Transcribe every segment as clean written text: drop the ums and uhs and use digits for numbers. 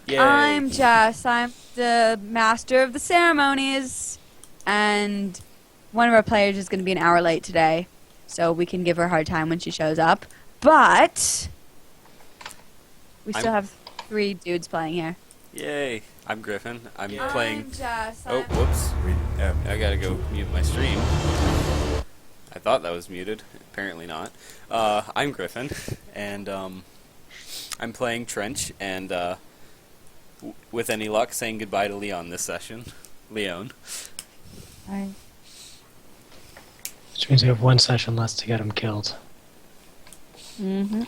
Yay. I'm Jess. I'm the master of the ceremonies, and one of our players is going to be an hour late today, so we can give her a hard time when she shows up. But we still have 3 dudes playing here. Yay. I'm Griffin. I'm Yeah. playing... I'm Jess. Oh, whoops. We, I gotta go mute my stream. I thought that was muted. Apparently not. I'm Griffin, and I'm playing Trench, and with any luck, saying goodbye to Leon this session. Leon. Hi. Which means we have 1 session less to get him killed. Mm-hmm.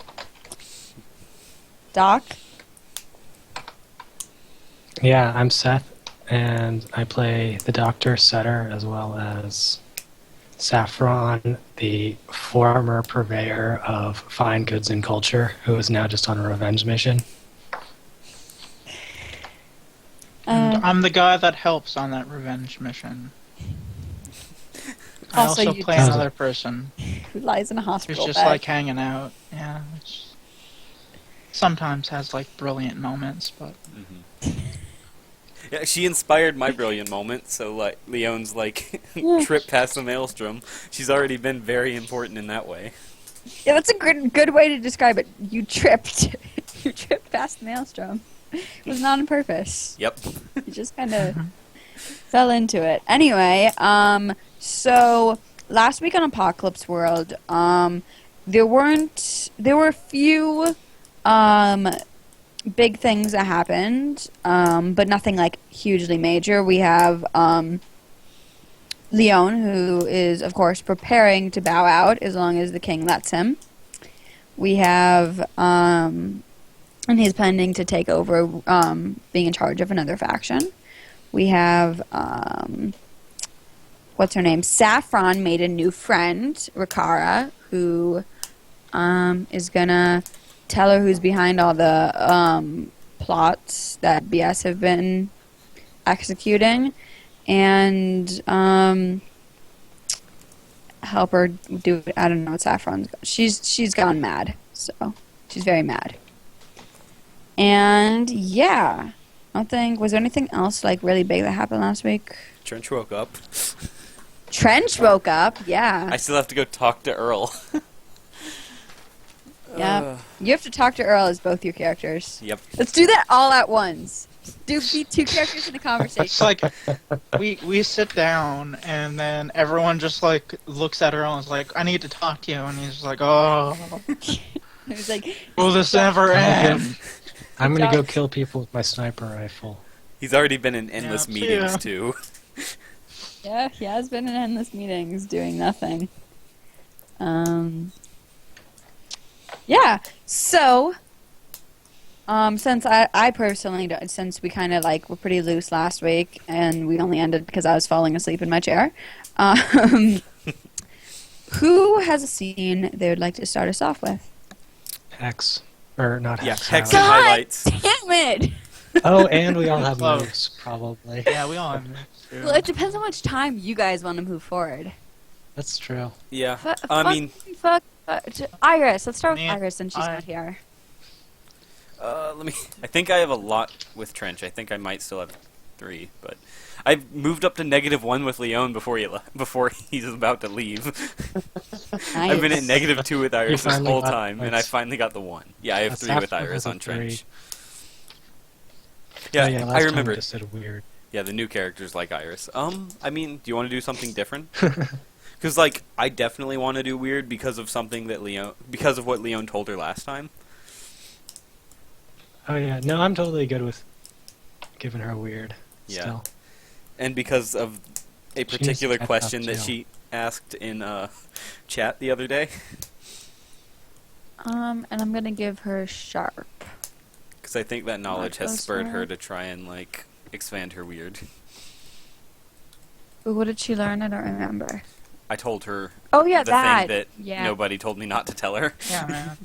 Doc? Yeah, I'm Seth, and I play the Doctor Setter as well as Saffron, the former purveyor of fine goods and culture, who is now just on a revenge mission. And I'm the guy that helps on that revenge mission. I Also, also you play just- another person Who lies in a who's hospital just bed. like hanging out. Yeah, which sometimes has like brilliant moments, but Yeah, she inspired my brilliant moment, so like Leon's like trip past the maelstrom. She's already been very important in that way. Yeah, that's a good way to describe it. You tripped. You tripped past the maelstrom. It was not on purpose. Yep. You just kind of fell into it. Anyway, so last week on Apocalypse World, there were a few big things that happened, but nothing like hugely major. We have Leon, who is of course preparing to bow out as long as the king lets him. We have and he's planning to take over being in charge of another faction. We have what's her name? Saffron made a new friend, Rikara, who is gonna tell her who's behind all the plots that BS have been executing, and help her do. I don't know what Saffron's. She's gone mad, so she's very mad. And yeah, I don't think was there anything else like really big that happened last week. Trench woke up. Trench woke up. Yeah. I still have to go talk to Earl. Yeah. You have to talk to Earl as both your characters. Yep. Let's do that all at once. Be 2 characters in a it's conversation. like we sit down and then everyone just like looks at her and is like, "I need to talk to you," and he's like, "Oh, It's like, will this ever end?" I'm gonna go kill people with my sniper rifle. He's already been in endless Yeah, meetings yeah. too. yeah, he has been in endless meetings doing nothing. Yeah. So, since I personally, since we kind of like were pretty loose last week, and we only ended because I was falling asleep in my chair. Who has a scene they would like to start us off with? Hex. Or not Yeah, Hex. Hex Howard. and highlights. Damn it! Oh, and we all have Close. moves, probably. Yeah, we all have moves, too. Well, it depends how much time you guys want to move forward. That's true. Yeah. Fuck, I mean, Iris. Let's start with Man, Iris since she's I- not here. let me. I think I have a lot with Trench. I think I might still have 3, but I've moved up to -1 with Leon before he's about to leave. I've been at -2 with Iris this finally whole got time, and I points. finally got the 1. Yeah, I have 3 with Saffron Iris has a on Trench. 3. Yeah, Oh, yeah, last I time remember. we just did weird. Yeah, the new characters like Iris. I mean, do you want to do something different? Because like, I definitely want to do weird because of something that because of what Leon told her last time. Oh yeah, no, I'm totally good with giving her weird. Yeah. Still. And because of a needs to particular catch up, question that too. she asked in chat the other day. And I'm gonna give her sharp. Because I think that knowledge has Marco's spurred her right. to try and like expand her weird. But what did she learn? I don't remember. I told her Oh yeah, the that. thing that yeah. nobody told me not to tell her. Yeah, man.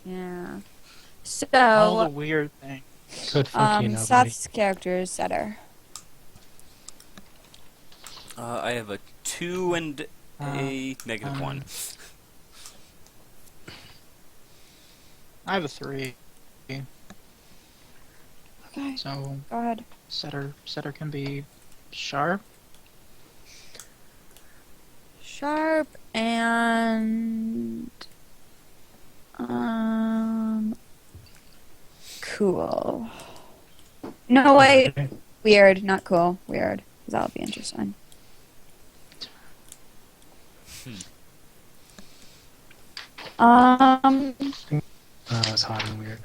Yeah. All the So, weird things. Good funky nobody. Seth's character is Setter. I have a 2 and a -1. I have a 3. Okay, So go ahead. setter can be sharp. Sharp and cool. No, wait. Okay. Weird, not cool. Weird. 'Cause that'll be interesting. It's hot and weird.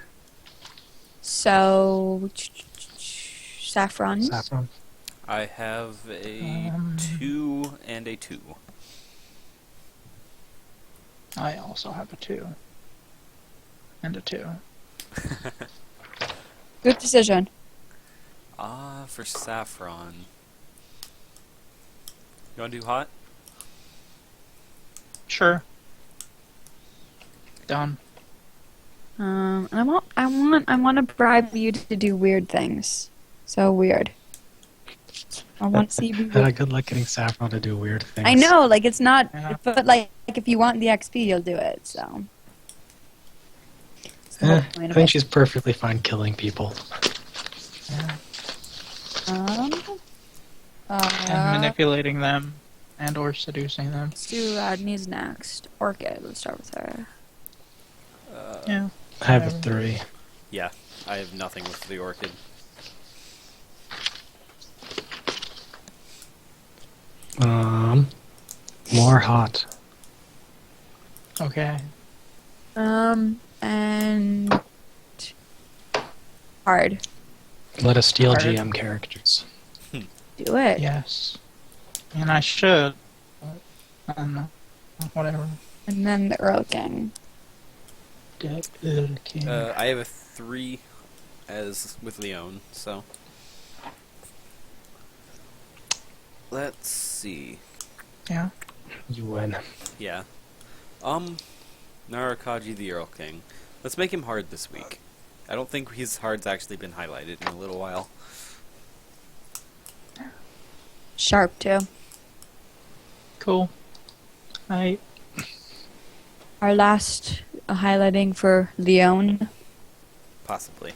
So saffron. Saffron. I have a 2 and a 2. I also have a 2. And a 2. Good decision. For saffron. You want to do hot? Sure. Done. And I want to bribe you to do weird things. So weird. I want to see you be weird. Good luck getting Saffron to do weird things. I know, like it's not, Yeah. but like if you want the XP, you'll do it. So. It's the whole I point of think it. she's perfectly fine killing people. Yeah. And Manipulating them and or seducing them. let's do Radney's next. Orchid. Let's start with her. Yeah. I have a 3. Yeah, I have nothing with the orchid. More hot. Okay. And hard. Let us steal Hard. GM characters. Do it. Yes. And I should. But, whatever. And then the Earl King. King. I have a 3 as with Leon, so. Let's see. Yeah. You win. Yeah. Narakaji the Earl King. Let's make him hard this week. I don't think his hard's actually been highlighted in a little while. Sharp too. Cool. I Our last highlighting for Leon, Possibly.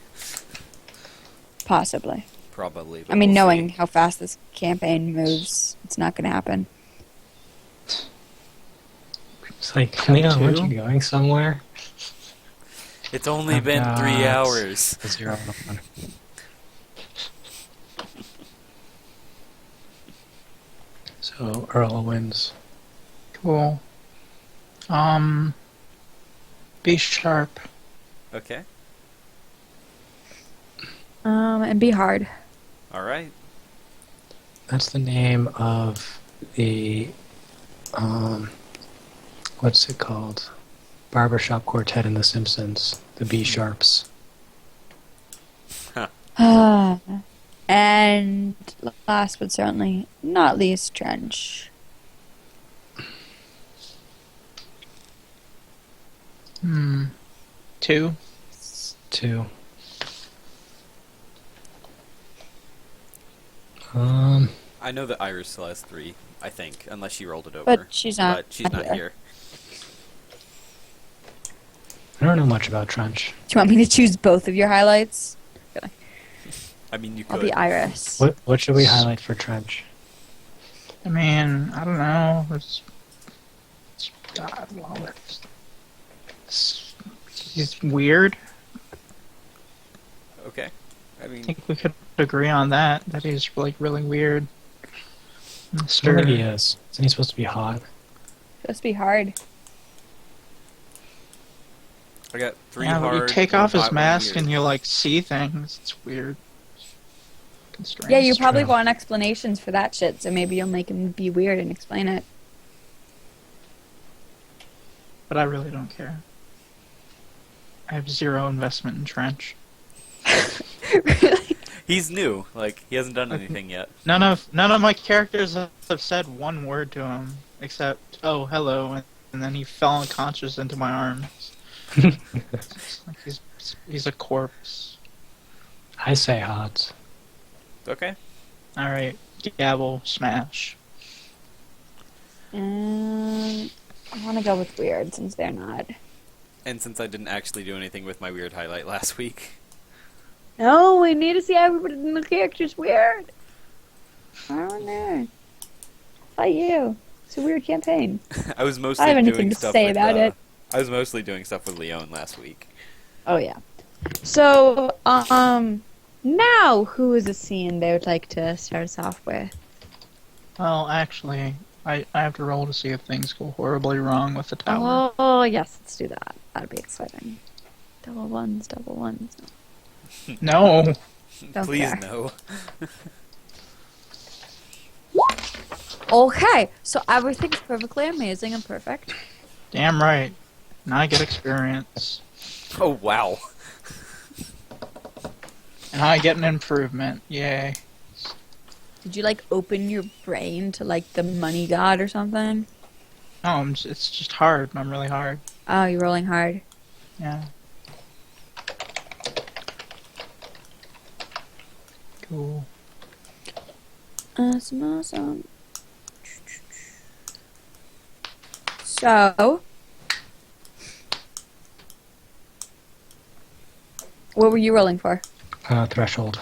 possibly. Probably. But I mean, we'll knowing see. how fast this campaign moves, it's not going to happen. It's like, Leon, weren't Two? you going somewhere? It's only I've been 3 got hours. a 0 and a 1. So Earl wins. cool. Be sharp. Okay. And be hard. Alright. That's the name of the what's it called? Barbershop quartet in The Simpsons. The B Sharps. And last but certainly not least, Trench. 2. 2. I know that Iris still has 3, I think, unless she rolled it over. But she's not But she's not here. here. I don't know much about Trench. Do you want me to choose both of your highlights? I mean, you I'll could. be Iris. What should we highlight for Trench? I mean, I don't know. God, well, he's weird. Okay. I I mean, think we could agree on that. That he's like really weird. I don't think he Mr. is. Isn't he supposed to be hot? Supposed to be hard. I got 3 Yeah, hard. but you take one off his hot, one mask weird. and you like see things. It's weird. Constraints. Yeah, you probably true. want explanations for that shit, so maybe you'll make him be weird and explain it. But I really don't care. I have 0 investment in Trench. Really? He's new. Like, he hasn't done anything yet. None of my characters have said one word to him except "oh, hello," and then he fell unconscious into my arms. It's like he's a corpse. I say hot. Okay. All right, gavel smash. I want to go with weird since they're not. And since I didn't actually do anything with my weird highlight last week. No, we need to see everybody in the character's weird. I don't know. How about you? It's a weird campaign. I was mostly I have anything doing to stuff say with, about it. I was mostly doing stuff with Leon last week. Oh yeah. So, now who is a scene they would like to start us off with? Well, actually, I have to roll to see if things go horribly wrong with the tower. Oh yes, let's do that. That'd be exciting. Double ones, double ones. No. Don't Please care. no. Okay, so everything's perfectly amazing and perfect. Damn right. Now I get experience. Oh wow. And I get an improvement. Yay. Did you like open your brain to like the money god or something? No, it's just hard. I'm really hard. Oh, you're rolling hard. Yeah. Cool. Awesome. So, what were you rolling for? Threshold.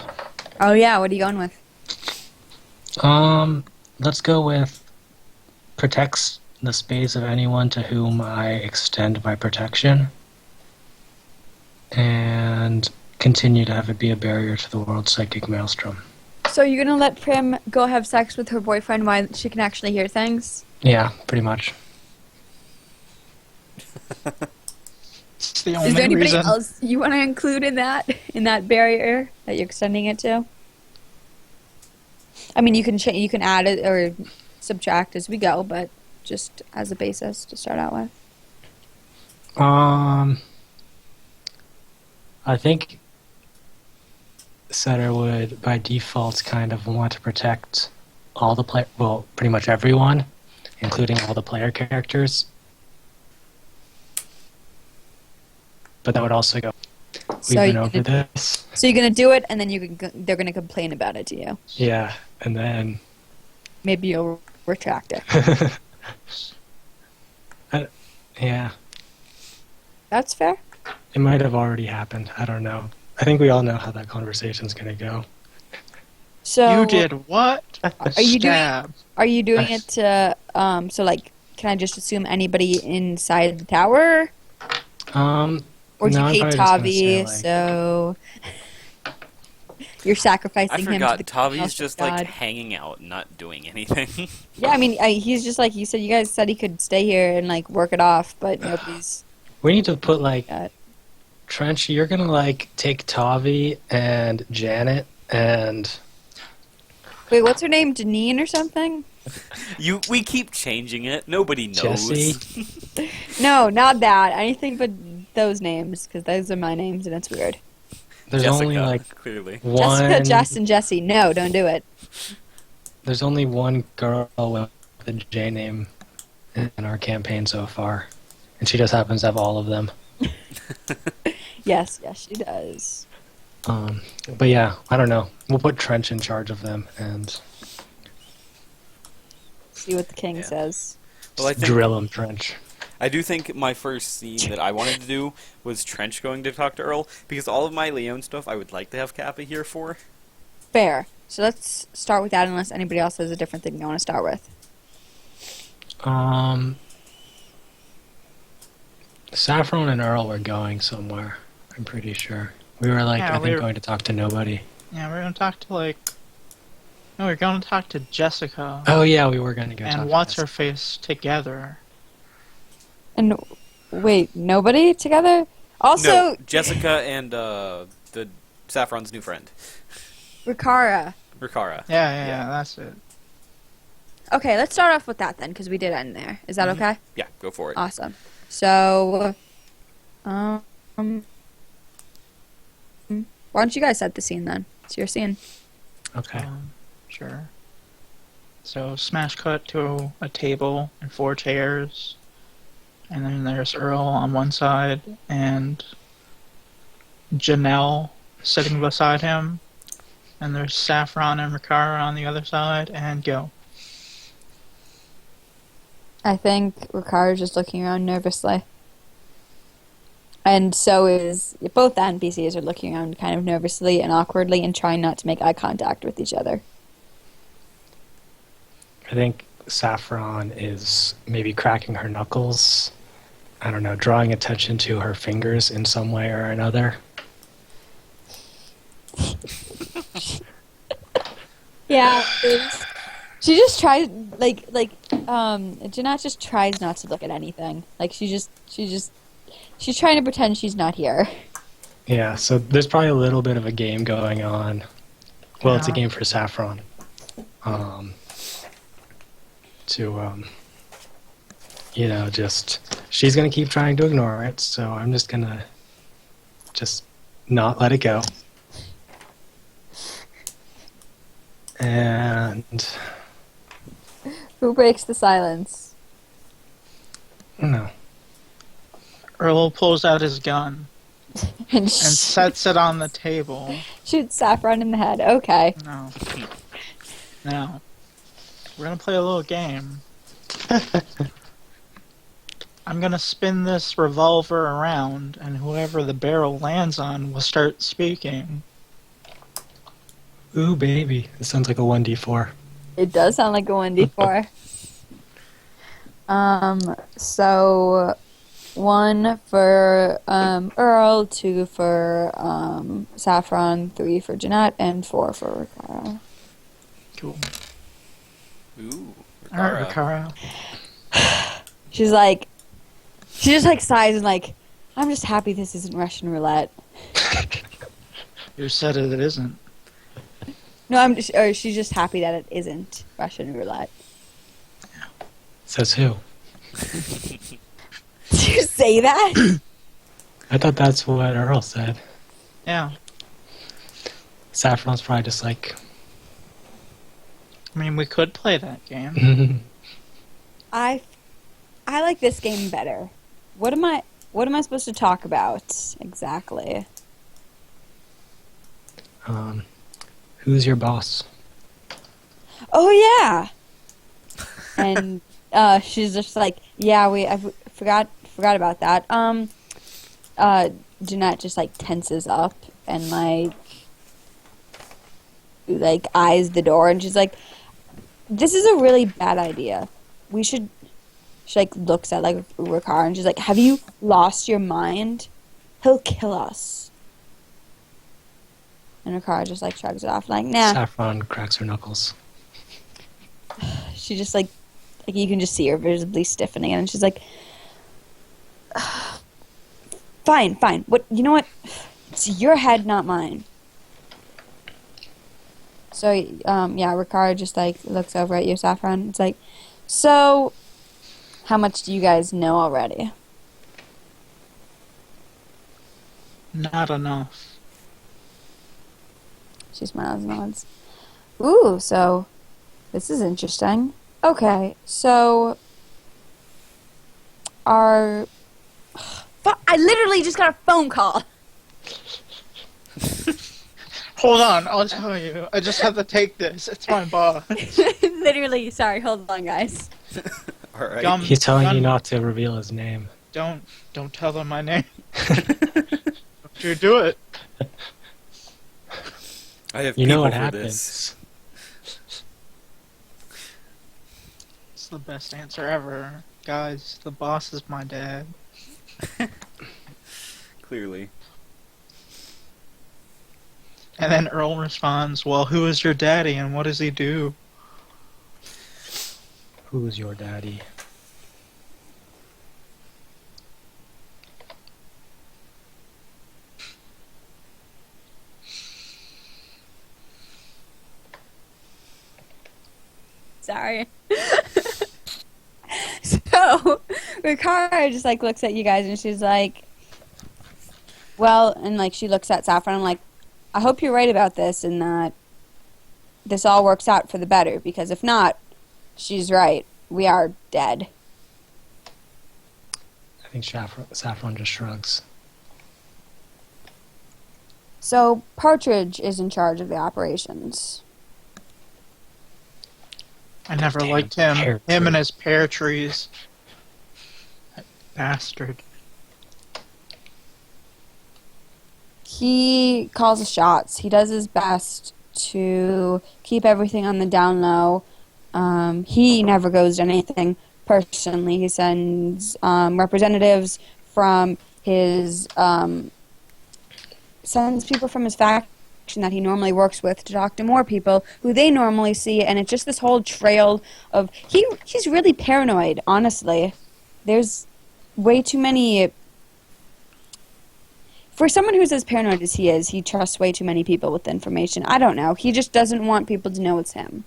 Oh yeah, what are you going with? Let's go with protects the space of anyone to whom I extend my protection, and continue to have it be a barrier to the world's psychic maelstrom. So you're gonna let Prim go have sex with her boyfriend while she can actually hear things? Yeah, pretty much. It's the Is only there anybody reason. else you want to include in that barrier that you're extending it to? I mean, you can add it or subtract as we go, but just as a basis to start out with. I think Setter would, by default, kind of want to protect all the pretty much everyone, including all the player characters. But that would also go. We've So been you're over gonna- this. So you're gonna do it, and then they're gonna complain about it to you. Yeah, and then. Maybe you'll retract it. Yeah, That's fair. it might have already happened. I don't know. I think we all know how that conversation's going to go. So You did what? Are you doing? Stab. Are you doing it to? So like, can I just assume anybody inside the tower? Or do No, you I'm hate probably just gonna Tavi, say, so you're sacrificing I him to forgot the Tavi's house of just God. like hanging out, not doing anything. Yeah, I mean, he's just like you said. You guys said he could stay here and like work it off, but nobody's. We need to put like got- Trench. You're gonna like take Tavi and Janet and Wait, what's her name? Janine or something? We keep changing it. Nobody knows. Jesse. No, not that. Anything but those names, because those are my names, and it's weird. there's Jessica, only like clearly. one. Jessica, Jess, and Jesse. No, don't do it. There's only one girl with a J name in our campaign so far, and she just happens to have all of them. Yes, she does. But yeah, I don't know. We'll put Trench in charge of them and See what the king Yeah. says. Well, I think drill them, Trench. I do think my first scene that I wanted to do was Trench going to talk to Earl, because all of my Leon stuff I would like to have Kappa here for. Fair. So let's start with that, unless anybody else has a different thing they want to start with. Saffron and Earl were going somewhere. I'm pretty sure. We were like, Yeah, I we think, were- going to talk to nobody. Yeah, we're gonna talk to like. No, we're gonna talk to Jessica Oh yeah, we were going to go talk and to what's Jessica. her face together. And wait, nobody together? Also, No, Jessica and the Saffron's new friend, Rikara. Rikara. Yeah, that's it. Okay, let's start off with that then, because we did end there. Is that Mhm. okay? Yeah, go for it. Awesome. So, why don't you guys set the scene then? It's your scene. Okay. Sure. So smash cut to a table and 4 chairs, and then there's Earl on one side and Janelle sitting beside him, and there's Saffron and Rikara on the other side, and go. I think Rikara's just looking around nervously. And so is both the NPCs are looking around kind of nervously and awkwardly and trying not to make eye contact with each other. I think Saffron is maybe cracking her knuckles. I don't know, drawing attention to her fingers in some way or another. Yeah, she just tries Jeanette just tries not to look at anything. Like she's trying to pretend she's not here. Yeah, so there's probably a little bit of a game going on. Well, it's a Yeah. game for Saffron. Just she's gonna keep trying to ignore it, so I'm just gonna not let it go. And Who breaks the silence? no. Earl pulls out his gun And and sets it on the table. shoots Saffron in the head. Okay. No. Now, we're gonna play a little game. I'm gonna spin this revolver around, and whoever the barrel lands on will start speaking. Ooh, baby. This sounds like a 1d4. It does sound like a 1d4. So 1 for Earl, 2 for Saffron, 3 for Jeanette, and 4 for Ricaro. Cool. Ooh. Alright, Ricaro. Ricaro. She just like sighs and like, I'm just happy this isn't Russian roulette. You said it isn't. No, she's just happy that it isn't Russian roulette. Says who? Did you say that? I thought that's what Earl said. Yeah. Saffron's probably just like, I mean, we could play that game. I like this game better. What am I supposed to talk about exactly? Who's your boss? Oh yeah. And she's just like, yeah, I forgot about that. Jeanette just like tenses up and like eyes the door, and she's like, this is a really bad idea. She like looks at like Ricard and she's like, have you lost your mind? He'll kill us. And Ricard just like shrugs it off like, nah. Saffron cracks her knuckles. She just like you can just see her visibly stiffening, and she's like, fine. What, you know what? It's your head, not mine. So, yeah, Ricard just like looks over at you, Saffron. It's like, so, how much do you guys know already? Not enough. She smiles and nods. Ooh, so this is interesting. Okay, so I literally just got a phone call. Hold on, I'll tell you. I just have to take this. It's my boss. Literally, sorry, hold on, guys. Alright. Gum- He's telling you Gun- not to reveal his name. Don't tell them my name. Don't you do it. I have You know people what for happens. this. It's the best answer ever. Guys, the boss is my dad. Clearly. And then Earl responds, well, who is your daddy and what does he do? Who's your daddy? Sorry. So, Ricard just like looks at you guys and she's like, well, and like she looks at Saffron and like, I hope you're right about this and that this all works out for the better, because if not, she's right. We are dead. I think Saffron just shrugs. So, Partridge is in charge of the operations. I never Damn liked him. pear Him tree. and his pear trees. That bastard. He calls the shots. He does his best to keep everything on the down low. He never goes to anything personally. He sends representatives from his sends people from his faction that he normally works with to talk to more people who they normally see, and it's just this whole trail of he's really paranoid, honestly. There's way too many. For someone who's as paranoid as he is, he trusts way too many people with information. I don't know. He just doesn't want people to know it's him.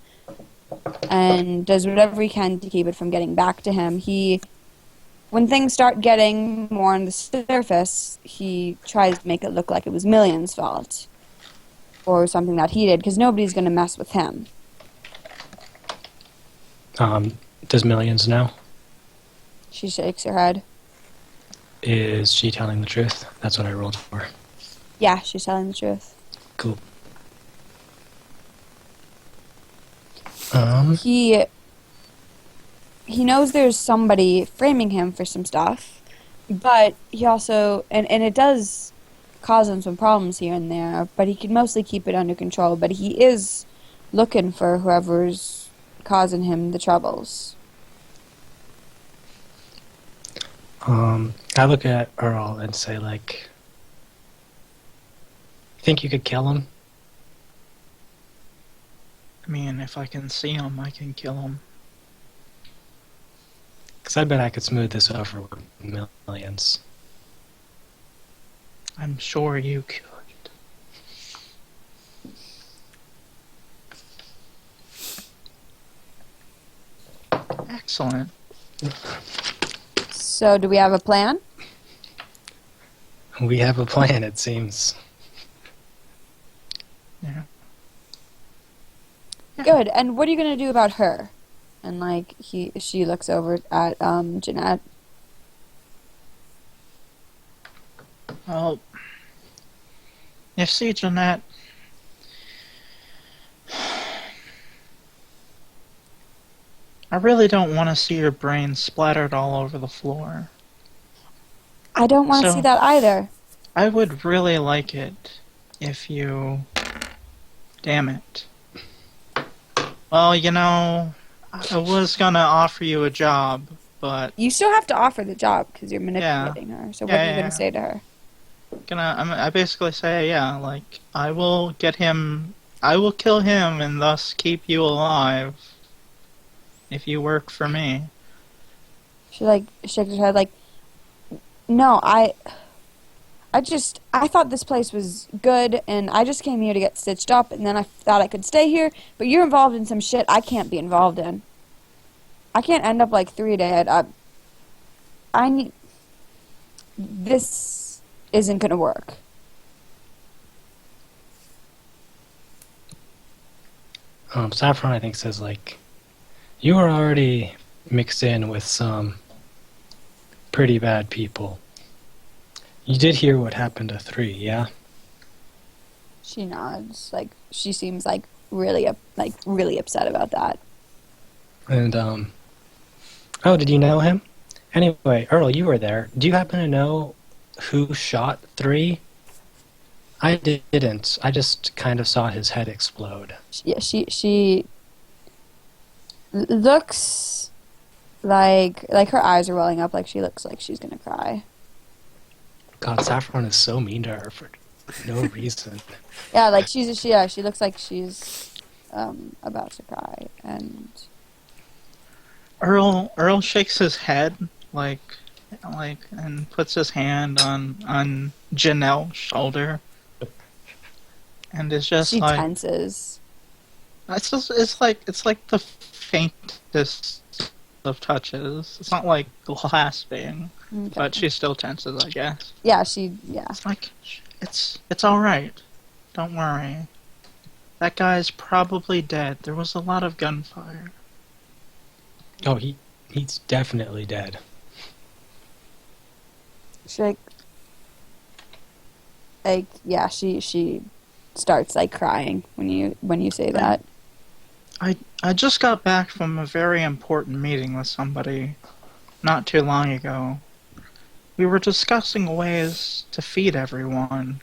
And does whatever he can to keep it from getting back to him. When things start getting more on the surface, he tries to make it look like it was Million's fault. Or something that he did, because nobody's going to mess with him. Does Millions know? She shakes her head. Is she telling the truth? That's what I rolled for. Yeah, she's telling the truth. Cool. He knows there's somebody framing him for some stuff, but he also, and it does cause him some problems here and there, but he can mostly keep it under control, but he is looking for whoever's causing him the troubles. I look at Earl and say, like, think you could kill him? I mean, if I can see him, I can kill him. Because I bet I could smooth this over with Millions. I'm sure you could. Excellent. So, do we have a plan? We have a plan, it seems. Yeah. Good. And what are you going to do about her? And like she looks over at Jeanette. Well, you see, Jeanette, I really don't want to see your brain splattered all over the floor. I don't want to So- see that either. I would really like it if you... Damn it. Well, you know, I was gonna offer you a job, but You still have to offer the job because you're manipulating her. So what are you Yeah. going to say to her? I basically say, yeah, like, I will kill him and thus keep you alive if you work for me. She like shakes her head like, no, I thought this place was good and I just came here to get stitched up and then I thought I could stay here, but you're involved in some shit I can't be involved in. I can't end up like 3 dead. I need... This isn't gonna work. Saffron, I think, says, like, you were already mixed in with some pretty bad people. You did hear what happened to 3, yeah? She nods. Like, she seems like really upset about that. And, oh, did you know him? Anyway, Earl, you were there. Do you happen to know who shot 3? I didn't. I just kind of saw his head explode. Yeah, she looks like her eyes are welling up, like she looks like she's gonna cry. God, Saffron is so mean to her for no reason. Yeah, like she looks like she's about to cry, and Earl shakes his head like and puts his hand on Janelle's shoulder, and it's just she like tenses. it's like the faintest of touches. It's not like clasping, Okay. but she still tenses, I guess. Yeah, It's like it's all right. Don't worry. That guy's probably dead. There was a lot of gunfire. Oh, he's definitely dead. she yeah, she starts like crying when you say that. I just got back from a very important meeting with somebody not too long ago. We were discussing ways to feed everyone.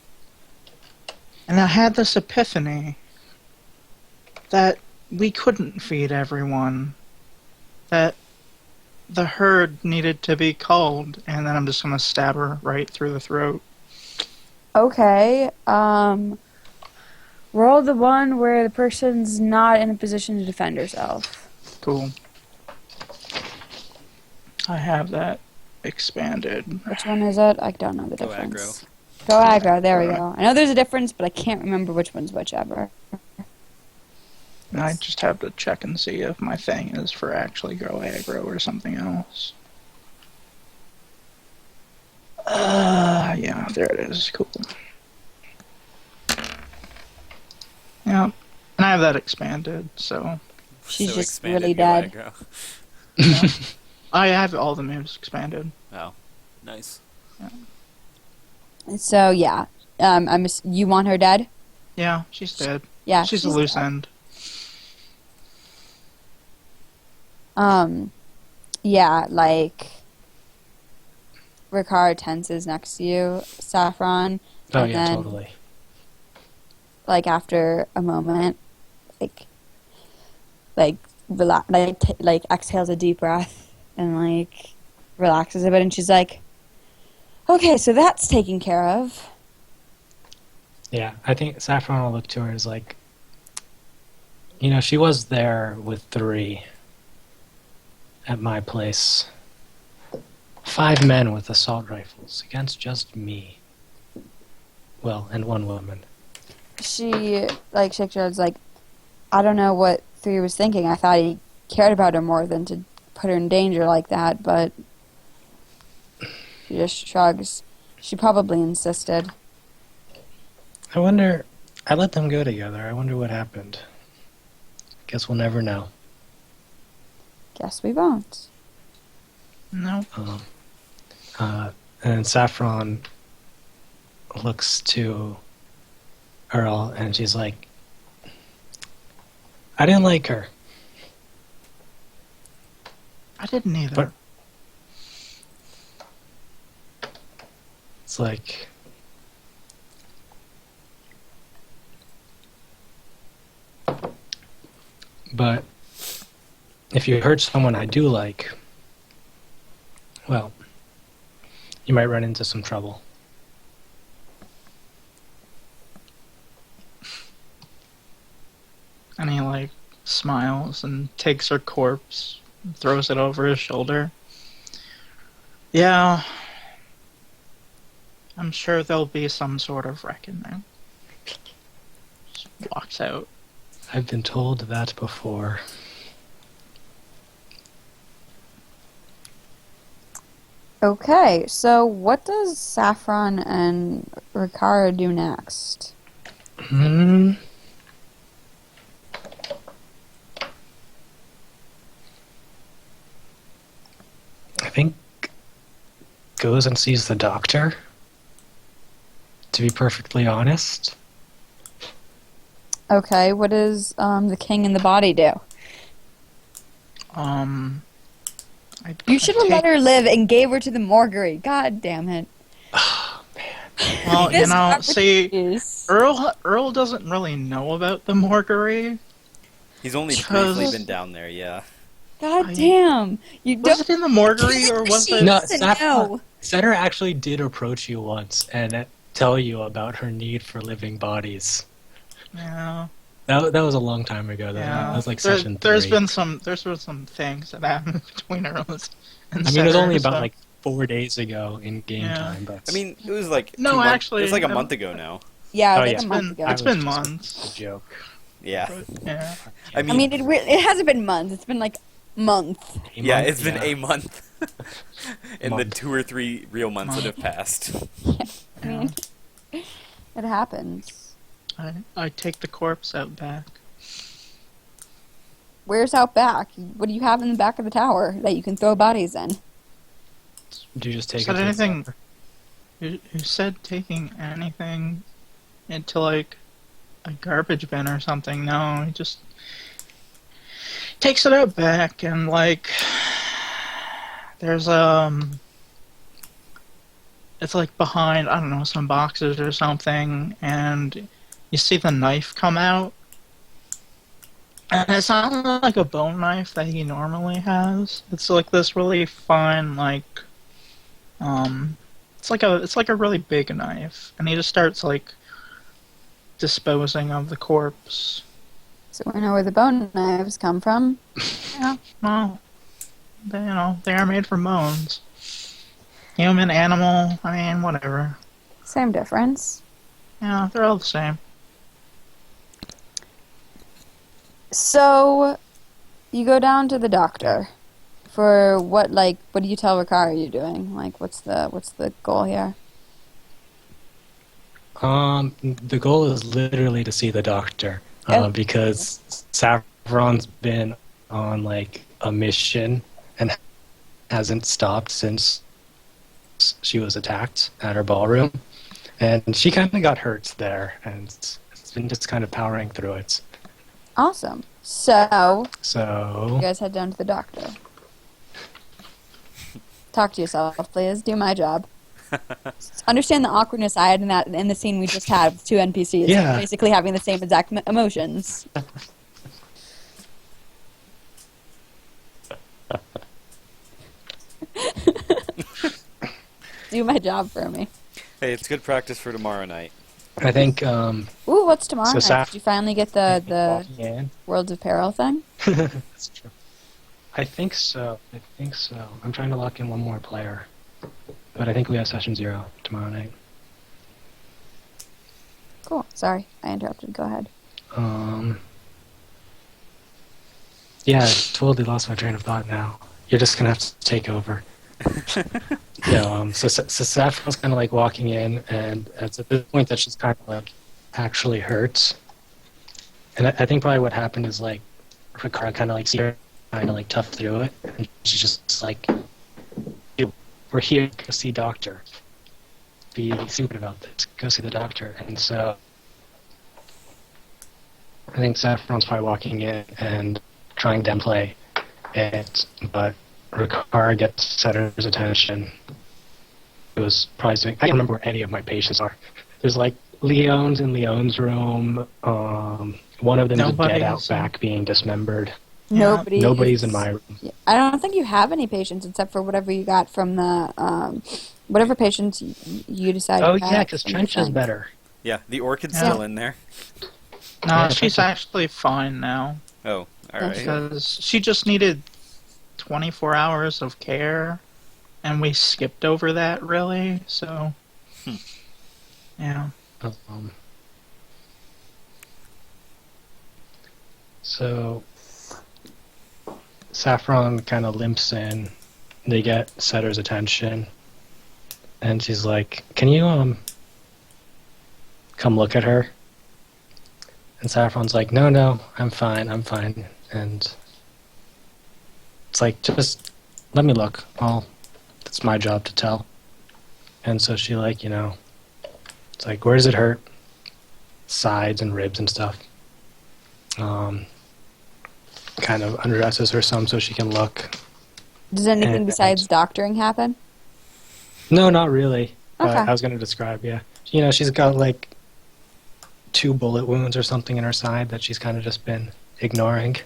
And I had this epiphany that we couldn't feed everyone. That the herd needed to be culled, and then I'm just gonna stab her right through the throat. Okay. Roll the one where the person's not in a position to defend herself. Cool. I have that expanded. Which one is it? I don't know the Go difference. Go aggro. There we go. I know there's a difference, but I can't remember which one's whichever. And I just have to check and see if my thing is for actually go aggro or something else. Yeah, there it is. Cool. Yeah, and I have that expanded, so She's So just expanded really go dead. aggro. I have all the moves expanded. Oh, nice. So yeah, you want her dead? Yeah, she's dead. Yeah, she's a loose dead. end. Yeah, like Ricard tenses next to you, Saffron. Oh and yeah, then, totally. Like after a moment, like exhales a deep breath and like relaxes a bit, and she's like, "Okay, so that's taken care of." Yeah, I think Saffron will look to her as like, she was there with 3 at my place. 5 men with assault rifles against just me. Well, and 1 woman. She like shakes her head, like, I don't know what 3 was thinking. I thought he cared about her more than to put her in danger like that, but she just shrugs. She probably insisted. I wonder. I let them go together. I wonder what happened. Guess we'll never know. Guess we won't. No. And Saffron looks to Earl and she's like, I didn't like her. I didn't either. But it's like, but if you hurt someone I do like, well, you might run into some trouble. And he like smiles and takes her corpse and throws it over his shoulder. Yeah. I'm sure there'll be some sort of reckoning. Just walks out. I've been told that before. Okay, so what does Saffron and Ricard do next? I think goes and sees the doctor. To be perfectly honest. Okay, what does the king and the body do? You should have let her live and gave her to the morguery. God damn it. Oh, man. Well, you This know, see, is- Earl doesn't really know about the morguery. He's only Because- briefly been down there, yeah. God damn. You Was don't it in the morguery or was it? No, to Saffron, know. Setter actually did approach you once and tell you about her need for living bodies. Yeah. That was a long time ago, though. Yeah. That was like There- session 3. there's been some things that happened between Earl and I mean, it was only Sarah, about so- like 4 days ago in game Yeah. time. But I mean, it was like No, 2 months- actually, it was like a I- month ago now. Yeah, Oh, like yeah. a month ago. It's I was been just months. a joke. Yeah. But, yeah. I I mean, mean, it hasn't been months. It's been like months. A yeah, month, it's been yeah. a month. In the Month. 2 or 3 real months that have passed. I mean, it happens. I take the corpse out back. Where's out back? What do you have in the back of the tower that you can throw bodies in? Did you just take Said it to the anything- cellar? Who said taking anything into like a garbage bin or something? No, he just takes it out back and like there's it's like behind, I don't know, some boxes or something, and you see the knife come out, and it's not like a bone knife that he normally has. It's like this really fine, like, it's like a really big knife, and he just starts like disposing of the corpse. So we know where the bone knives come from. Yeah, well, they are made from bones. Human, animal, I mean, whatever. Same difference. Yeah, they're all the same. So, you go down to the doctor. For what do you tell Ricard you're doing? Like, what's the goal here? The goal is literally to see the doctor, Oh. because Saffron's been on like a mission and hasn't stopped since she was attacked at her ballroom, and she kind of got hurt there, and it's been just kind of powering through it. Awesome. So, you So guys head down to the doctor. Talk to yourself, please. Do my job. Understand the awkwardness I had in the scene we just had with two NPCs, Yeah. basically having the same exact emotions. Do my job for me. Hey, it's good practice for tomorrow night. I think Ooh, what's tomorrow So night? Saf- Did you finally get the walking in. Worlds of Peril thing? That's true. I think so. I'm trying to lock in one more player, but I think we have session 0 tomorrow night. Cool. Sorry, I interrupted. Go ahead. Yeah, I totally lost my train of thought now. You're just gonna have to take over. So Saffron's kind of like walking in, and it's at this point that she's kind of like actually hurt. And I think probably what happened is like Ricard kind of like see her trying to like tough through it, and she's just like, "We're here to go see doctor. Be stupid about this. Go see the doctor." And so I think Saffron's probably walking in and trying to play it, but Ricard gets Setter's attention. It was probably doing, I don't remember where any of my patients are. There's like Leon's in Leon's room. One of them is dead out back being dismembered. Yeah. Nobody's in my room. I don't think you have any patients except for whatever you got from the whatever patients you decided. Oh to have yeah, because from Trench your is friend. better. Yeah, the orchid's Yeah. still in there. No, Yeah, she's that's- actually fine now. Oh, alright. Because she just needed 24 hours of care, and we skipped over that, really, so... Yeah. So Saffron kind of limps in. They get Setter's attention, and she's like, "Can you come look at her?" And Saffron's like, "No, I'm fine. And it's like, just let me look. It's my job to tell. And so she like, it's like, where does it hurt? Sides and ribs and stuff. Kind of undresses her some so she can look. Does anything And- besides doctoring happen? No, not really. Okay. I was going to describe, yeah. She's got like 2 bullet wounds or something in her side that she's kind of just been ignoring.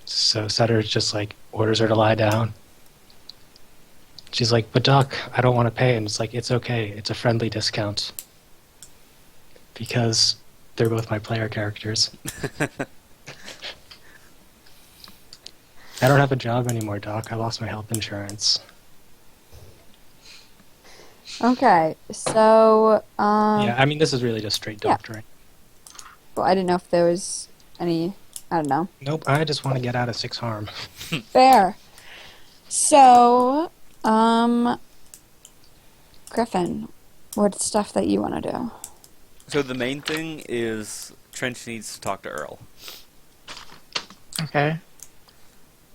So Setter just like orders her to lie down. She's like, "But Doc, I don't want to pay." And it's like, "It's okay. It's a friendly discount." Because they're both my player characters. I don't have a job anymore, Doc. I lost my health insurance. Okay, so Yeah, I mean, this is really just straight yeah. doctoring. well, I didn't know if there was any. I don't know. Nope, I just want to get out of 6 harm. Fair. So, Griffin, what's stuff that you want to do? So the main thing is Trench needs to talk to Earl. Okay.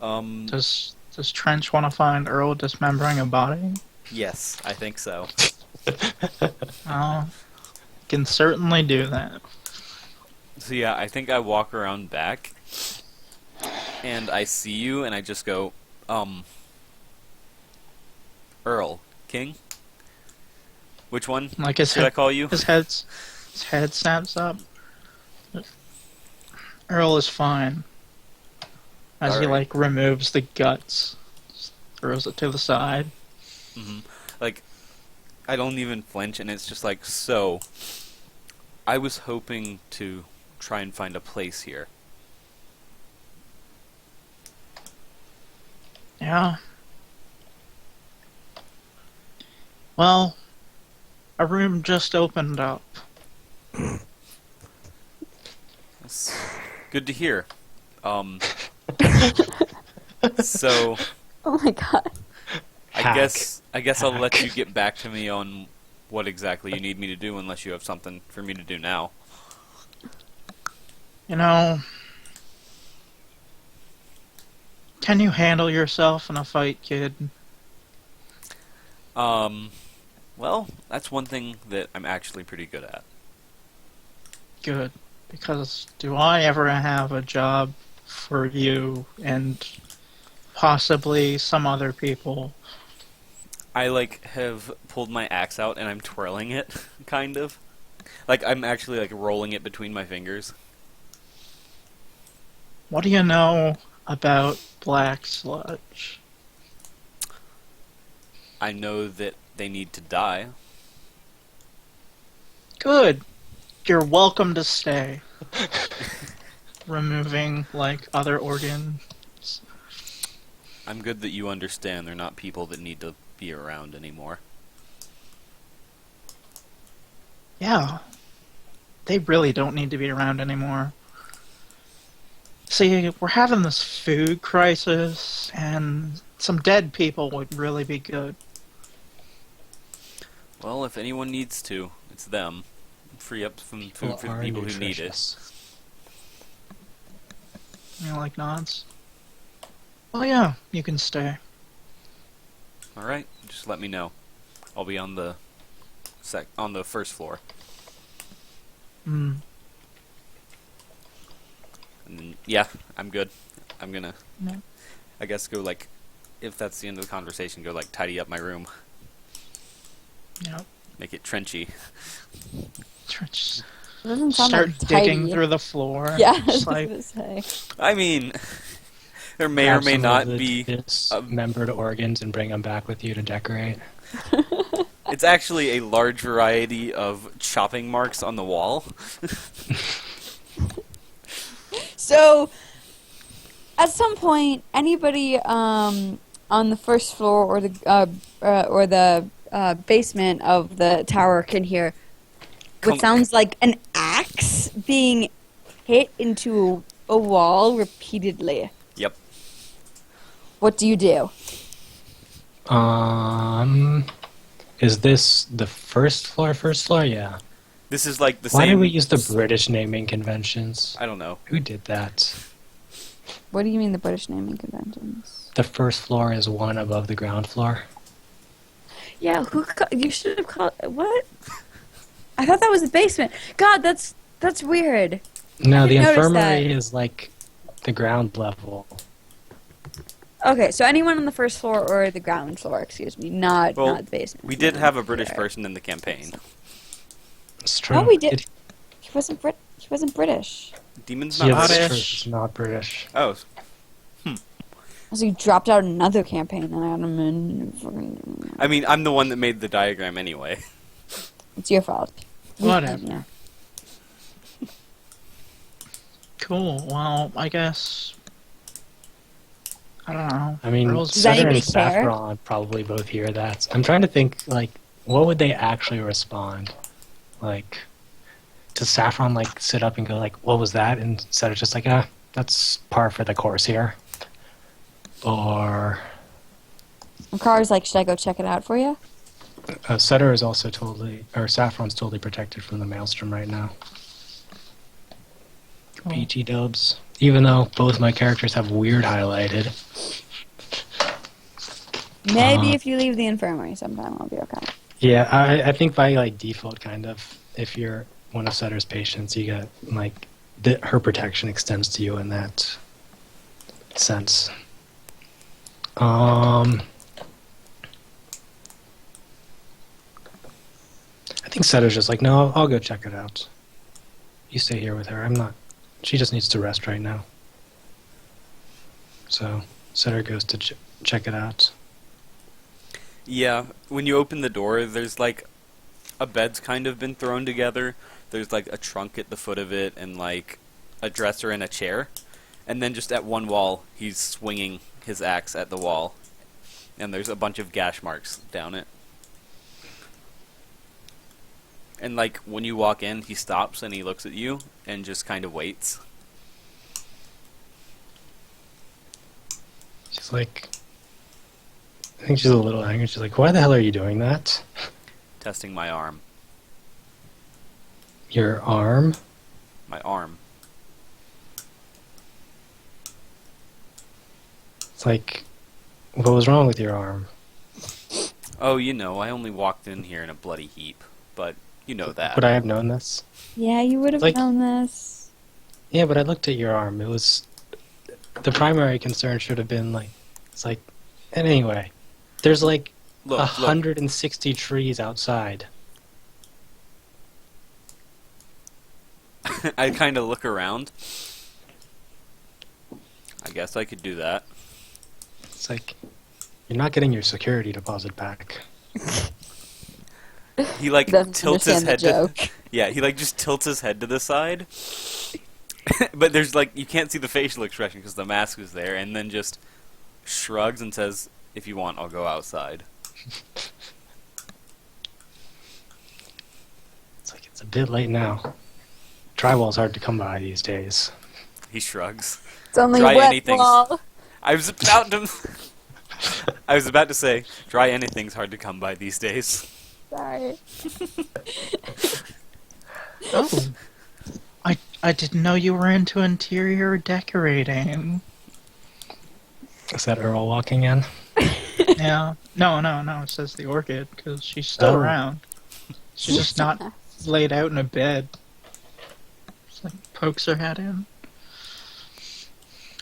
Does Trench want to find Earl dismembering a body? Yes, I think so. Can certainly do that. So yeah, I think I walk around back, and I see you, and I just go, Earl, King? Which one Like his should I call you? his head's His head snaps up. Earl is fine. As he, Alright. removes the guts. Just throws it to the side. Like, I don't even flinch, and it's just like, so, I was hoping to try and find a place here. Yeah. Well, a room just opened up. That's good to hear. So, Oh my god. I guess I'll let you get back to me on what exactly you need me to do, unless you have something for me to do now. You know, can you handle yourself in a fight, kid? Well, that's one thing that I'm actually pretty good at. Good. Because do I ever have a job for you and possibly some other people? I, have pulled my axe out and I'm twirling it, kind of. Like, I'm actually, rolling it between my fingers. What do you know about black sludge? I know that they need to die. Good. You're welcome to stay. Removing, other organs. I'm good that you understand they're not people that need to be around anymore. Yeah. They really don't need to be around anymore. See, we're having this food crisis, and some dead people would really be good. Well, if anyone needs to, it's them. Free up some food for the are people who need it. nutritious. You like nods? Oh yeah, you can stay. Alright, just let me know. I'll be on the first floor. Hmm. And then, yeah, I'm good. I'm gonna, Yeah. I guess, go, if that's the end of the conversation, go, tidy up my room. Yep. Make it trenchy. Just It doesn't sound start like digging tidy. through the floor. Yeah, I was Just gonna say. I mean, there may or Grab may some not of the be... dismembered organs and bring them back with you to decorate. It's actually a large variety of chopping marks on the wall. So, at some point, anybody on the first floor or the basement of the tower can hear what sounds like an axe being hit into a wall repeatedly. Yep. What do you do? Is this the first floor? First floor, yeah. This is the Why same... did we use the British naming conventions? I don't know. Who did that? What do you mean the British naming conventions? The first floor is one above the ground floor. Yeah, you should have called what? I thought that was the basement. God, that's weird. No, the didn't notice infirmary is the ground level. Okay, so anyone on the first floor or the ground floor, excuse me, not Well, the basement. We did No. have a British Yeah. person in the campaign. It's true. Oh, we did. He wasn't British. Demon's Yeah, not that's British? true. British. It's not British. Oh, So you dropped out another campaign, and I had him in. Fucking, I mean, I'm the one that made the diagram anyway. it's your fault. Whatever. Yeah. Cool. Well, I guess. I don't know. I mean, Earl's- Does Sutter and anybody care? Saffron probably both hear that. I'm trying to think, what would they actually respond? Does Saffron, sit up and go, what was that? And Sutter's just that's par for the course here. Or And Car's like, should I go check it out for you? Sutter is also Saffron's totally protected from the Maelstrom right now. Cool. PT dubs. Even though both my characters have weird highlighted. Maybe if you leave the infirmary sometime, I'll be okay. Yeah, I think by default, kind of, if you're one of Sutter's patients, you get her protection extends to you in that sense. I think Setter's just like, no, I'll go check it out. You stay here with her. I'm not. She just needs to rest right now. So Setter goes to check it out. Yeah, when you open the door, there's like a bed's kind of been thrown together. There's like a trunk at the foot of it and like a dresser and a chair. And then just at one wall, he's swinging his axe at the wall. And there's a bunch of gash marks down it. And like when you walk in, he stops and he looks at you and just kind of waits. She's like, I think she's a little angry. She's like, why the hell are you doing that? Testing my arm. Your arm? My arm. It's like, what was wrong with your arm? Oh, you know, I only walked in here in a bloody heap. But you know that. Would I have known this? Yeah, you would have Like- known this. Yeah, but I looked at your arm. It was, the primary concern should have been like, it's like, and anyway, there's like Look, 160 trees outside. I kind of look around. I guess I could do that. It's like, you're not getting your security deposit back. He like Doesn't tilts his understand head the to joke. yeah. He like just tilts his head to the side, but there's like you can't see the facial expression because the mask is there, and then just shrugs and says, "If you want, I'll go outside." It's like, it's a bit late now. Drywall's hard to come by these days. He shrugs. It's only Try wet anything. wall. I was about to. I was about to say, dry anything's hard to come by these days. Sorry. Oh, I didn't know you were into interior decorating. Is that Earl walking in? Yeah. No. It says the orchid because she's still Oh. around. She's just not laid out in a bed. Just like pokes her head in.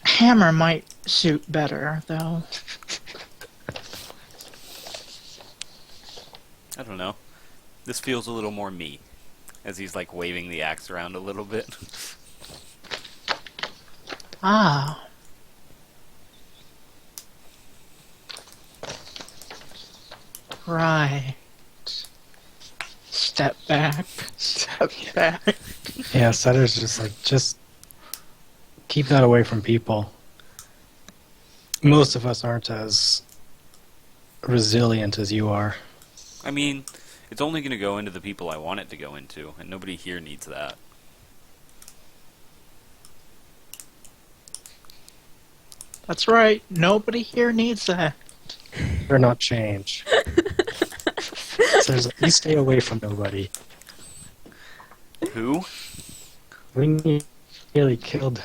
Hammer might suit better though. I don't know. This feels a little more me, as he's like waving the axe around a little bit. Ah. Right. Step back. Step back. Yeah, Setter's just like, just keep that away from people. Most of us aren't as resilient as you are. I mean, it's only going to go into the people I want it to go into, and nobody here needs that. That's right. Nobody here needs that. Better not change. Setter's like, you stay away from nobody. Who? We nearly killed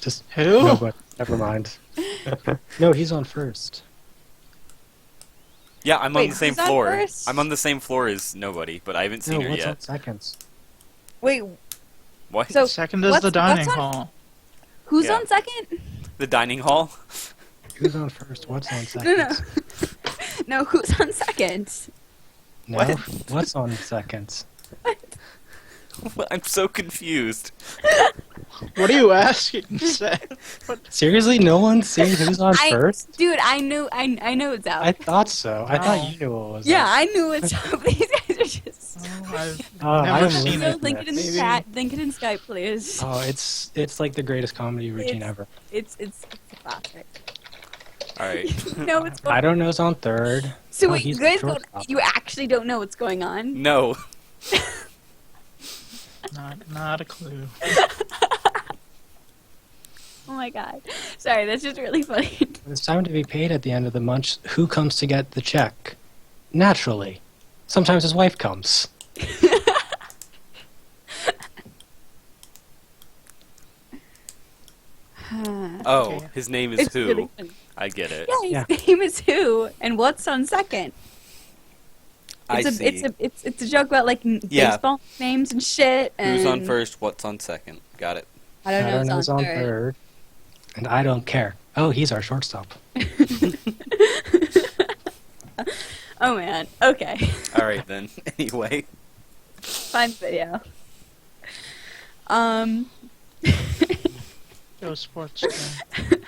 just Who? nobody. Never mind. No, he's on first. Yeah, I'm on Wait, the same who's on floor. first? I'm on the same floor as nobody, but I haven't seen No, her what's on yet. seconds? Wait, What? so Second is what's- the dining what's on- hall. who's Yeah. on second? The dining hall? Who's on first? What's on No, seconds? no. No, who's on second? No, What? what's on seconds? I'm so confused. What are you asking, Seth? Seriously, no one's seen who's on first? Dude, I know it's out. I thought so. I Oh. thought you knew what was yeah, up. I knew it's out. These guys are just. Oh, I've Oh, never I'm seen losing it. So link it in the Maybe. chat. Link it in Skype, please. Oh, it's like the greatest comedy routine ever. It's a classic. Alright. No, it's. I don't know who's on third. So Oh, wait, you he's the guys don't. shortstop. You actually don't know what's going on. No. Not a clue. Oh my god. Sorry, that's just really funny. When it's time to be paid at the end of the month, who comes to get the check? Naturally. Sometimes his wife comes. Oh, Okay. his name is It's who? really funny. I get it. Yeah, his name is Who, and what's on second? I It's see. it's a joke about like Yeah. baseball names and shit. And Who's on first? What's on second? Got it. I don't know. who's on third. And I don't care. Oh, he's our shortstop. Oh man. Okay. Alright then. Anyway. Fun video. Um, Go sports. Team.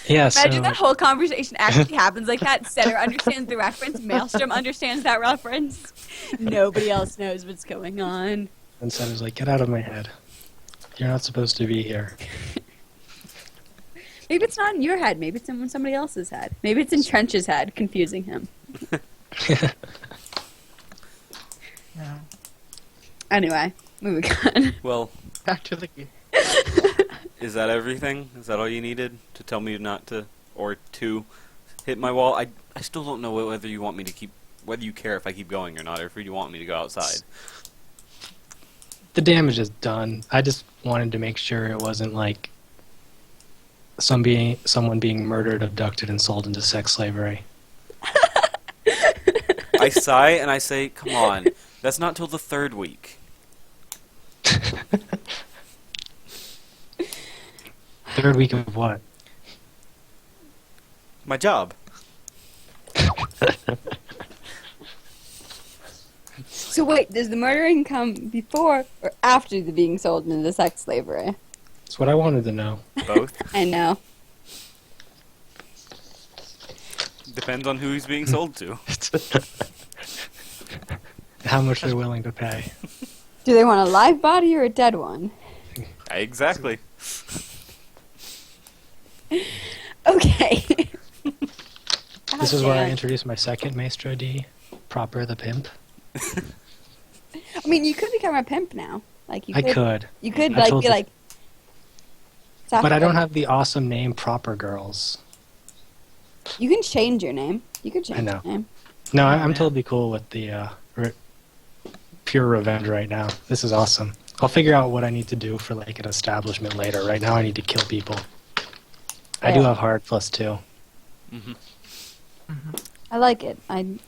Yeah, so imagine that whole conversation actually happens like that. Setter understands the reference. Maelstrom understands that reference. Nobody else knows what's going on. and Setter's like, get out of my head. You're not supposed to be here. Maybe it's not in your head. Maybe it's in somebody else's head. Maybe it's in Trench's head, confusing him. Yeah. Anyway, moving on. Well, Back to the game. is that everything? Is that all you needed to tell me not to, or to hit my wall? I still don't know whether you want me to keep, whether you care if I keep going or not, or if you want me to go outside. The damage is done. I just wanted to make sure it wasn't like someone being murdered, abducted, and sold into sex slavery. I sigh and I say, come on, that's not till the 3rd week. Third week of what? My job. So wait, does the murdering come before or after the being sold into sex slavery? That's what I wanted to know. Both. I know. Depends on who he's being sold to. How much they're willing to pay. Do they want a live body or a dead one? Exactly. Okay. This is where I Goddamn. introduce my second Maestro D, Proper the Pimp. I mean, you could become a pimp now. Like you I could. could, You could I like told be you. like. but I don't have the awesome name Proper Girls. You can change your name. You could change I know. your name. No, Oh, I'm man. totally cool with the pure revenge right now. This is awesome. I'll figure out what I need to do for like an establishment later. Right now I need to kill people. I do Yeah. have hard +2. Hmm. I like it.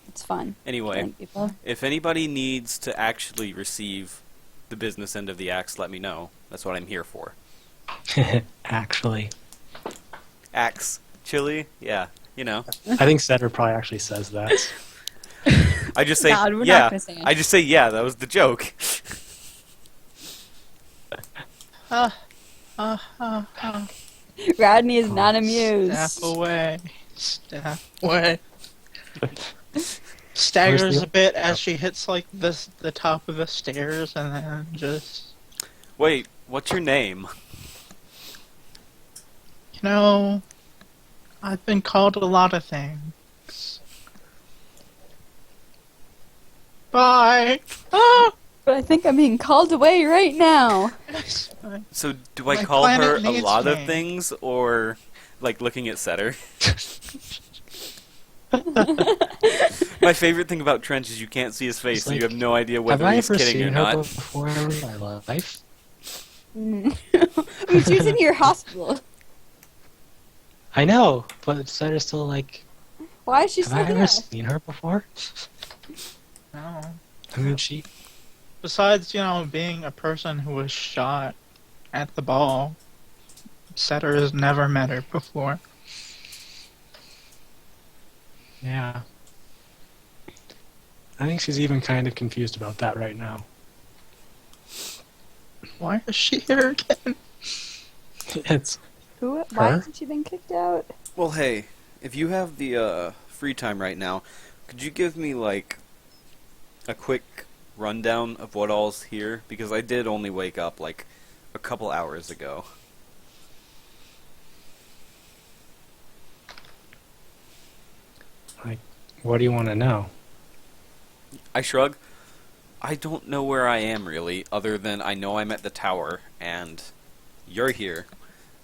It's fun. Anyway, Killing people. if anybody needs to actually receive the business end of the axe, let me know. That's what I'm here for. Actually. Axe. Chili? Yeah, you know. I think Setter probably actually says that. I just say, God, we're not yeah. gonna say it. I just say, yeah, that was the joke. Rodney is not amused. Staff away. Staff away. Staggers Where's the- a bit as she hits like the top of the stairs and then just Wait, what's your name? I've been called a lot of things. Bye. Ah! But I think I'm being called away right now. So, do I My call planet her a needs lot of me. things, or, like, looking at Setter? My favorite thing about Trench is you can't see his face, It's so you like, have no idea Have whether I he's ever kidding or seen her not. before in my life? I mean, she was in your hospital. I know, but Setter's still like, Why is she have still I ever there? seen her before? No. I mean, she... Besides, being a person who was shot at the ball, Setter has never met her before. Yeah. I think she's even kind of confused about that right now. Why is she here again? It's... Why Her? hasn't she been kicked out? Well, hey, if you have the free time right now, could you give me, like, a quick rundown of what all's here? Because I did only wake up, like, a couple hours ago. Like, what do you want to know? I shrug. I don't know where I am, really, other than I know I'm at the tower, and you're here,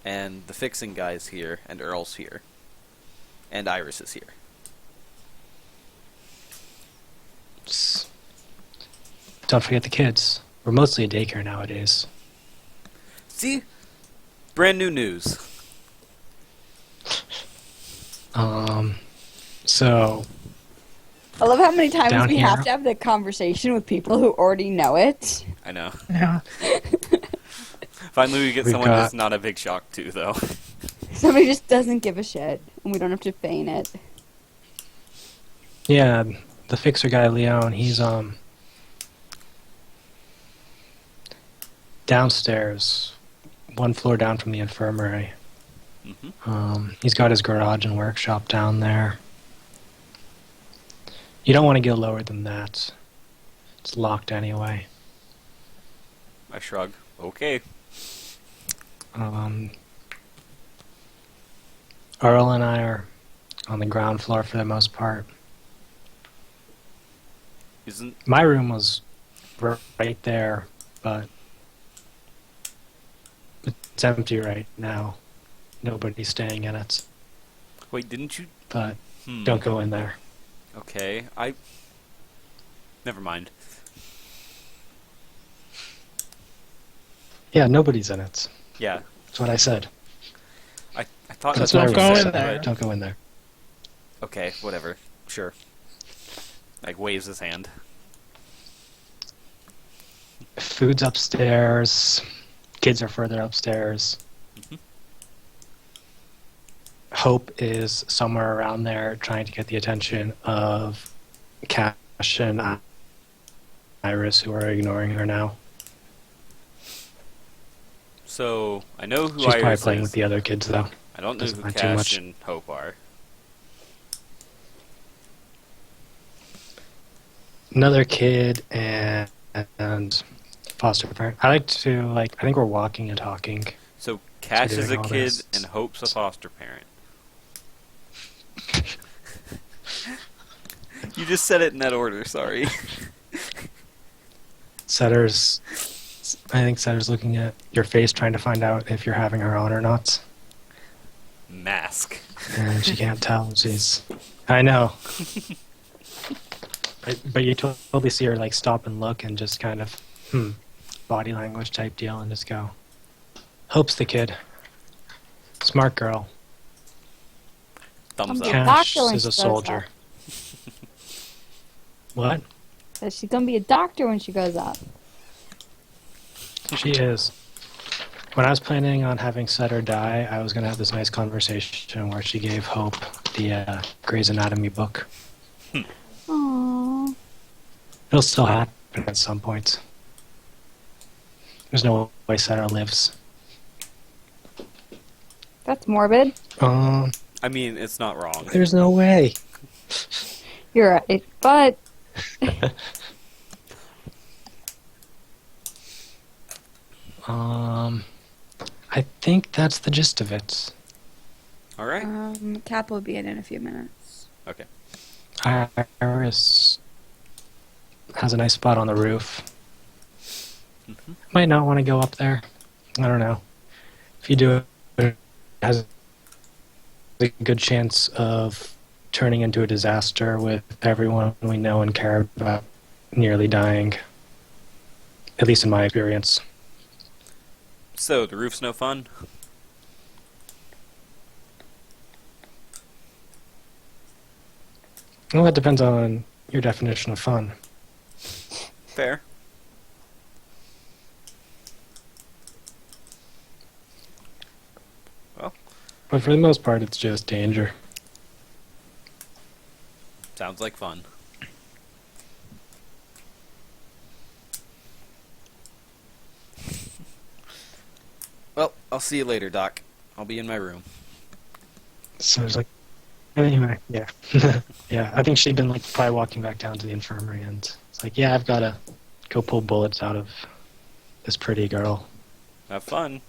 and the fixing guy's here, and Earl's here, and Iris is here. Just... Don't forget the kids. We're mostly a daycare nowadays. See? Brand new news. So, I love how many times Down we here. have to have the conversation with people who already know it. I know. Yeah. Finally we get We've someone got- that's not a big shock, too, though. Somebody just doesn't give a shit, and we don't have to feign it. yeah, the fixer guy, Leon, he's downstairs, one floor down from the infirmary. He's got his garage and workshop down there. You don't want to go lower than that. It's locked anyway. I shrug. Okay. Earl and I are on the ground floor for the most part. Isn't... My room was right there, but it's empty right now. Nobody's staying in it, Wait, didn't you... but don't go in there. Okay, Never mind. Yeah, nobody's in it. Yeah, That's what I said. I thought That's that's what what I Don't you go said, in there. but- Don't go in there. Okay, whatever. Sure. Like, waves his hand. Food's upstairs. Kids are further upstairs. Hope is somewhere around there trying to get the attention of Cash and Iris, who are ignoring her now. So, I know who She's probably Iris playing is. with the other kids, though. I don't know doesn't who mind too Cash much. and Hope are. Another kid and foster parent. I think we're walking and talking. So, Cash is a doing all kid this. and Hope's a foster parent. You just said it in that order, sorry. I think Setter's looking at your face trying to find out if you're having her on or not. Mask. And she can't tell. I know. But you totally see her like stop and look and just kind of body language type deal and just go. Hope's the kid. Smart girl. Thumbs I'm up. Yeah. Cash doctor when is a she grows soldier. What? So she's gonna be a doctor when she grows up. She is. When I was planning on having Setter die, I was going to have this nice conversation where she gave Hope the Grey's Anatomy book. Aww. It'll still happen at some point. There's no way Setter lives. That's morbid. Um, I mean, it's not wrong. there's no way. You're right, but I think that's the gist of it. Alright. Cap will be in a few minutes. Okay. Iris has a nice spot on the roof. Mhm. Might not want to go up there. I don't know. If you do it has a good chance of turning into a disaster with everyone we know and care about nearly dying. At least in my experience. So, the roof's no fun? Well, that depends on your definition of fun. Fair. Well, But for the most part, it's just danger. sounds like fun. Well, I'll see you later, Doc. I'll be in my room. So it's like, anyway, yeah. Yeah, I think she'd been like probably walking back down to the infirmary and it's like, yeah, I've got to go pull bullets out of this pretty girl. Have fun.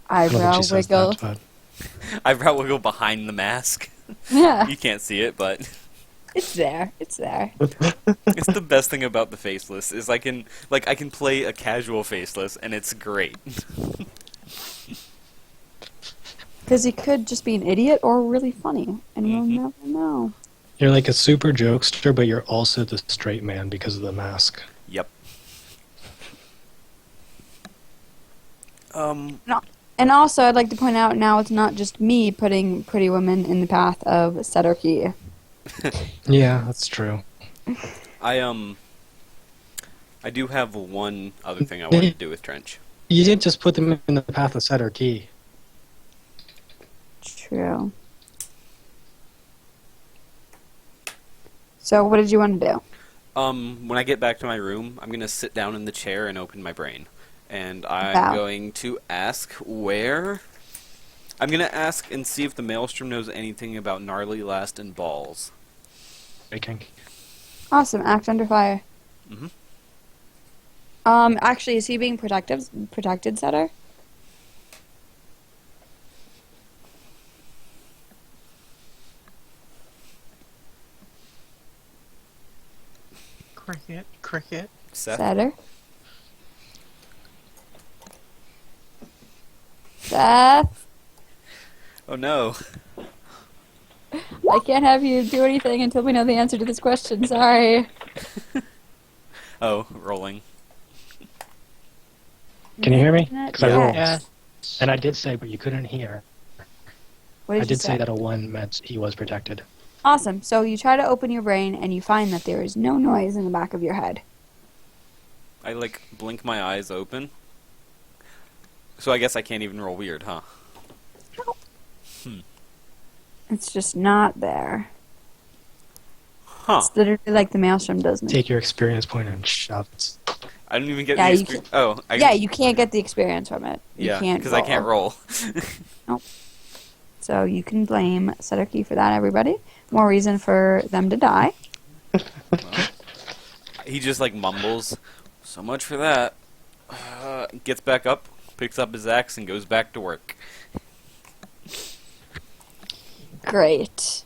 I don't think Eyebrow she says wiggle. that, but Eyebrow wiggle behind the mask. Yeah, You can't see it, but it's there. It's there. it's the best thing about the faceless is I can play a casual faceless and it's great. Because he could just be an idiot or really funny, and you'll Mhm. never know. you're like a super jokester, but you're also the straight man because of the mask. Yep. And also, I'd like to point out now it's not just me putting pretty women in the path of Sedarki. Yeah, that's true. I do have one other thing I wanted to do with Trench. You didn't just put them in the path of Setter Key. True. So, what did you want to do? When I get back to my room, I'm gonna sit down in the chair and open my brain, and I'm Wow. going to ask where. I'm gonna ask and see if the Maelstrom knows anything about Gnarly Last and Balls. Breaking. Awesome. Act under fire. Mhm. Actually, is he being protected, Setter? Cricket, cricket. Seth. Setter? Seth? Oh no. I can't have you do anything until we know the answer to this question. Sorry. Oh, rolling. Can you hear me? Internet 'Cause I rolled. Yeah. And I did say, but you couldn't hear. What did I you did say? say that a 1 meant he was protected. Awesome. So you try to open your brain and you find that there is no noise in the back of your head. I blink my eyes open. So I guess I can't even roll weird, huh? It's just not there. Huh. It's literally like the Maelstrom doesn't. Take your experience point and shove it. I didn't even get Yeah, the you experience. Oh, Yeah, you can't get the experience from it. You yeah, can't because I can't roll. So you can blame Setterkey for that, everybody. More reason for them to die. He just mumbles. So much for that. Gets back up, picks up his axe, and goes back to work. Great.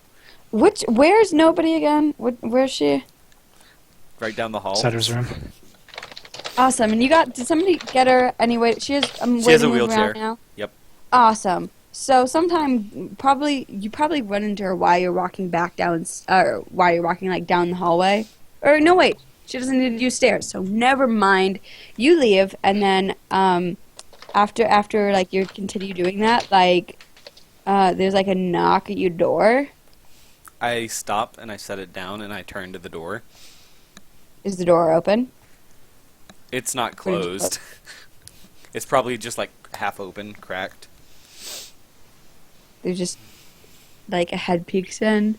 Where's nobody again? Where's she? Right down the hall. Setter's room. Awesome. And did somebody get her anyway? She has She has a to move wheelchair. around now? Yep. Awesome. So sometime you probably run into her while you're walking back down, or while you're walking down the hallway. Or no, wait, she doesn't need to use stairs. So never mind. You leave, and then after you continue doing that, there's a knock at your door. I stop and I set it down and I turn to the door. Is the door open? It's not Or did you closed. It's probably just half open, cracked. There's just a head peeks in.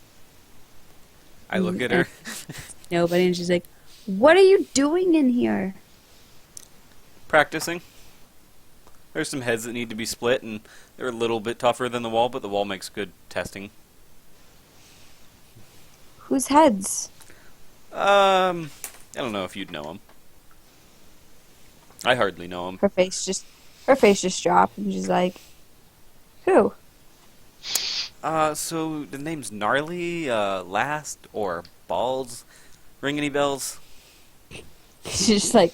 I look at her. Nobody, and she's like, "What are you doing in here?" Practicing. There's some heads that need to be split, and they're a little bit tougher than the wall, but the wall makes good testing. Whose heads? I don't know if you'd know him. I hardly know him. Her face just dropped, and she's like, "Who?" So the name's Gnarly, Last, or Balls? Ring any bells? She's just like,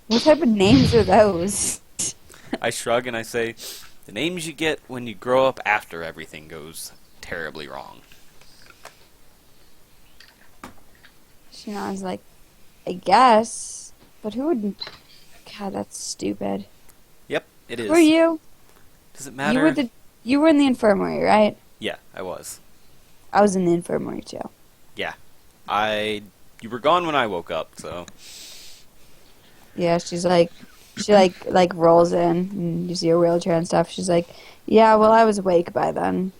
"What type of names are those?" I shrug and I say, the names you get when you grow up after everything goes terribly wrong. She nods like, "I guess, but who would? God, that's stupid." Yep, it is. Who are you? Does it matter? You were in the infirmary, right? Yeah, I was. I was in the infirmary too. Yeah. You were gone when I woke up, so... Yeah, she's like, she rolls in, and you see her wheelchair and stuff. She's like, "Yeah, well, I was awake by then,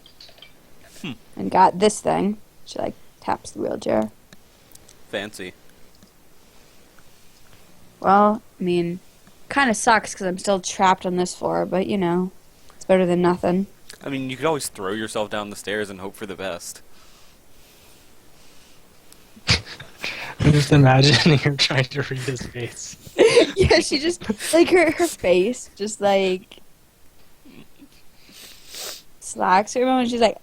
and got this thing." She taps the wheelchair. Fancy. Well, I mean, kind of sucks because I'm still trapped on this floor, but it's better than nothing. I mean, you could always throw yourself down the stairs and hope for the best. I'm just imagining her trying to read his face. Yeah, she just her face just slacks for a moment. She's like,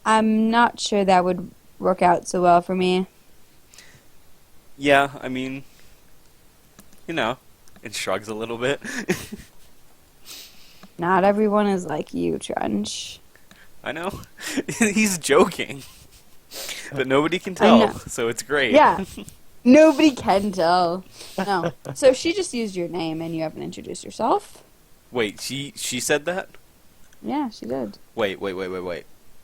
"I'm not sure that would work out so well for me." Yeah, I mean... it shrugs a little bit. Not everyone is like you, Trench. I know. He's joking. But nobody can I know. tell, so it's great. Yeah. Nobody can tell. No. So she just used your name and you haven't introduced yourself? Wait, she said that? Yeah, she did. Wait.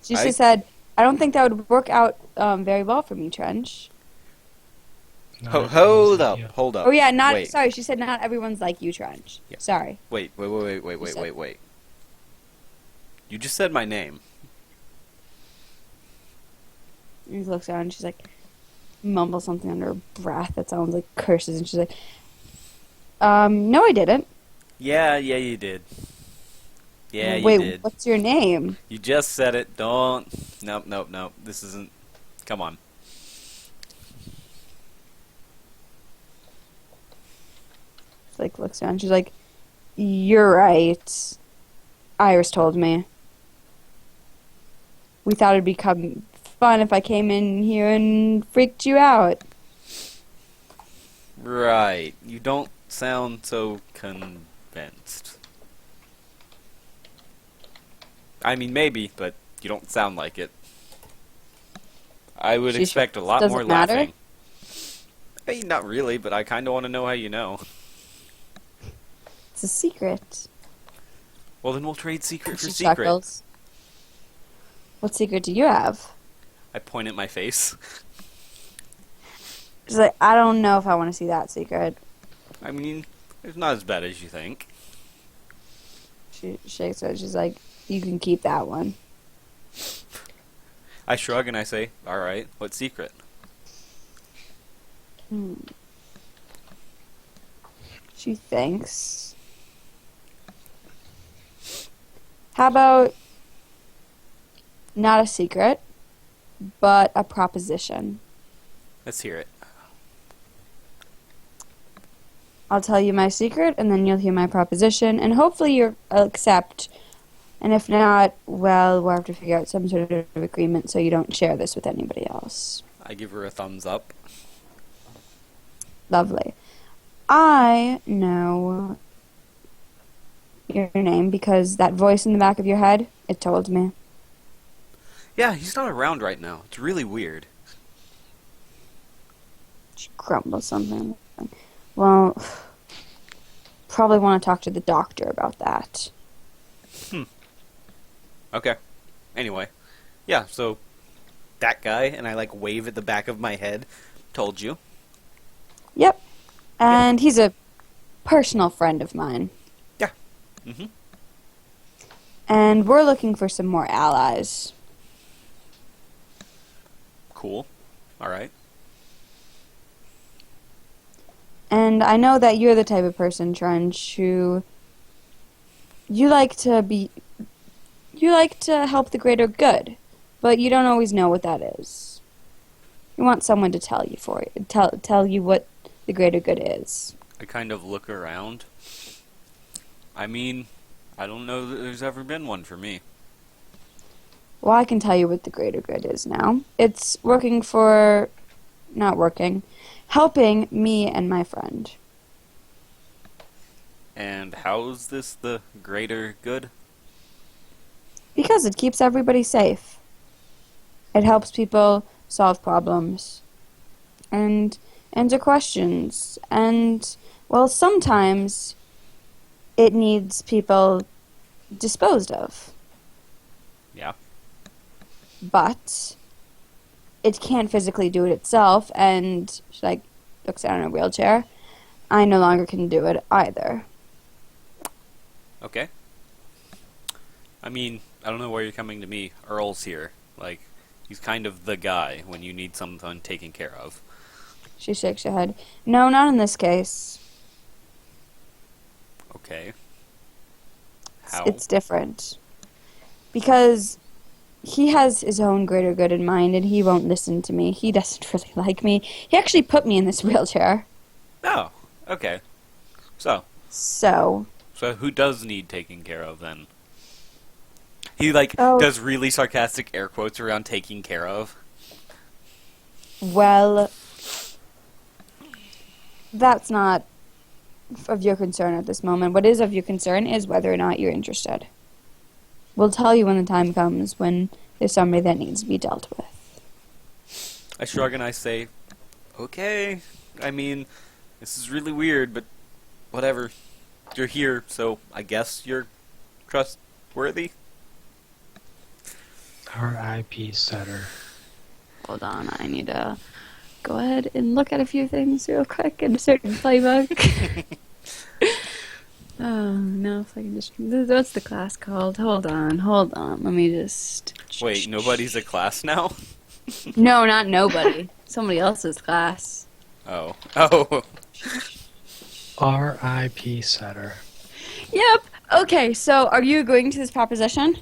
She just said, "I don't think that would work out very well for me, Trench." Hold up. Oh yeah, Wait. sorry, she said not everyone's like you, Trench. Yeah. Sorry. Wait. You just said my name. And she looks down and she's like, mumbles something under her breath that sounds like curses, and she's like, no, I didn't. Yeah, you did. Yeah, Wait, you did. what's your name? You just said it. Don't. Nope. This isn't. Come on. She, like, looks down. She's like, you're right. Iris told me. We thought it'd become fun if I came in here and freaked you out. Right. You don't sound so convinced. I mean, maybe, but you don't sound like it. I would She expect a lot doesn't more matter? laughing. Hey, not really, but I kind of want to know how you know. It's a secret. Well, then we'll trade secret for She secret. chuckles. What secret do you have? I point at my face. She's like, I don't know if I want to see that secret. I mean, it's not as bad as you think. She shakes her. She's like, you can keep that one. I shrug and I say, alright, what secret? She thinks. How about not a secret, but a proposition? Let's hear it. I'll tell you my secret, and then you'll hear my proposition, and hopefully you'll accept. And if not, well, we'll have to figure out some sort of agreement so you don't share this with anybody else. I give her a thumbs up. Lovely. I know your name because that voice in the back of your head, it told me. Yeah, he's not around right now. It's really weird. She grumbles something. Well, probably want to talk to the doctor about that. Okay. Anyway. Yeah, so that guy, and I like wave at the back of my head, told you. Yep. And he's a personal friend of mine. Yeah. Mm-hmm. And we're looking for some more allies. Cool. Alright. And I know that you're the type of person, Trench, who you like to help the greater good, but you don't always know what that is. You want someone to tell you tell you what the greater good is. I kind of look around. I mean, I don't know that there's ever been one for me. Well, I can tell you what the greater good is now. It's helping me and my friend. And how's this the greater good? Because it keeps everybody safe. It helps people solve problems and answer questions. And, well, sometimes it needs people disposed of. Yeah. But it can't physically do it itself, and she like looks down in a wheelchair. I no longer can do it either. Okay. I mean, I don't know why you're coming to me. Earl's here. Like, he's kind of the guy when you need someone taken care of. She shakes her head. No, not in this case. Okay. How? It's different. Because he has his own greater good in mind, and he won't listen to me. He doesn't really like me. He actually put me in this wheelchair. Oh, okay. So who does need taking care of then? He does really sarcastic air quotes around taking care of. Well, that's not of your concern at this moment. What is of your concern is whether or not you're interested. We'll tell you when the time comes when there's somebody that needs to be dealt with. I shrug and I say, okay. I mean, this is really weird, but whatever. You're here, so I guess you're trustworthy? R.I.P. Sutter. Hold on, I need to go ahead and look at a few things real quick in a certain playbook. Oh, no, if I can just... What's the class called? Hold on. Let me just... Wait, nobody's a class now? No, not nobody. Somebody else's class. Oh. Oh. R.I.P. Setter. Yep. Okay, so are you agreeing to this proposition?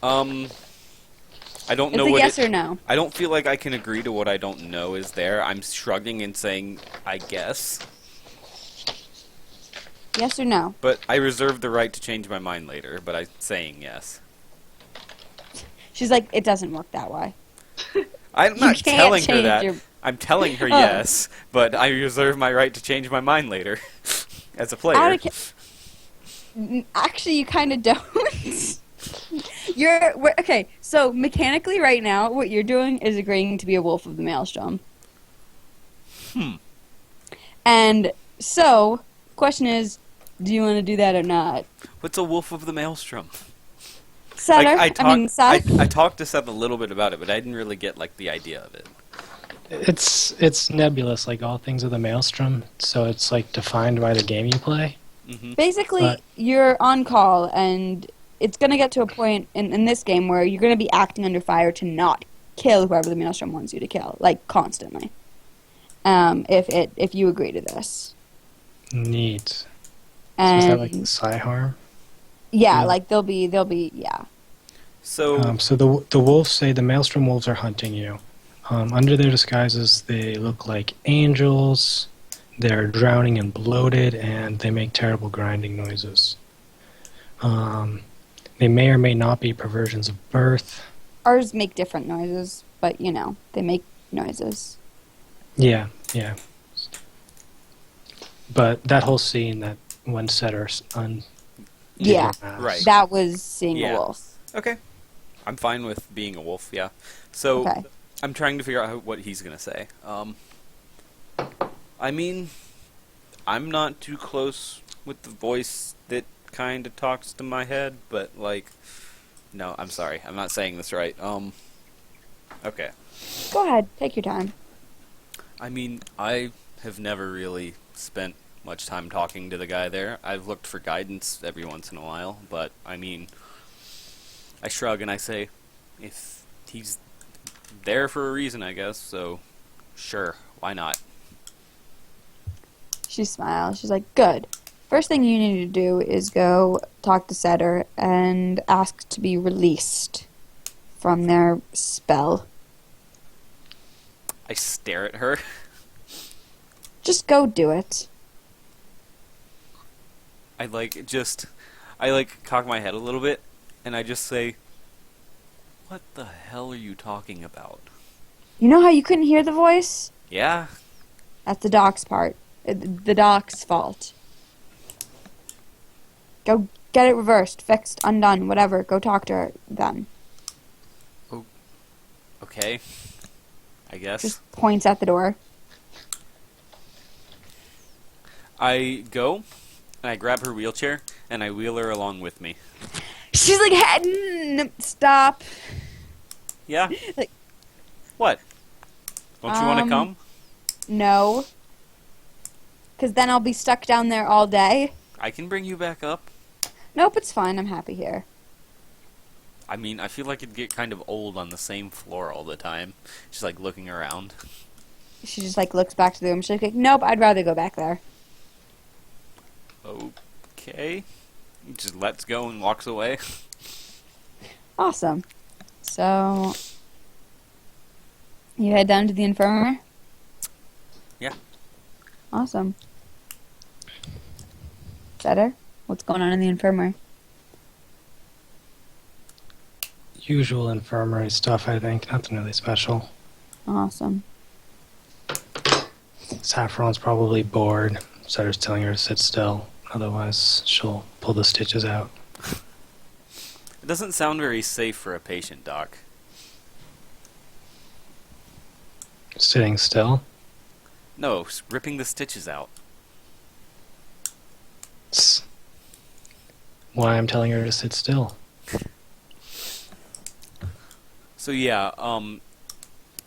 I don't It's know a what yes it, or no. I don't feel like I can agree to what I don't know is there. I'm shrugging and saying, I guess. Yes or no? But I reserve the right to change my mind later, but I'm saying yes. She's like, it doesn't work that way. I'm You not can't telling her change that. your- I'm telling her Oh. yes, but I reserve my right to change my mind later. As a player. Out of Actually, you kind of don't. Okay, so mechanically right now, what you're doing is agreeing to be a wolf of the maelstrom. Hmm. And so, question is, do you want to do that or not? What's a wolf of the maelstrom? Setter? I mean, Seth? I talked to Seth a little bit about it, but I didn't really get like the idea of it. It's nebulous, like all things of the Maelstrom, so it's like defined by the game you play. Hmm. Basically, But- you're on call, and it's going to get to a point in this game where you're going to be acting under fire to not kill whoever the maelstrom wants you to kill, like constantly. If you agree to this, Neat. So and is that like the psi harm? yeah, Yeah. like they'll be yeah. So So the wolves say the Maelstrom wolves are hunting you. Under their disguises, they look like angels. They're drowning and bloated, and they make terrible grinding noises. They may or may not be perversions of birth. Ours make different noises, but you know they make noises. Yeah. But that whole scene, that one setter Yeah, Right. that was seeing Yeah. a wolf. okay, I'm fine with being a wolf. Yeah. So Okay. I'm trying to figure out what he's gonna say. I mean, I'm not too close with the voice that kind of talks to my head, but like, no, I'm sorry, I'm not saying this right. Okay. Go ahead, take your time. I mean, I have never really spent much time talking to the guy there. I've looked for guidance every once in a while, but I mean, I shrug and I say, if he's there for a reason, I guess, so sure, why not? She smiles. She's like, good. First thing you need to do is go talk to Setter and ask to be released from their spell. I stare at her. Just go do it. I cock my head a little bit, and I just say, what the hell are you talking about? You know how you couldn't hear the voice? Yeah? That's the doc's part. The doc's fault. Go get it reversed, fixed, undone, whatever. Go talk to them. Okay. I guess. Just points at the door. I go, and I grab her wheelchair, and I wheel her along with me. She's like, stop. Yeah? Like- What? Don't you want to come? No. Because then I'll be stuck down there all day. I can bring you back up. Nope, it's fine. I'm happy here. I mean, I feel like it'd get kind of old on the same floor all the time. Just like looking around. She just like looks back to the room. She's like, nope, I'd rather go back there. Okay. Just lets go and walks away. Awesome. So, you head down to the infirmary? Yeah. Awesome. Better? What's going on in the infirmary? Usual infirmary stuff, I think. Nothing really special. Awesome. Saffron's probably bored. Setter's telling her to sit still. Otherwise, she'll pull the stitches out. It doesn't sound very safe for a patient, Doc. Sitting still? No, ripping the stitches out. It's why I'm telling her to sit still. So yeah,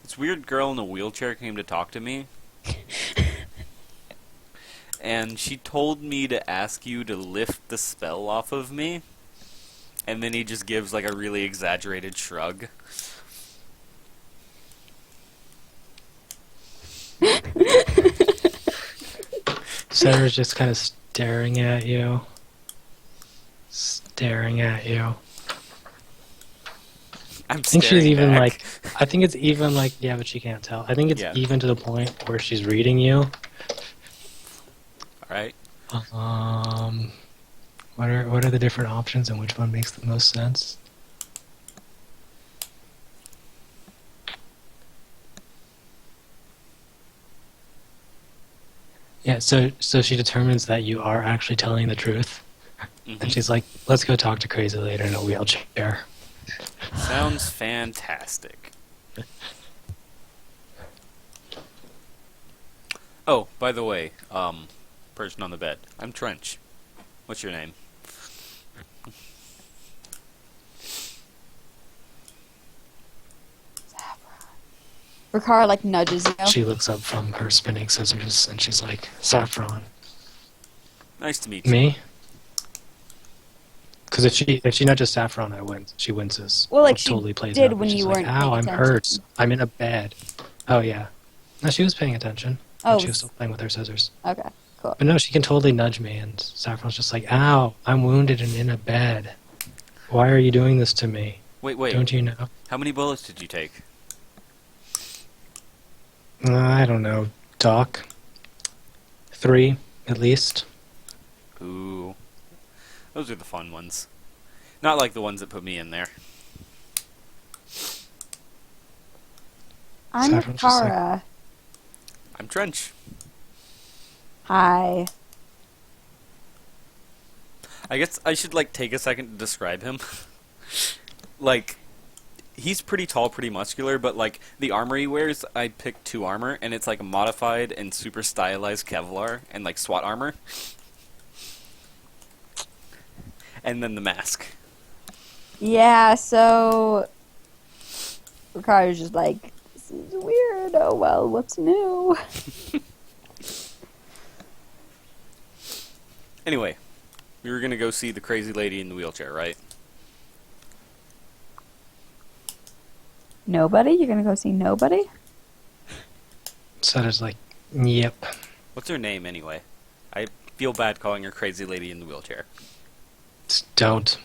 this weird girl in a wheelchair came to talk to me. And she told me to ask you to lift the spell off of me. And then he just gives like a really exaggerated shrug. Sarah's just kind of staring at you. Staring at you. I'm I think she's staring even back. like. I think it's even like. Yeah, but she can't tell. I think it's Yeah. even to the point where she's reading you. All right. What are the different options and which one makes the most sense? Yeah, so she determines that you are actually telling the truth, Mhm. and she's like, "Let's go talk to Crazy later in a wheelchair." Sounds fantastic. Oh, by the way, person on the bed. I'm Trench. What's your name? Ricard like nudges you. She looks up from her spinning scissors and she's like, "Saffron, Nice to meet you. me?" Because if she nudges Saffron, she winces. Well, like It she totally plays did up. when She's you like, weren't "Ow, paying I'm attention." hurt. I'm in a bed." Oh yeah. No, she was paying attention. Oh. And she was still playing with her scissors. Okay, cool. But no, she can totally nudge me, and Saffron's just like, "Ow, I'm wounded and in a bed. Why are you doing this to me? Wait. Don't you know?" How many bullets did you take? I don't know, Doc. 3, at least. Ooh. Those are the fun ones. Not like the ones that put me in there. I'm Saffron's just like- Ricard. I'm Trench. Hi. I guess I should take a second to describe him. He's pretty tall, pretty muscular, but the armor he wears, I picked 2 armor, and it's a modified and super stylized Kevlar and SWAT armor. And then the mask. Yeah, so Ricard is just like, this is weird. Oh well, what's new? Anyway, we were gonna go see the crazy lady in the wheelchair, right? Nobody? You're gonna go see nobody? Sutter's like, "Yep." What's her name anyway? I feel bad calling her crazy lady in the wheelchair. Don't.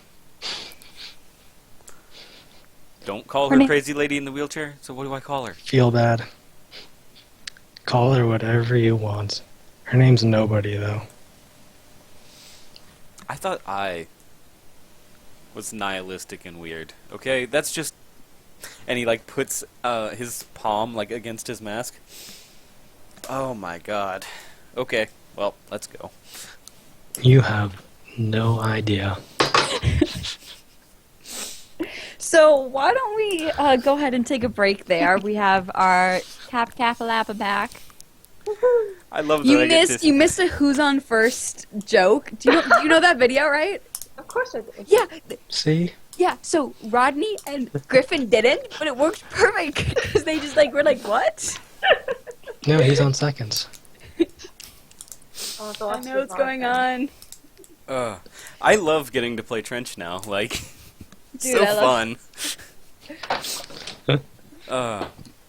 Don't call Her her name- crazy lady in the wheelchair. So what do I call her? Feel bad. Call her whatever you want. Her name's Nobody, though. I thought I was nihilistic and weird. Okay, that's just. And he puts his palm against his mask. Oh my god. Okay, well, let's go. You have no idea. So why don't we go ahead and take a break there? We have our Tap Tapalapa back. I love that You I get missed to... a who's on first joke. Do you know that video, right? Of course I did. Yeah, See? yeah. So Rodney and Griffin didn't, but it worked perfect because they just were like, what? No, he's on seconds. I'll have to I watch know the what's going vlog then. on. I love getting to play Trench now. Dude, so I love- fun.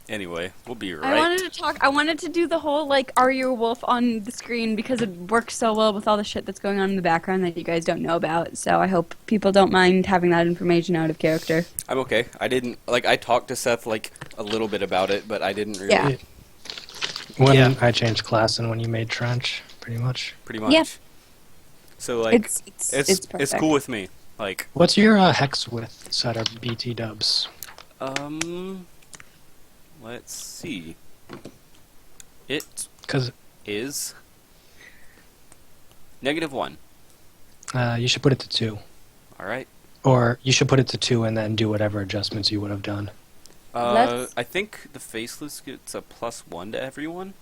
Anyway, we'll be right. I wanted to do the whole are you a wolf on the screen because it works so well with all the shit that's going on in the background that you guys don't know about. So I hope people don't mind having that information out of character. I'm okay. I didn't I talked to Seth a little bit about it, but I didn't really. Yeah. When Yeah. I changed class and when you made Trench, pretty much. Pretty much. Yeah. So It's it's perfect. cool with me. What's your hex width set of BT dubs? Let's see. It Because is -1. you should put it to 2. All right. Or you should put it to 2 and then do whatever adjustments you would have done. Let's- I think the faceless gets a +1 to everyone.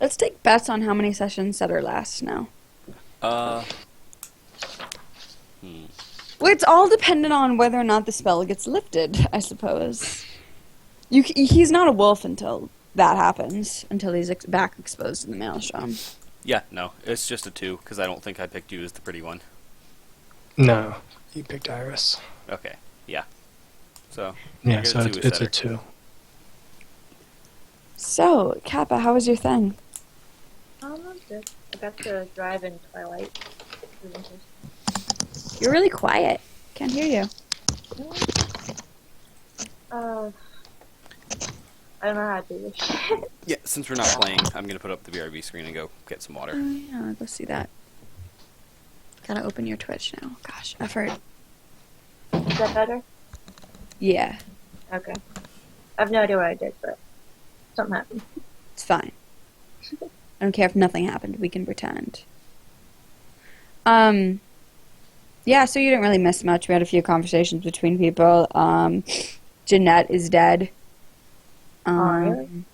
Let's take bets on how many sessions Setter lasts now. Well, it's all dependent on whether or not the spell gets lifted, I suppose. He's not a wolf until that happens, until he's back exposed to the maelstrom. Yeah, no, it's just a 2 because I don't think I picked you as the pretty one. No, you picked Iris. Okay, yeah. So Yeah, get a so 2 it's with a Setter. 2. So, Kappa, how was your thing? I'm good. I got to drive in Twilight. You're really quiet. Can't hear you. I don't know how to do this shit. Yeah, since we're not playing, I'm gonna put up the BRB screen and go get some water. Yeah, I'll go see that. Gotta open your Twitch now. Gosh, effort. Is that better? Yeah, Okay. I have no idea what I did, but something happened. it's fine. I don't care if nothing happened. We can pretend. Yeah, so you didn't really miss much. We had a few conversations between people. Jeanette is dead. Really?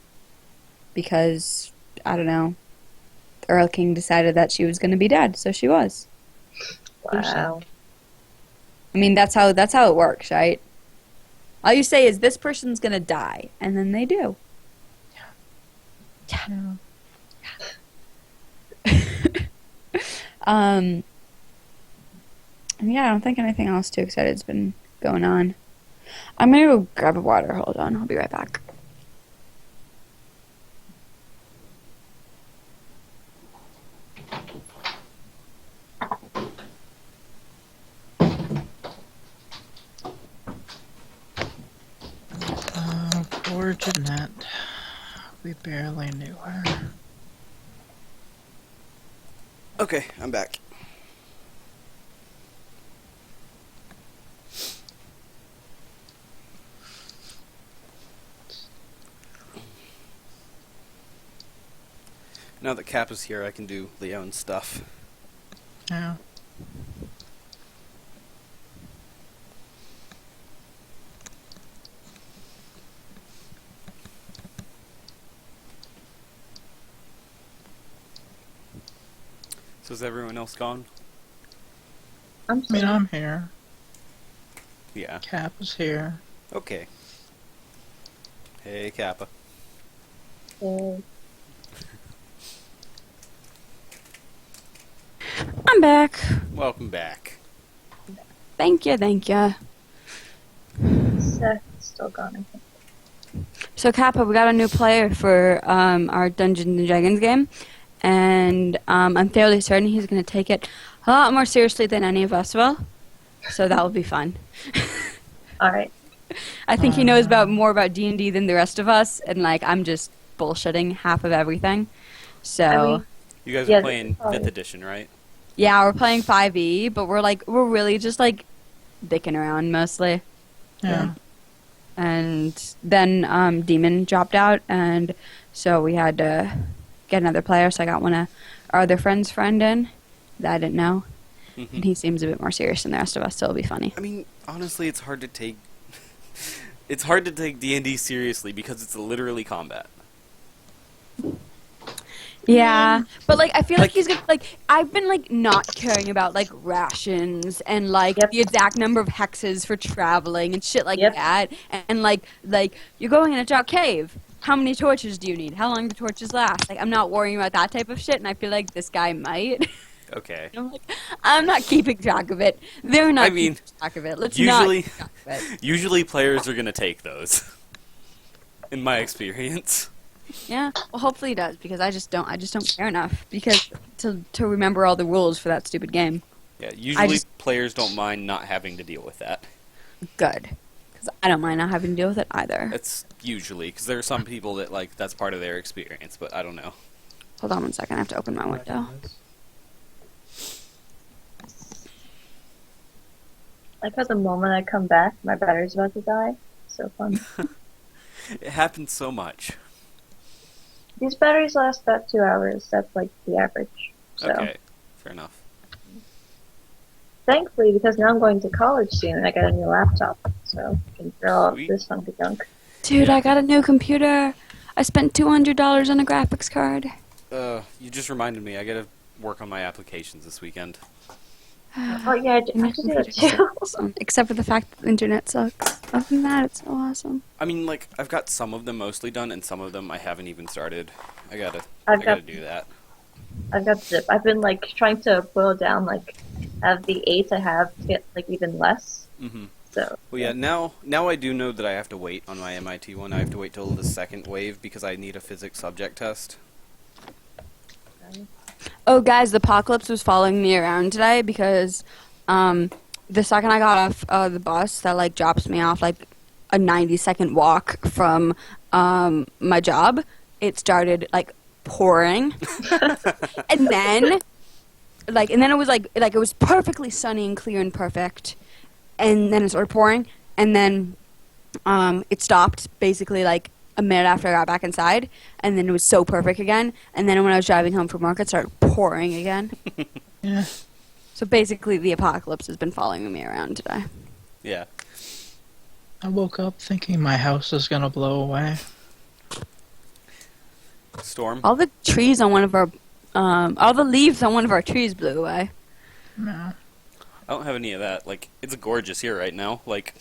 Because, I don't know, Earl King decided that she was going to be dead, so she was. Wow. I mean, that's how it works, right? All you say is, this person's going to die, and then they do. Yeah. Yeah, I don't think anything else too excited's been going on. I'm gonna go grab a water. Hold on, I'll be right back. Poor Jeanette. We barely knew her. Okay, I'm back. Now that Cap is here, I can do Leon's stuff. Yeah. So is everyone else gone? I'm I mean, sorry. I'm here. Yeah. Cap is here. Okay. Hey, Kappa. I'm back. Welcome back. Thank you, thank you. Seth's still gone, I think. So, Kappa, we got a new player for our Dungeons and Dragons game, and I'm fairly certain he's going to take it a lot more seriously than any of us will. So that will be fun. Alright. I think he knows more about D&D than the rest of us, and I'm just bullshitting half of everything. So I mean, You guys Yeah, are playing oh. 5th edition, right? yeah, we're playing 5e, but we're really just dicking around mostly. Yeah. And then Demon dropped out, and so we had to get another player. So I got one of our other friend's friend in that I didn't know, Mhm. and he seems a bit more serious than the rest of us, so it'll be funny. I mean, honestly, it's hard to take... it's hard to take D&D seriously because it's literally combat. Yeah, but I feel like he's gonna I've been not caring about rations and Yep. the exact number of hexes for traveling and shit like Yep. that, and you're going in a dark cave. How many torches do you need? How long do torches last? I'm not worrying about that type of shit, and I feel like this guy might. Okay. I'm I'm not keeping track of it. They're not I mean, keeping track of it. Let's usually- not keep track of it. Usually players are going to take those. In my experience. Yeah, well, hopefully he does, because I just don't care enough to remember all the rules for that stupid game. Yeah, usually just- players don't mind not having to deal with that. Good, because I don't mind not having to deal with it either. That's usually, because there are some people that, that's part of their experience, but I don't know. Hold on one second, I have to open my window. At the moment I come back, my battery's about to die. So fun. It happens so much. These batteries last about 2 hours. That's the average. So Okay, fair enough. thankfully, because now I'm going to college soon, I got a new laptop, so I can throw out Sweet. this funky junk. Dude, I got a new computer. I spent $200 on a graphics card. You just reminded me, I gotta work on my applications this weekend. Oh yeah, I have to do that too. Awesome. Except for the fact that the internet sucks. Other than that, it's so awesome. I mean, I've got some of them mostly done, and some of them I haven't even started. I gotta I've got do that. I've got zip. I've been trying to boil down out of the 8 I have to get even less. Hmm So Well, yeah. Now I do know that I have to wait on my MIT one. I have to wait till the second wave because I need a physics subject test. Oh, guys, the apocalypse was following me around today because the second I got off the bus that like drops me off like a 90-second walk from my job, it started like pouring, and then it was like it was perfectly sunny and clear and perfect, and then it started pouring, and then it stopped basically like a minute after I got back inside, and then it was so perfect again, and then when I was driving home from work, it started pouring again. Yeah. So basically, the apocalypse has been following me around today. Yeah. I woke up thinking my house was gonna blow away. Storm. All the trees on one of our, all the leaves on one of our trees blew away. No. I don't have any of that. Like, it's gorgeous here right now. Like,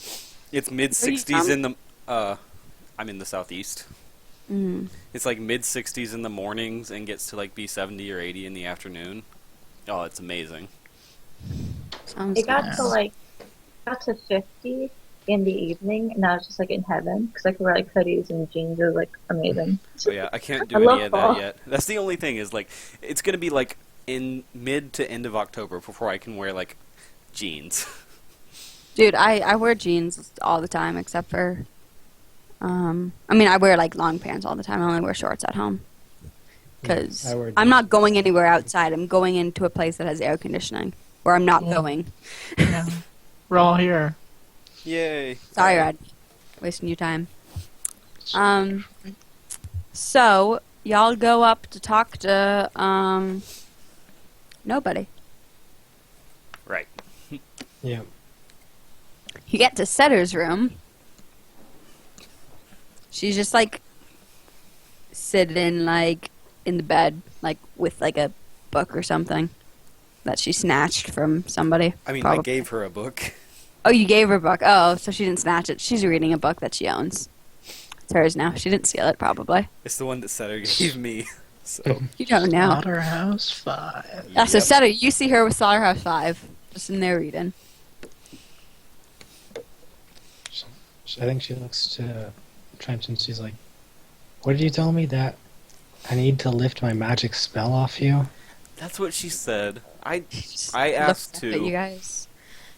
it's mid Where are you 60s from? in the. I'm in the southeast. Mm. It's like mid 60s in the mornings and gets to like be 70 or 80 in the afternoon. Oh, it's amazing. Sounds it got nice. to like 50 in the evening, and I was just like in heaven because I could wear like hoodies and jeans. It was like amazing. Oh yeah, I can't do I any love of fall. that yet. That's the only thing is like it's gonna be like in mid to end of October before I can wear like jeans. Dude, I wear jeans all the time except for, I mean, I wear like long pants all the time. I only wear shorts at home. Because I wear I'm jeans. not going anywhere outside. I'm going into a place that has air conditioning where I'm not Yeah. going. Yeah. We're all here. Yay! Sorry, Rod. Wasting your time. So, y'all go up to talk to, nobody. Right. Yeah. You get to Setter's room. She's just like sitting like in the bed, like with like a book or something that she snatched from somebody. I mean, probably. I gave her a book. Oh, you gave her a book. Oh, so she didn't snatch it. She's reading a book that she owns. It's hers now. She didn't steal it, probably. It's the one that Setter gave me. So You don't know. Slaughterhouse 5. Yeah, so yep. Setter, you see her with Slaughterhouse 5, just in there reading. I think she looks to Trent and she's like, "What did you tell me that I need to lift my magic spell off you?" That's what she said. I Just asked looked up at to. you guys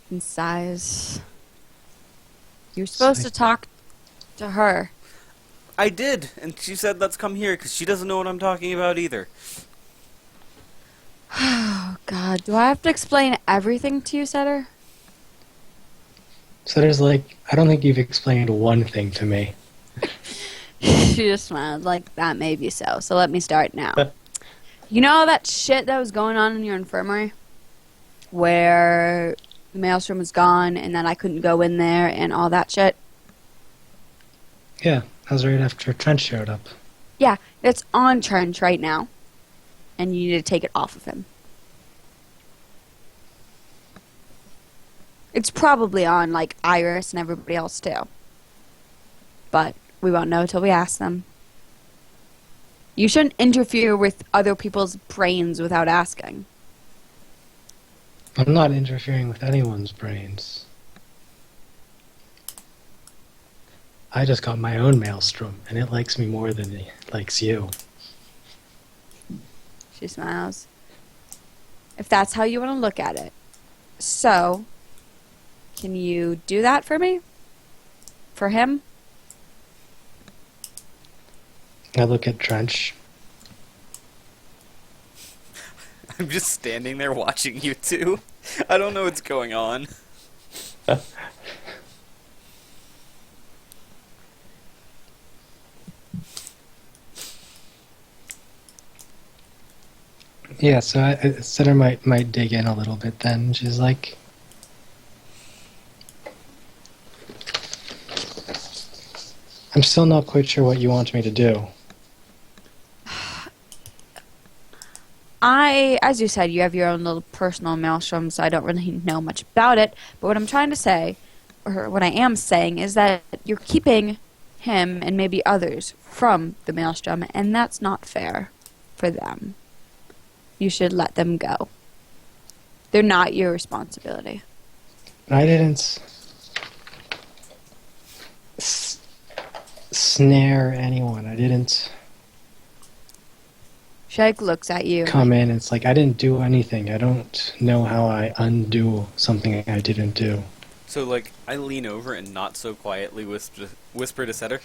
and sighs. You're supposed to talk to her. I did, and she said let's come here because she doesn't know what I'm talking about either. Oh, God. Do I have to explain everything to you, Setter? So there's like, I don't think you've explained one thing to me. She just smiled like, that may be so. So let me start now. You know all that shit that was going on in your infirmary? Where the maelstrom was gone and then I couldn't go in there and all that shit? Yeah, that was right after Trent showed up. Yeah, it's on Trench right now. And you need to take it off of him. It's probably on, like, Iris and everybody else, too. But we won't know until we ask them. You shouldn't interfere with other people's brains without asking. I'm not interfering with anyone's brains. I just got my own maelstrom, and it likes me more than it likes you. She smiles. If that's how you want to look at it. So, can you do that for me? For him? I look at Trench. I'm just standing there watching you two. I don't know what's going on. Yeah, so Setter might dig in a little bit then. She's like, I'm still not quite sure what you want me to do. As you said, you have your own little personal maelstrom, so I don't really know much about it. But what I'm trying to say, or what I am saying, is that you're keeping him and maybe others from the maelstrom, and that's not fair for them. You should let them go. They're not your responsibility. I didn't snare anyone. I didn't Shake looks at you. come in. It's like I didn't do anything. I don't know how I undo something I didn't do. So, like, I lean over and not so quietly whisper to Setter.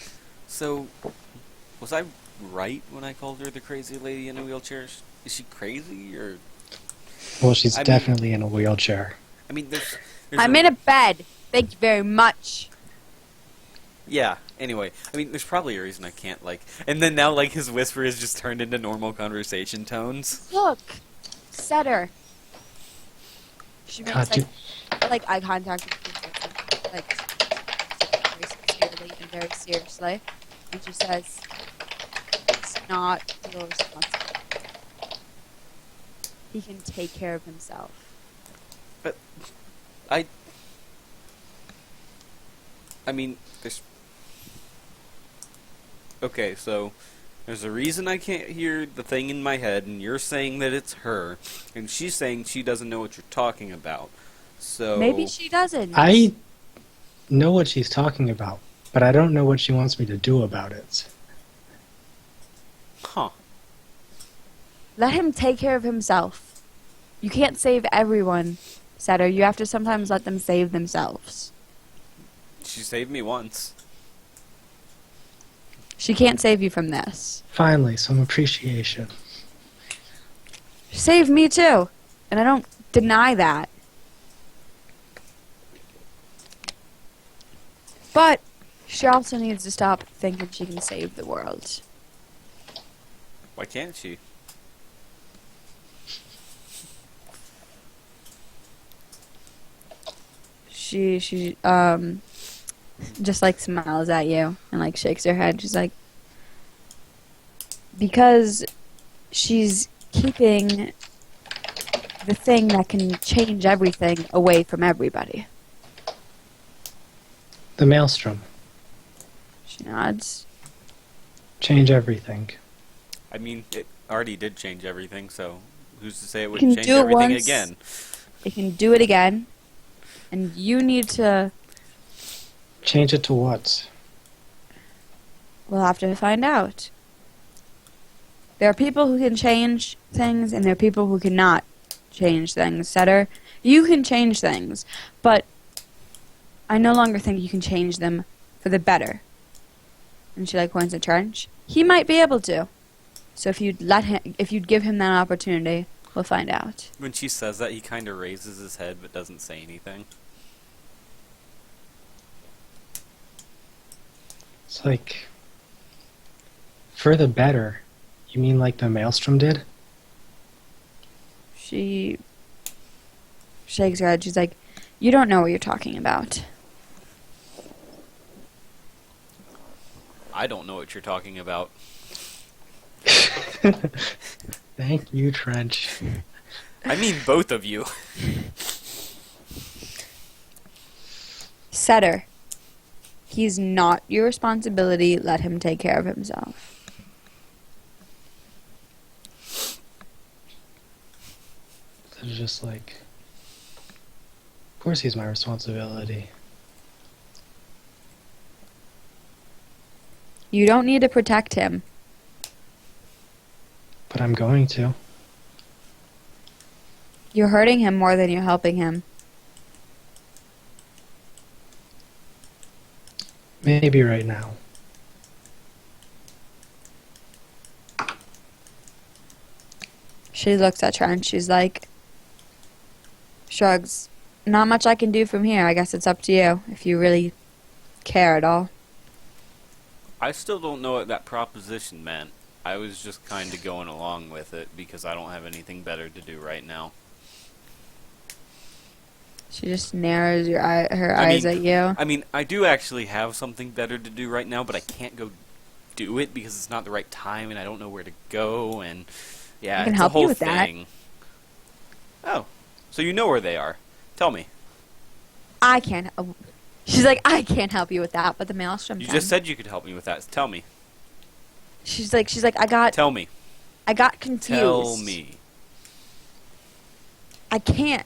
So, was I right when I called her the crazy lady in a wheelchair? Is she crazy, or... Well, she's I mean- definitely in a wheelchair. I mean, there's I'm in a bed. Thank you very much. Yeah, anyway. I mean, there's probably a reason I can't, like... And then now, like, his whisper is just turned into normal conversation tones. Look, Setter. She makes God, like eye contact with you, like very sincerely and very seriously, and she says, "It's not your responsibility. He can take care of himself." I mean, there's... Okay, so... There's a reason I can't hear the thing in my head, and you're saying that it's her, and she's saying she doesn't know what you're talking about. So... Maybe she doesn't. I know what she's talking about, but I don't know what she wants me to do about it. Huh. Let him take care of himself. You can't save everyone, Setter. You have to sometimes let them save themselves. She saved me once. She can't save you from this. Finally, some appreciation. Save me too, and I don't deny that. But she also needs to stop thinking she can save the world. Why can't she? She just like smiles at you and like shakes her head. She's like, because she's keeping the thing that can change everything away from everybody. The maelstrom. She nods. Change everything. I mean, it already did change everything, so who's to say it can wouldn't change do it everything once. again? It can do it again, and you need to. Change it to what? We'll have to find out. There are people who can change things, and there are people who cannot change things. Setter, you can change things, but I no longer think you can change them for the better. And she like points at Trench. He might be able to. So if you'd give him that opportunity, we'll find out. When she says that, he kind of raises his head but doesn't say anything. It's like, for the better. You mean like the maelstrom did? She shakes her head. She's like, you don't know what you're talking about. I don't know what you're talking about. Thank you, Trench. I mean both of you. Setter. He's not your responsibility. Let him take care of himself. It's just like, of course he's my responsibility. You don't need to protect him. But I'm going to. You're hurting him more than you're helping him. Maybe right now. She looks at Trent. She's like, shrugs. Not much I can do from here. I guess it's up to you if you really care at all. I still don't know what that proposition meant. I was just kind of going along with it because I don't have anything better to do right now. She just narrows her I eyes mean- at you. I mean, I do actually have something better to do right now, but I can't go do it because it's not the right time and I don't know where to go, and yeah, I can it's help a whole you with that. thing. Oh, so you know where they are. Tell me. I can't. She's like, I can't help you with that, but the maelstrom You can. just said you could help me with that. Tell me. She's like, I got Tell me. confused. Tell me. I can't.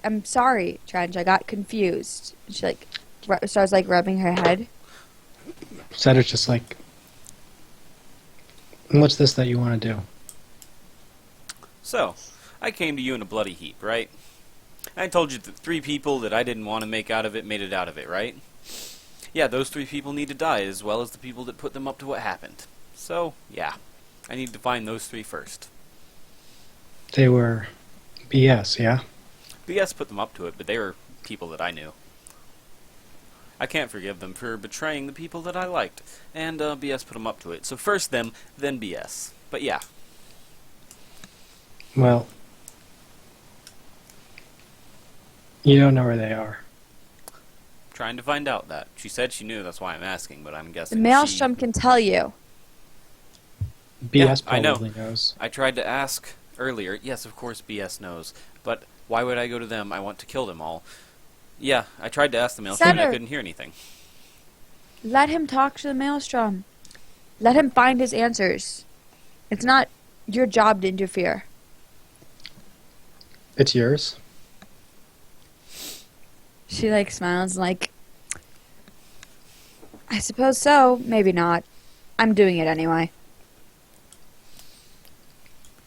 I'm sorry, Trench. I got confused. And she like starts like rubbing her head. Setter's just like, what's this that you want to do? So, I came to you in a bloody heap, right? I told you that 3 people that I didn't want to make out of it made it out of it, right? Yeah, those 3 people need to die, as well as the people that put them up to what happened. So, yeah. I need to find those 3 first. They were BS, yeah? BS put them up to it, but they were people that I knew. I can't forgive them for betraying the people that I liked, and BS put them up to it. So first them, then BS. But yeah. Well, you don't know where they are. Trying to find out that. She said she knew, that's why I'm asking, but I'm The guessing Maelstrom can tell you. BS I know. probably knows. I tried to ask earlier. Yes, of course BS knows. But why would I go to them? I want to kill them all. Yeah, I tried to ask the Maelstrom and I Setter. couldn't hear anything. Let him talk to the Maelstrom. Let him find his answers. It's not your job to interfere. It's yours? She like smiles like, I suppose so, maybe not. I'm doing it anyway.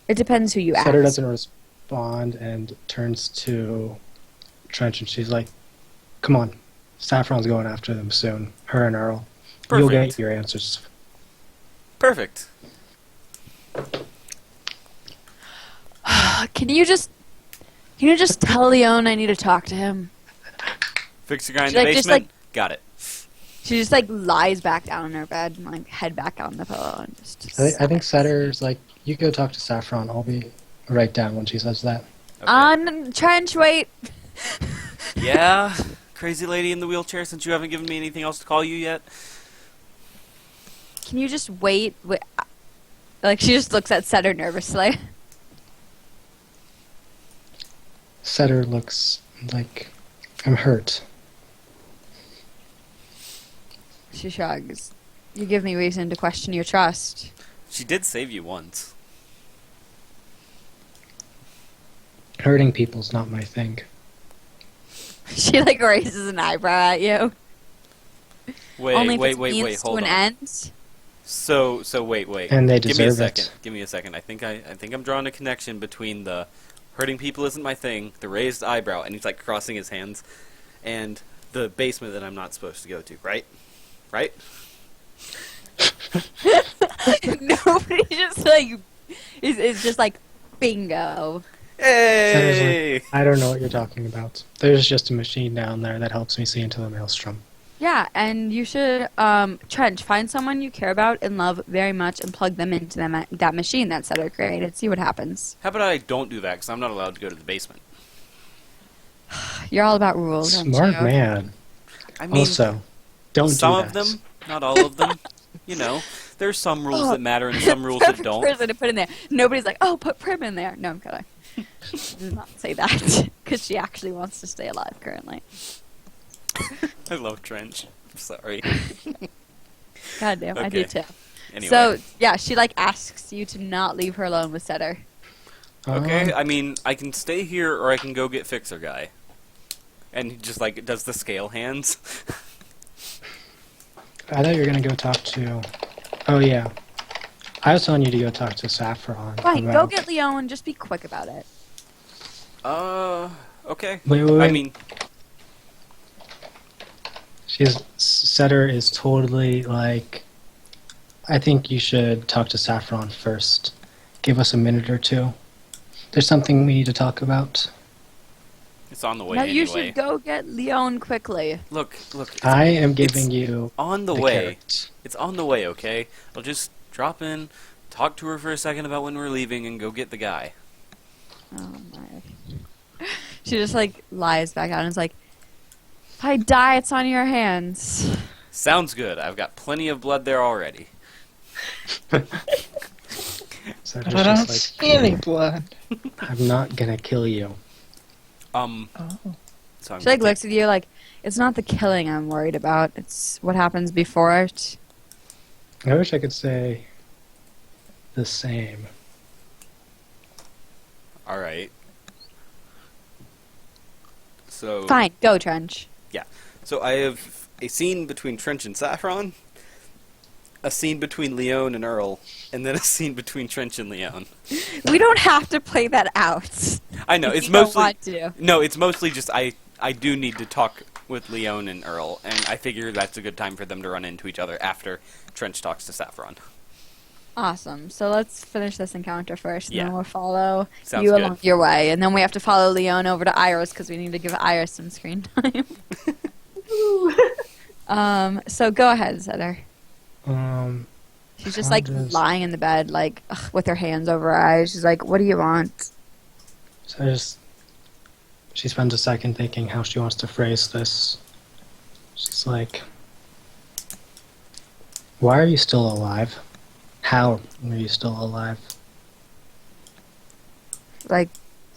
It depends who you ask. Setter doesn't respond and turns to Trench and she's like, come on, Saffron's going after them soon. Her and Earl. You'll Perfect. get your answers. Perfect. Can you just tell Leon I need to talk to him? Fix the guy in Should the I just, basement? like- Got it. She just like lies back down in her bed and like head back on the pillow and just. I think Setter's like, you go talk to Saffron. I'll be right down when she says that. Okay. Trench, wait. Yeah, crazy lady in the wheelchair, since you haven't given me anything else to call you yet. Can you just wait? Like she just looks at Setter nervously. Setter looks like, I'm hurt. She shrugs. You give me reason to question your trust. She did save you once. Hurting people's not my thing. She like raises an eyebrow at you. Only if it's means to hold an on. end. So wait. And they Give me a deserve second. it. Give me a second. I think I'm drawing a connection between the hurting people isn't my thing, the raised eyebrow, and he's like crossing his hands, and the basement that I'm not supposed to go to. Right? Right? Nobody just like is just like bingo. Setter's Hey! like, I don't know what you're talking about. There's just a machine down there that helps me see into the maelstrom. Yeah, and you should Trench, find someone you care about and love very much and plug them into that machine that Setter created. See what happens. How about I don't do that, because I'm not allowed to go to the basement. You're all about rules, aren't Smart you? man. I mean, Also, don't some do of that. them, not all of them. You know, there's some rules that matter and some rules that Perfect don't. person to put in there. Nobody's like, oh, put Prim in there. No, I'm kidding. She does not say that because she actually wants to stay alive currently. I love Trench. I'm sorry. God damn, I do Okay. too. Anyway. So yeah, she like asks you to not leave her alone with Setter. Okay, I mean, I can stay here or I can go get Fixer Guy. And he just, like, does the scale hands. I thought you were going to go talk to... Oh, yeah. I was telling you to go talk to Saffron. Fine, go about- get Leon and just be quick about it. Okay. Wait. I mean, Setter is totally like... I think you should talk to Saffron first. Give us a minute or two. There's something we need to talk about. it's on the way No, anyway. you should go get Leon quickly. Look, it's I am giving you on the the way. carrot. It's on the way, okay? I'll just drop in, talk to her for a second about when we're leaving, and go get the guy. Oh my. She just like lies back out and is like, if I die, it's on your hands. Sounds good. I've got plenty of blood there already. Setter's I don't just see any blood. like, I'm not going to kill you. So I'm She like gonna looks at you like, it's not the killing I'm worried about. It's what happens before it. I wish I could say the same. All right. So Fine, go Trench. So I have a scene between Trench and Saffron, a scene between Leone and Earl, and then a scene between Trench and Leone. We don't have to play that out. I know If it's you don't mostly want to. no, it's mostly just I do need to talk with Leone and Earl, and I figure that's a good time for them to run into each other after Trench talks to Saffron. Awesome. So let's finish this encounter first, and Yeah. then we'll follow Sounds you good. along your way. And then we have to follow Leon over to Iris because we need to give Iris some screen time. So go ahead, Setter. She's just How like does- lying in the bed, like with her hands over her eyes. She's like, "What do you want?" So she spends a second thinking how she wants to phrase this. She's like, "Why are you still alive? How are you still alive?" Like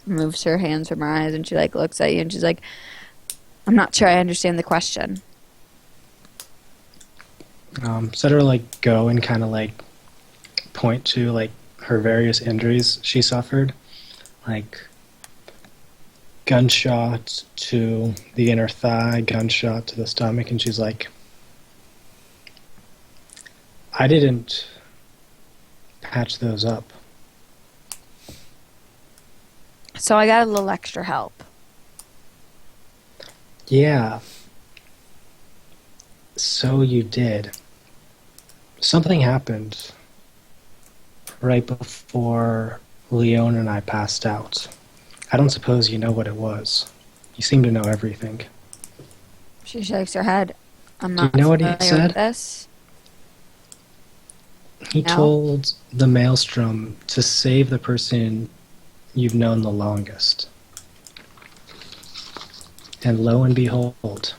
moves her hands from her eyes, and she like looks at you, and she's like, "I'm not sure I understand the question." Set her like go and kind of like point to like her various injuries she suffered, like gunshot to the inner thigh, gunshot to the stomach, and she's like, "I didn't patch those up." So I got a little extra help. Yeah. So you did. Something happened right before Leon and I passed out. I don't suppose you know what it was. You seem to know everything. She shakes her head. I'm Do you not know what he familiar said? with this. He No. told the Maelstrom to save the person you've known the longest. And lo and behold,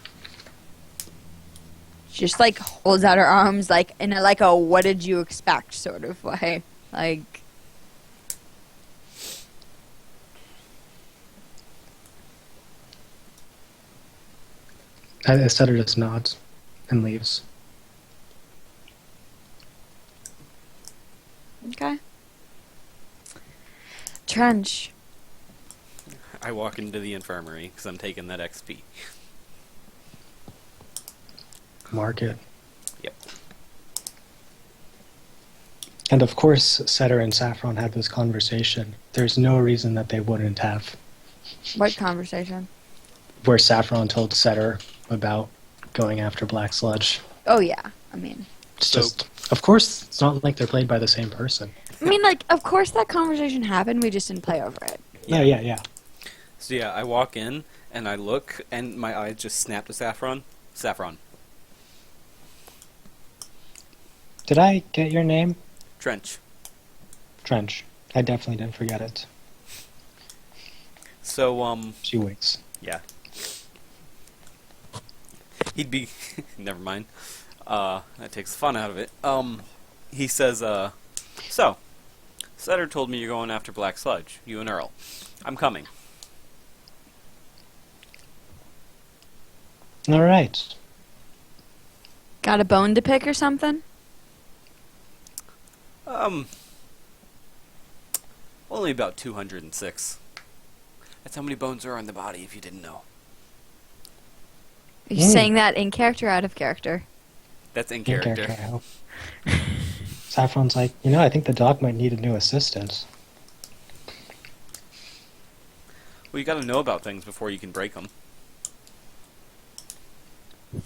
She just like holds out her arms like in a like a "what did you expect" sort of way. Like Setter just nods and leaves. okay. Trench. I walk into the infirmary because I'm taking that XP. Market. Yep. And of course, Setter and Saffron had this conversation. There's no reason that they wouldn't have. What conversation? Where Saffron told Setter about going after Black Sludge. Oh yeah. I mean, It's So- just, of course, it's not like they're played by the same person. like of course that conversation happened. We just didn't play over it. Yeah. So yeah, I walk in and I look, and my eyes just snap to Saffron. Saffron. Did I get your name? Trench. Trench. I definitely didn't forget it. So She winks. yeah. He'd be never mind. That takes the fun out of it. He says, so Setter told me you're going after Black Sludge, you and Earl. I'm coming. All right. Got a bone to pick or something? Only about 206. That's how many bones are on the body, if you didn't know. Are you saying that in character or out of character? That's in In character. I hope. Saffron's like, I think the doc might need a new assistant. Well, you gotta know about things before you can break them.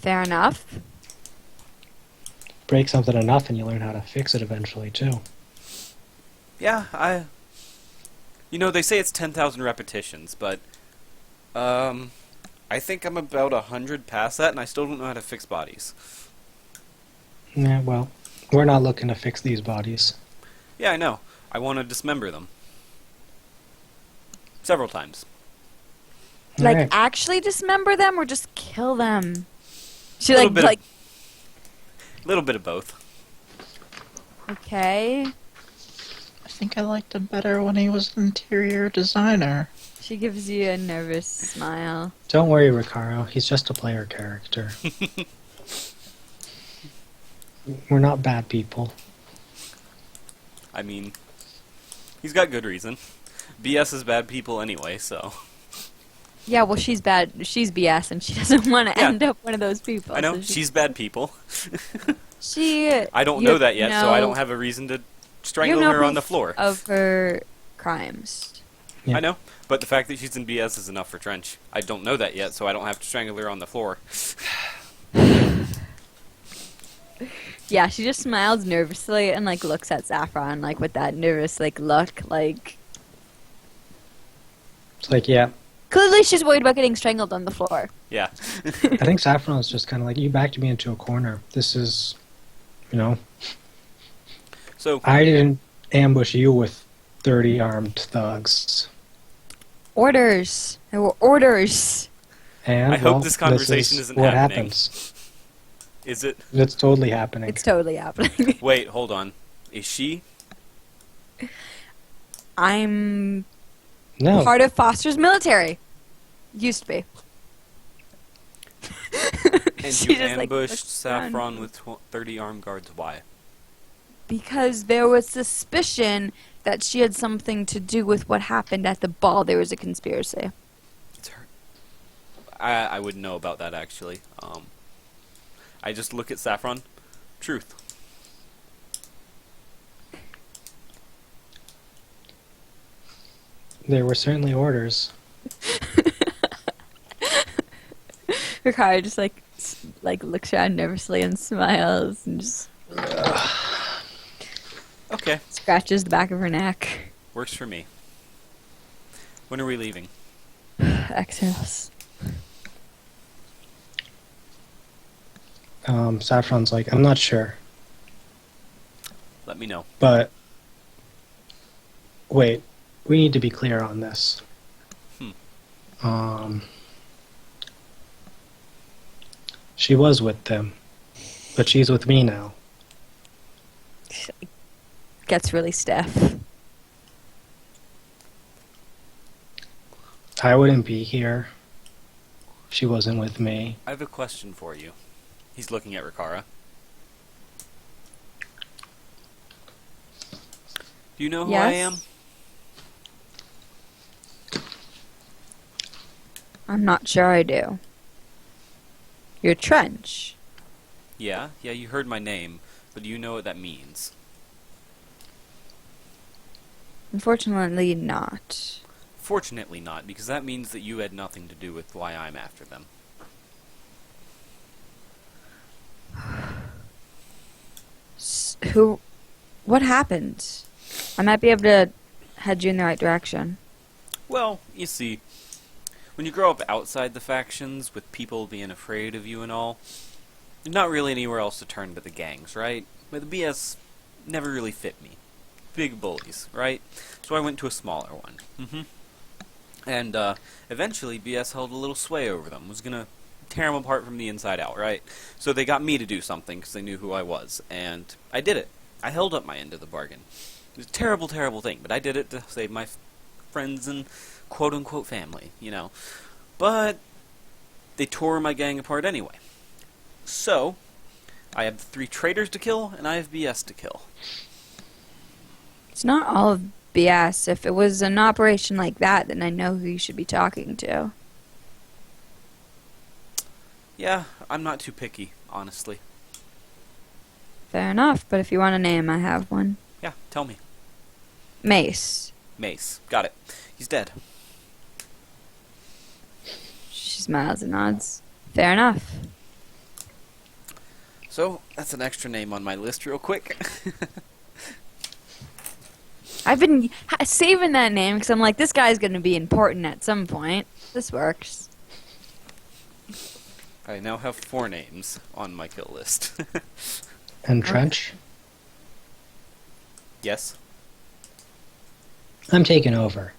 Fair enough. Break something enough and you learn how to fix it eventually, too. Yeah, they say it's 10,000 repetitions, but, I think I'm about 100 past that, and I still don't know how to fix bodies. Yeah, well, we're not looking to fix these bodies. Yeah, I know. I want to dismember them. Several times. Like Alright. actually dismember them or just kill them? She Little like bit of- like Little bit of both. okay. I think I liked him better when he was an interior designer. She gives you a nervous smile. Don't worry, Ricaro. He's just a player character. We're not bad people. I mean, he's got good reason. BS is bad people anyway, so. Yeah, well she's bad. She's BS and she doesn't want to Yeah. end up one of those people. I know, so she's bad people. I don't you know that yet, so I know- don't have a reason to you strangle know her on the proof floor. of her crimes. Yeah. I know, but the fact that she's in BS is enough for Trench. I don't know that yet, so I don't have to strangle her on the floor. Yeah, she just smiles nervously and like looks at Saffron like with that nervous like look. Like It's like, yeah, clearly she's worried about getting strangled on the floor. Yeah. I think Saffron's just kind of like, you backed me into a corner. This is, you know, So, I didn't ambush you with 30 armed thugs. Orders. There were orders. And I hope well, this conversation is isn't what happening. happens. is it? It's totally happening. It's totally happening. Wait, hold on. Is she? I'm No, part of Foster's military. Used to be. And She you just, like, ambushed looks around. Saffron with 30 armed guards. Why? Because there was suspicion that she had something to do with what happened at the ball. There was a conspiracy. It's her. I wouldn't know about that, actually. I just look at Saffron. Truth. there were certainly orders. Ricardo just like looks around nervously and smiles and just Okay. scratches the back of her neck. Works for me. When are we leaving? Exhales. Saffron's like, I'm not sure, Let me know. but wait, we need to be clear on this. She was with them, but she's with me now. Gets really stiff. I wouldn't be here if she wasn't with me. I have a question for you. He's looking at Rikara. Do you know who I am? I'm not sure I do. You're Trench. Yeah, you heard my name, but do you know what that means? Unfortunately, not. Fortunately not, because that means that you had nothing to do with why I'm after them. Who? What happened? I might be able to head you in the right direction. Well, you see, when you grow up outside the factions, with people being afraid of you and all, there's not really anywhere else to turn but the gangs, right? But the BS never really fit me. Big bullies, right? So I went to a smaller one. And eventually BS held a little sway over them, was gonna tear them apart from the inside out, right? So they got me to do something because they knew who I was, and I did it. I held up my end of the bargain. It was a terrible, terrible thing, but I did it to save my friends and quote-unquote family, you know. But they tore my gang apart anyway. So, I have 3 traitors to kill, and I have BS to kill. It's not all of BS. If it was an operation like that, then I know who you should be talking to. Yeah, I'm not too picky, honestly. Fair enough, but if you want a name, I have one. Yeah, tell me. Mace. Mace. Got it. He's dead. She smiles and nods. Fair enough. So, that's an extra name on my list real quick. I've been saving that name because I'm like, this guy's going to be important at some point. This works. I now have 4 names on my kill list. And Trench, Yes? I'm taking over.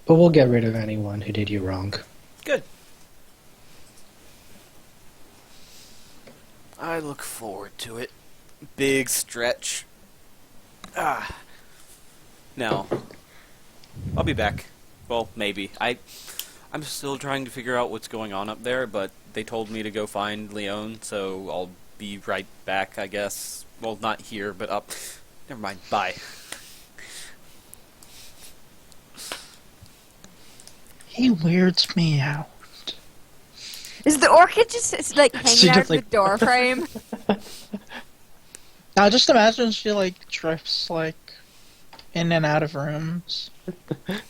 But we'll get rid of anyone who did you wrong. Good. I look forward to it. Big stretch. Now, I'll be back. Well, maybe. I'm still trying to figure out what's going on up there, but they told me to go find Leon, so I'll be right back, I guess. Well, not here, but up. Never mind. Bye. He weirds me out. Is the orchid just like hanging She out just, of like- the door frame? Now just imagine she like drifts like in and out of rooms,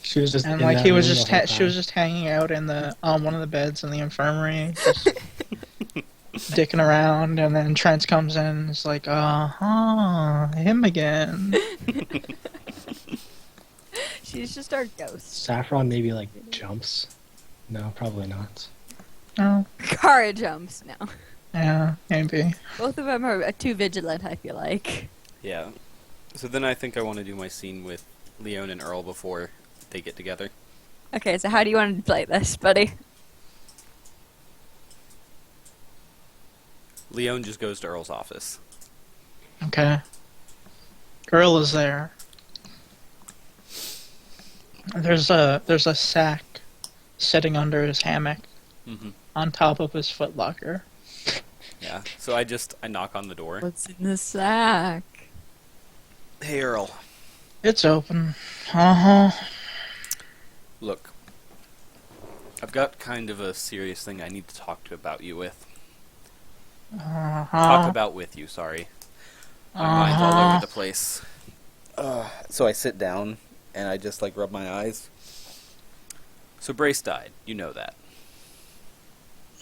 She was just and in like that he was room just the whole she was time. just hanging out in the on one of the beds in the infirmary, just dicking around, and then Trent comes in and is like, him again. She's just our ghost. Saffron maybe like jumps. No, probably not. No, Kara jumps now. yeah, maybe. Both of them are too vigilant, I feel like. Yeah. So then I think I want to do my scene with Leon and Earl before they get together. Okay, so how do you want to play this, buddy? Leon just goes to Earl's office. Okay. Girl is there. There's a sack sitting under his hammock Hmm. on top of his footlocker. Yeah. So I knock on the door. What's in the sack? Hey, Earl. It's open. Uh-huh. Look. I've got kind of a serious thing I need to talk to about you with. Uh-huh. Talk about with you, sorry. My mind's all over the place. So I sit down, and I just, like, rub my eyes. So Brace died. You know that.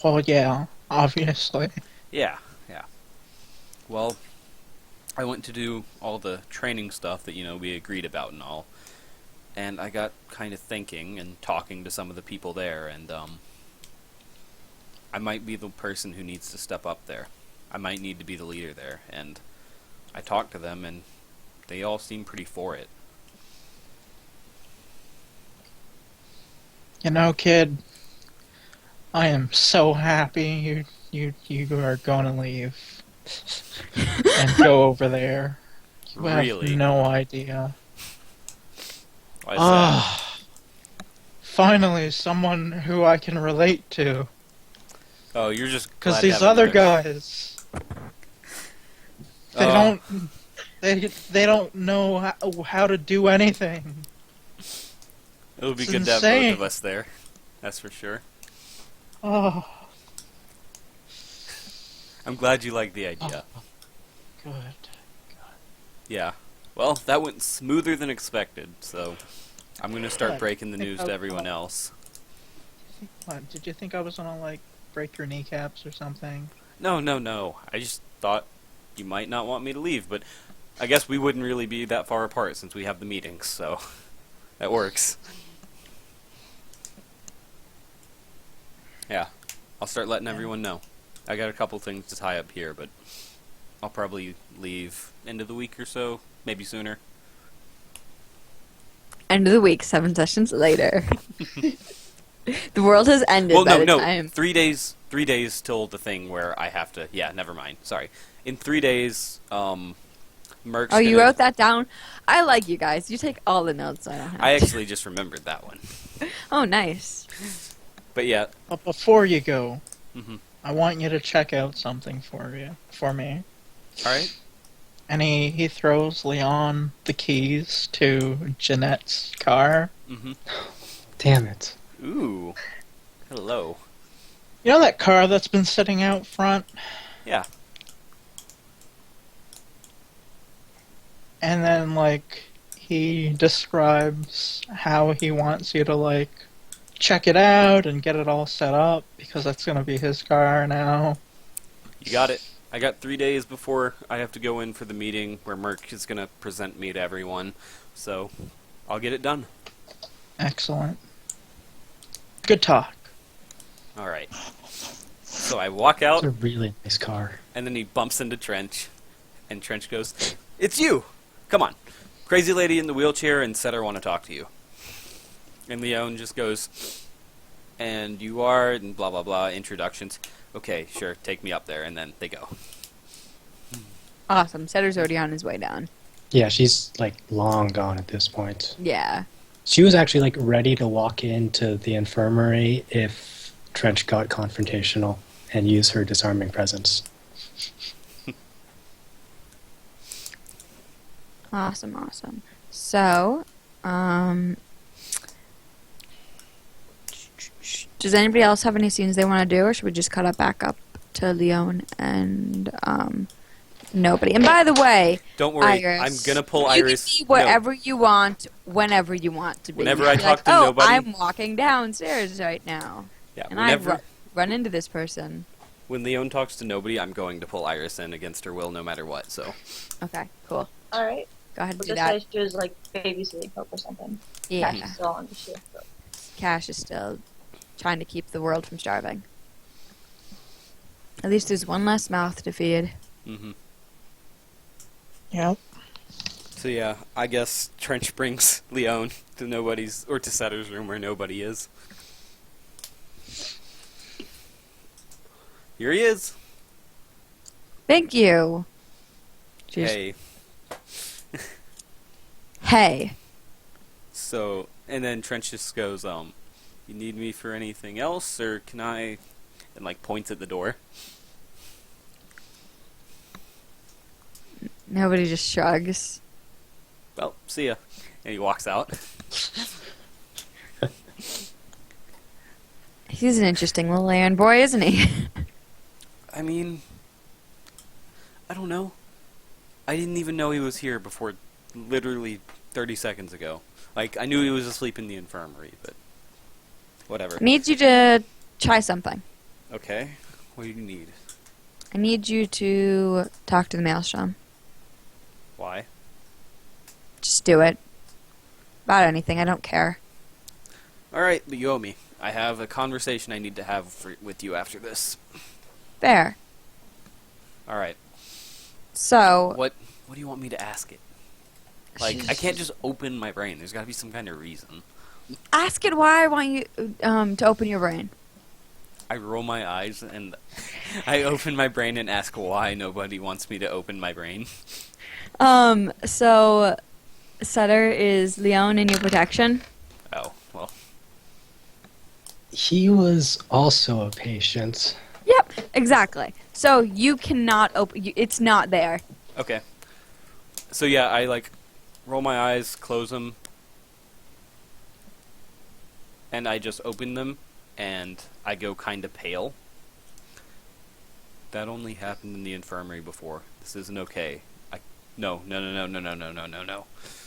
Well, yeah, obviously. Yeah. Well, I went to do all the training stuff that, we agreed about and all. And I got kind of thinking and talking to some of the people there, and, I might be the person who needs to step up there. I might need to be the leader there, and I talked to them, and they all seem pretty for it. You know, kid, I am so happy you are gonna leave and go over there. You have Really? no idea. Why is that? Finally, someone who I can relate to. Oh, you're just Because glad to these have other another- guys, they Oh. don't, they don't know how to do anything. It would be It's good to have insane. both of us there. That's for sure. Oh, I'm glad you like the idea. good. Yeah. Well, that went smoother than expected, so I'm going to start Good. breaking the news to everyone else. What, did you think I was gonna like break your kneecaps or something? No. I just thought you might not want me to leave, but I guess we wouldn't really be that far apart since we have the meetings, so that works. Yeah. I'll start letting everyone know. I got a couple things to tie up here, but I'll probably leave end of the week or so, maybe sooner. End of the week, 7 sessions later. The world has ended Well, by the no. time. 3 days. 3 days till the thing where I have to. Yeah, never mind. Sorry. In 3 days, Merc's Oh, you gonna- wrote that down? I like you guys. You take all the notes, so I don't have I to. actually just remembered that one. Oh, nice. But yeah. But before you go, Hmm. I want you to check out something for me. All right. And he throws Leon the keys to Jeanette's car. Mm-hmm. Damn it. Ooh. Hello. You know that car that's been sitting out front? Yeah. And then, like, he describes how he wants you to, like, check it out and get it all set up because that's going to be his car now. You got it. I got 3 days before I have to go in for the meeting where Merc is gonna present me to everyone. So I'll get it done. Excellent. Good talk. All right. So I walk out, It's a really nice car. and then he bumps into Trench, and Trench goes, "It's you! Come on. Crazy lady in the wheelchair and Setter want to talk to you." And Leon just goes, "And you are," and blah blah blah, introductions. Okay, sure, take me up there, and then they go. Awesome. Setter's already on his way down. Yeah, she's like long gone at this point. Yeah. She was actually like ready to walk into the infirmary if Trench got confrontational and use her disarming presence. Awesome. So, does anybody else have any scenes they want to do, or should we just cut it back up to Leon and nobody. And by the way, Don't worry, Iris, I'm gonna pull you Iris. can be wherever you want, whenever you want to be. Whenever You I can be talk like, to oh, nobody- I'm walking downstairs right now, Yeah, and whenever I run into this person. when Leon talks to nobody, I'm going to pull Iris in against her will, no matter what. So Okay, cool. Alright. Go ahead and Well, do this that. guy's just like babysitting Hope or something. Yeah, He's still on the shift. But... Cash is still trying to keep the world from starving. At least there's one less mouth to feed. hmm Yep. So yeah, I guess Trench brings Leon to nobody's or to Setter's room where nobody is. Here he is. Thank you. Jeez. Hey. Hey. So, and then Trench just goes, you need me for anything else, or can I? And like points at the door. Nobody just shrugs. Well, see ya. And he walks out. He's an interesting little errand boy, isn't he? I mean, I don't know. I didn't even know he was here before literally 30 seconds ago. Like, I knew he was asleep in the infirmary, but whatever. I need you to try something. Okay, what do you need? I need you to talk to the Maelstrom. Why? Just do it. About anything, I don't care. Alright, but you owe me. I have a conversation I need to have with you after this. Fair. Alright, So, what do you want me to ask it? Like, I can't just open my brain. There's gotta be some kind of reason. ask it why I want you to open your brain. I roll my eyes and I open my brain and ask why nobody wants me to open my brain. So, Sutter, is Leon in your protection? Oh, well. He was also a patient. Yep, exactly. So, you cannot open... It's not there. Okay. So yeah, I like roll my eyes, close them, and I just open them, and I go kind of pale. That only happened in the infirmary before. This isn't okay. No.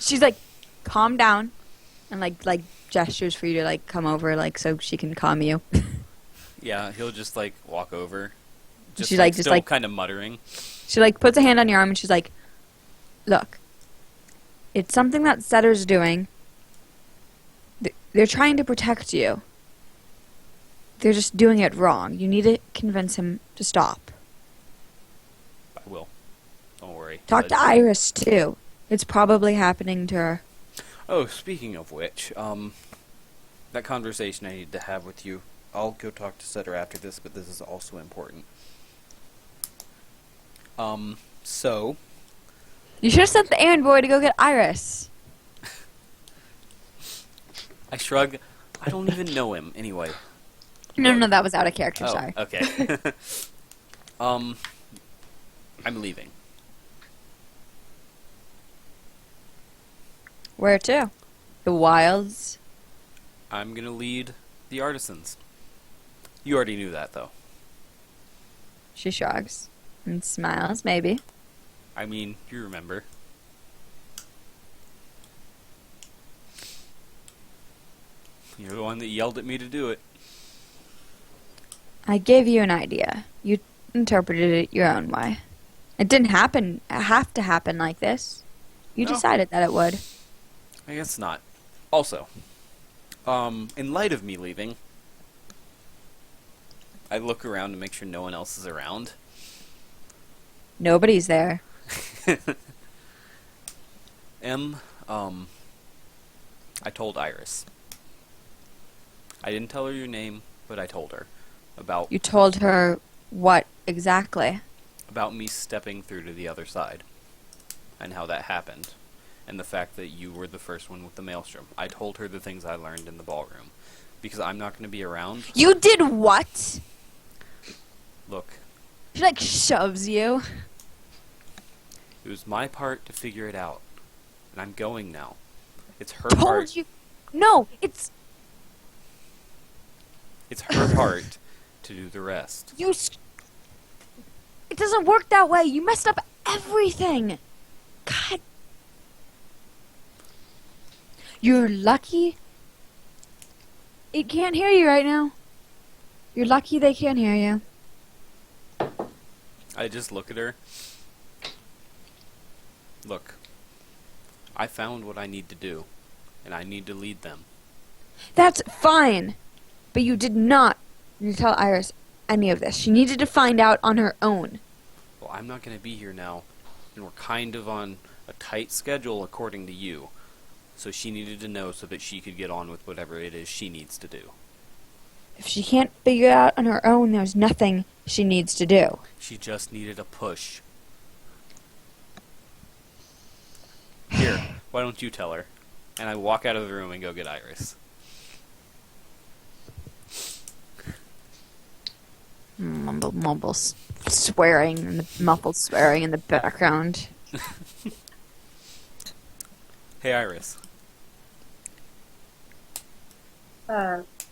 She's like, calm down. And like gestures for you to like come over, like, so she can calm you. Yeah, he'll just like walk over. Just She's like like, just still like- kind of muttering. She like puts a hand on your arm and she's like, look, it's something that Setter's doing. They're trying to protect you. They're just doing it wrong. You need to convince him to stop. I will. Don't worry. Talk to Iris too. It's probably happening to her. Oh, speaking of which, that conversation I need to have with you. I'll go talk to Sutter after this, but this is also important. So You should have sent the errand boy to go get Iris. I shrug. I don't even know him anyway. No, that was out of character. Oh, Sorry. okay. I'm leaving. Where to? The wilds. I'm gonna lead the artisans. You already knew that, though. She shrugs and smiles. Maybe. I mean, you remember. You're the one that yelled at me to do it. I gave you an idea. You interpreted it your own way. It didn't have to happen like this. You No. decided that it would. I guess not. Also, in light of me leaving, I look around to make sure no one else is around. Nobody's there. I told Iris. I didn't tell her your name, but I told her about You told her what exactly? me stepping through to the other side and how that happened and the fact that you were the first one with the maelstrom. I told her the things I learned in the ballroom because I'm not going to be around. You did what? Look, She like shoves you. it was my part to figure it out, and I'm going now. It's her Told part. you. No, it's It's her part to do the rest. you. It doesn't work that way. You messed up everything. God. You're lucky it can't hear you right now. You're lucky they can't hear you. I just look at her. Look, I found what I need to do, and I need to lead them. That's fine. But you did not need to tell Iris any of this. She needed to find out on her own. Well, I'm not going to be here now, and we're kind of on a tight schedule according to you. So she needed to know so that she could get on with whatever it is she needs to do. If she can't figure it out on her own, there's nothing she needs to do. She just needed a push. Here, why don't you tell her? And I walk out of the room and go get Iris. Mumbles swearing and the muffled swearing in the background. Hey, Iris.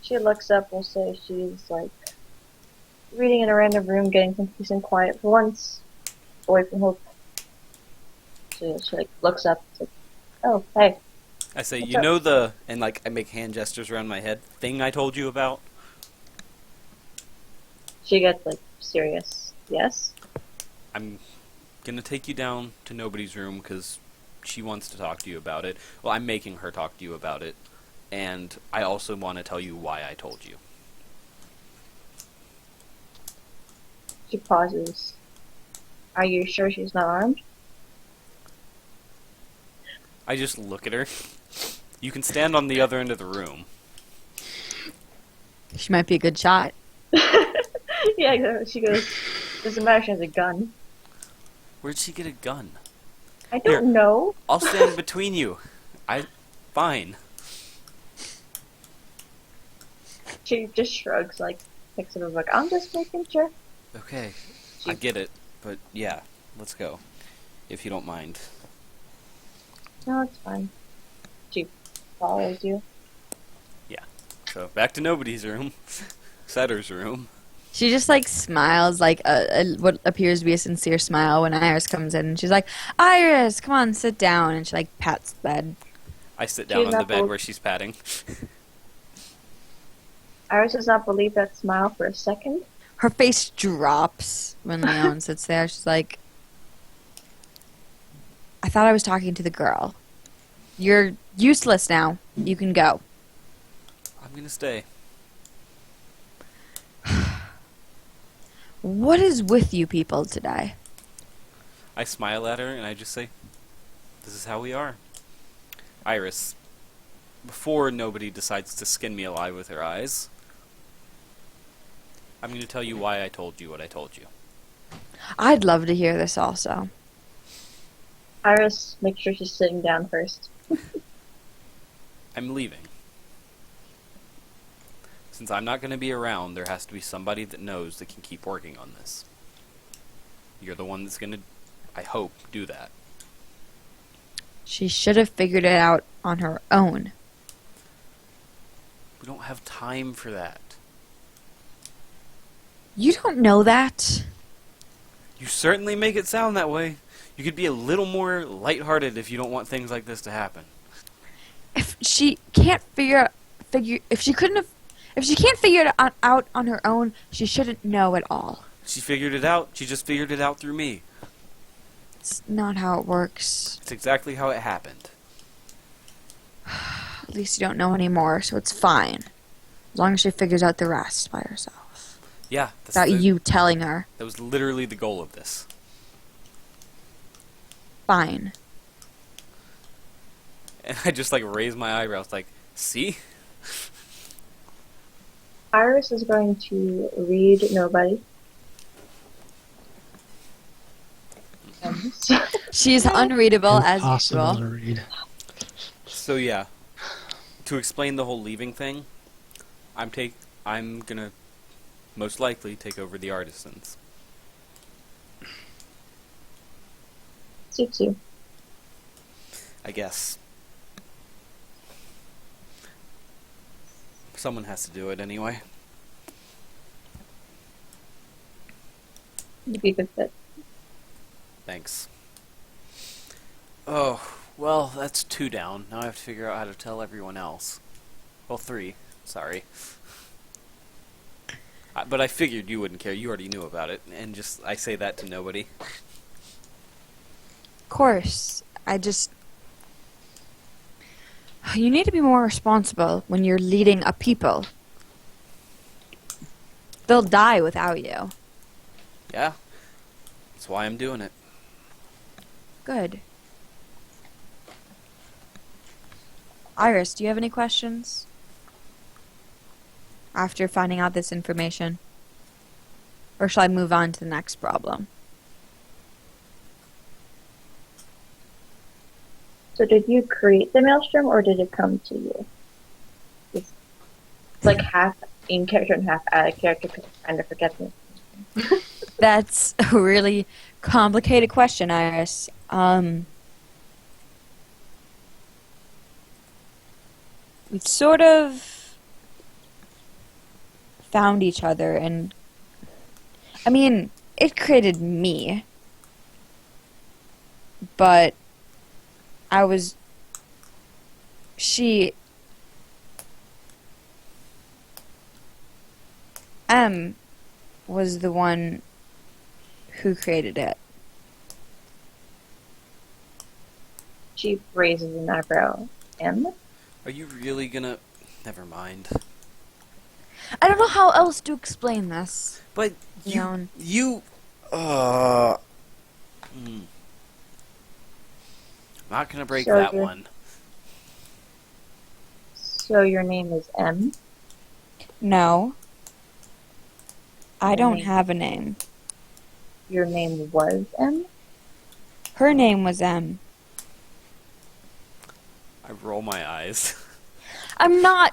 She looks up, we'll say she's like reading in a random room, getting some peace and quiet for once, away from Hope. She like looks up, it's like, oh, hey. I say, What's you up? know the, and like I make hand gestures around my head, thing I told you about? She gets like serious. Yes? I'm gonna take you down to Nobody's room because she wants to talk to you about it. Well, I'm making her talk to you about it. And I also want to tell you why I told you. She pauses. Are you sure she's not armed? I just look at her. You can stand on the other end of the room. She might be a good shot. Yeah, exactly. She goes, doesn't matter, she has a gun. Where'd she get a gun? I don't know. I'll stand between you. Fine. She just shrugs, like, picks up a book. I'm just making sure. Okay, I get it. But yeah, let's go. If you don't mind. No, it's fine. She follows you. So, back to Nobody's room. Setter's room. She just like smiles like what appears to be a sincere smile when Iris comes in. And she's like, Iris, come on, sit down. And she like pats the bed. I sit down on the bed knuckled. where she's patting. Iris does not believe that smile for a second. Her face drops when Leon sits there. She's like, I thought I was talking to the girl. You're useless now. You can go. I'm gonna stay. What is with you people today? I smile at her and I just say, this is how we are. Iris, before nobody decides to skin me alive with her eyes, I'm going to tell you why I told you what I told you. I'd love to hear this also. Iris makes sure she's sitting down first. I'm leaving. Since I'm not going to be around, there has to be somebody that knows that can keep working on this. You're the one that's going to, I hope, do that. She should have figured it out on her own. We don't have time for that. You don't know that. You certainly make it sound that way. You could be a little more lighthearted if you don't want things like this to happen. If she can't if she can't figure it out on her own, she shouldn't know at all. She figured it out. She just figured it out through me. It's not how it works. It's exactly how it happened. At least you don't know anymore, so it's fine. As long as she figures out the rest by herself. Yeah, Without you telling her. that was literally the goal of this. Fine. And I just like raise my eyebrows like, see? Iris is going to read Nobody. She's unreadable as Impossible to usual. read. So yeah, to explain the whole leaving thing, I'm gonna most likely take over the artisans. Suits you. I guess. Someone has to do it anyway. You'd be a good fit. thanks. Oh, well, that's 2 down. Now I have to figure out how to tell everyone else. Well, 3. Sorry. But I figured you wouldn't care. You already knew about it. And just, I say that to nobody. Of course. You need to be more responsible when you're leading a people. They'll die without you. Yeah. That's why I'm doing it. Good. Iris, do you have any questions? After finding out this information? Or shall I move on to the next problem? So did you create the maelstrom, or did it come to you? It's like half in character and half out of character, because I kind of forget this. That's a really complicated question, Iris. We sort of found each other, and I mean, it created me, but M was the one who created it. She raises an eyebrow. M? Are you really gonna... Never mind. I don't know how else to explain this. But Leon. Not gonna break So that you're- one. So your name is M? No. I Your don't name- have a name. Your name was M? Her name was M. I roll my eyes. I'm not...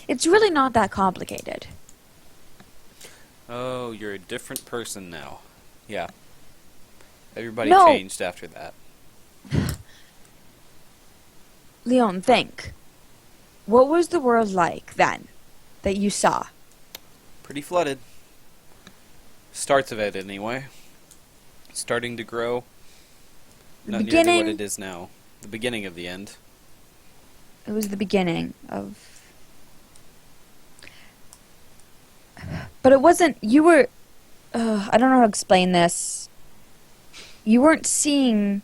It's really not that complicated. Oh, you're a different person now. Yeah. Everybody No. changed after that. Leon, think. What was the world like then that you saw? Pretty flooded. Starts of it, anyway. Starting to grow. The Not nearly what beginning- it is now. The beginning of the end. It was the beginning of... But it wasn't... You were... I don't know how to explain this. You weren't seeing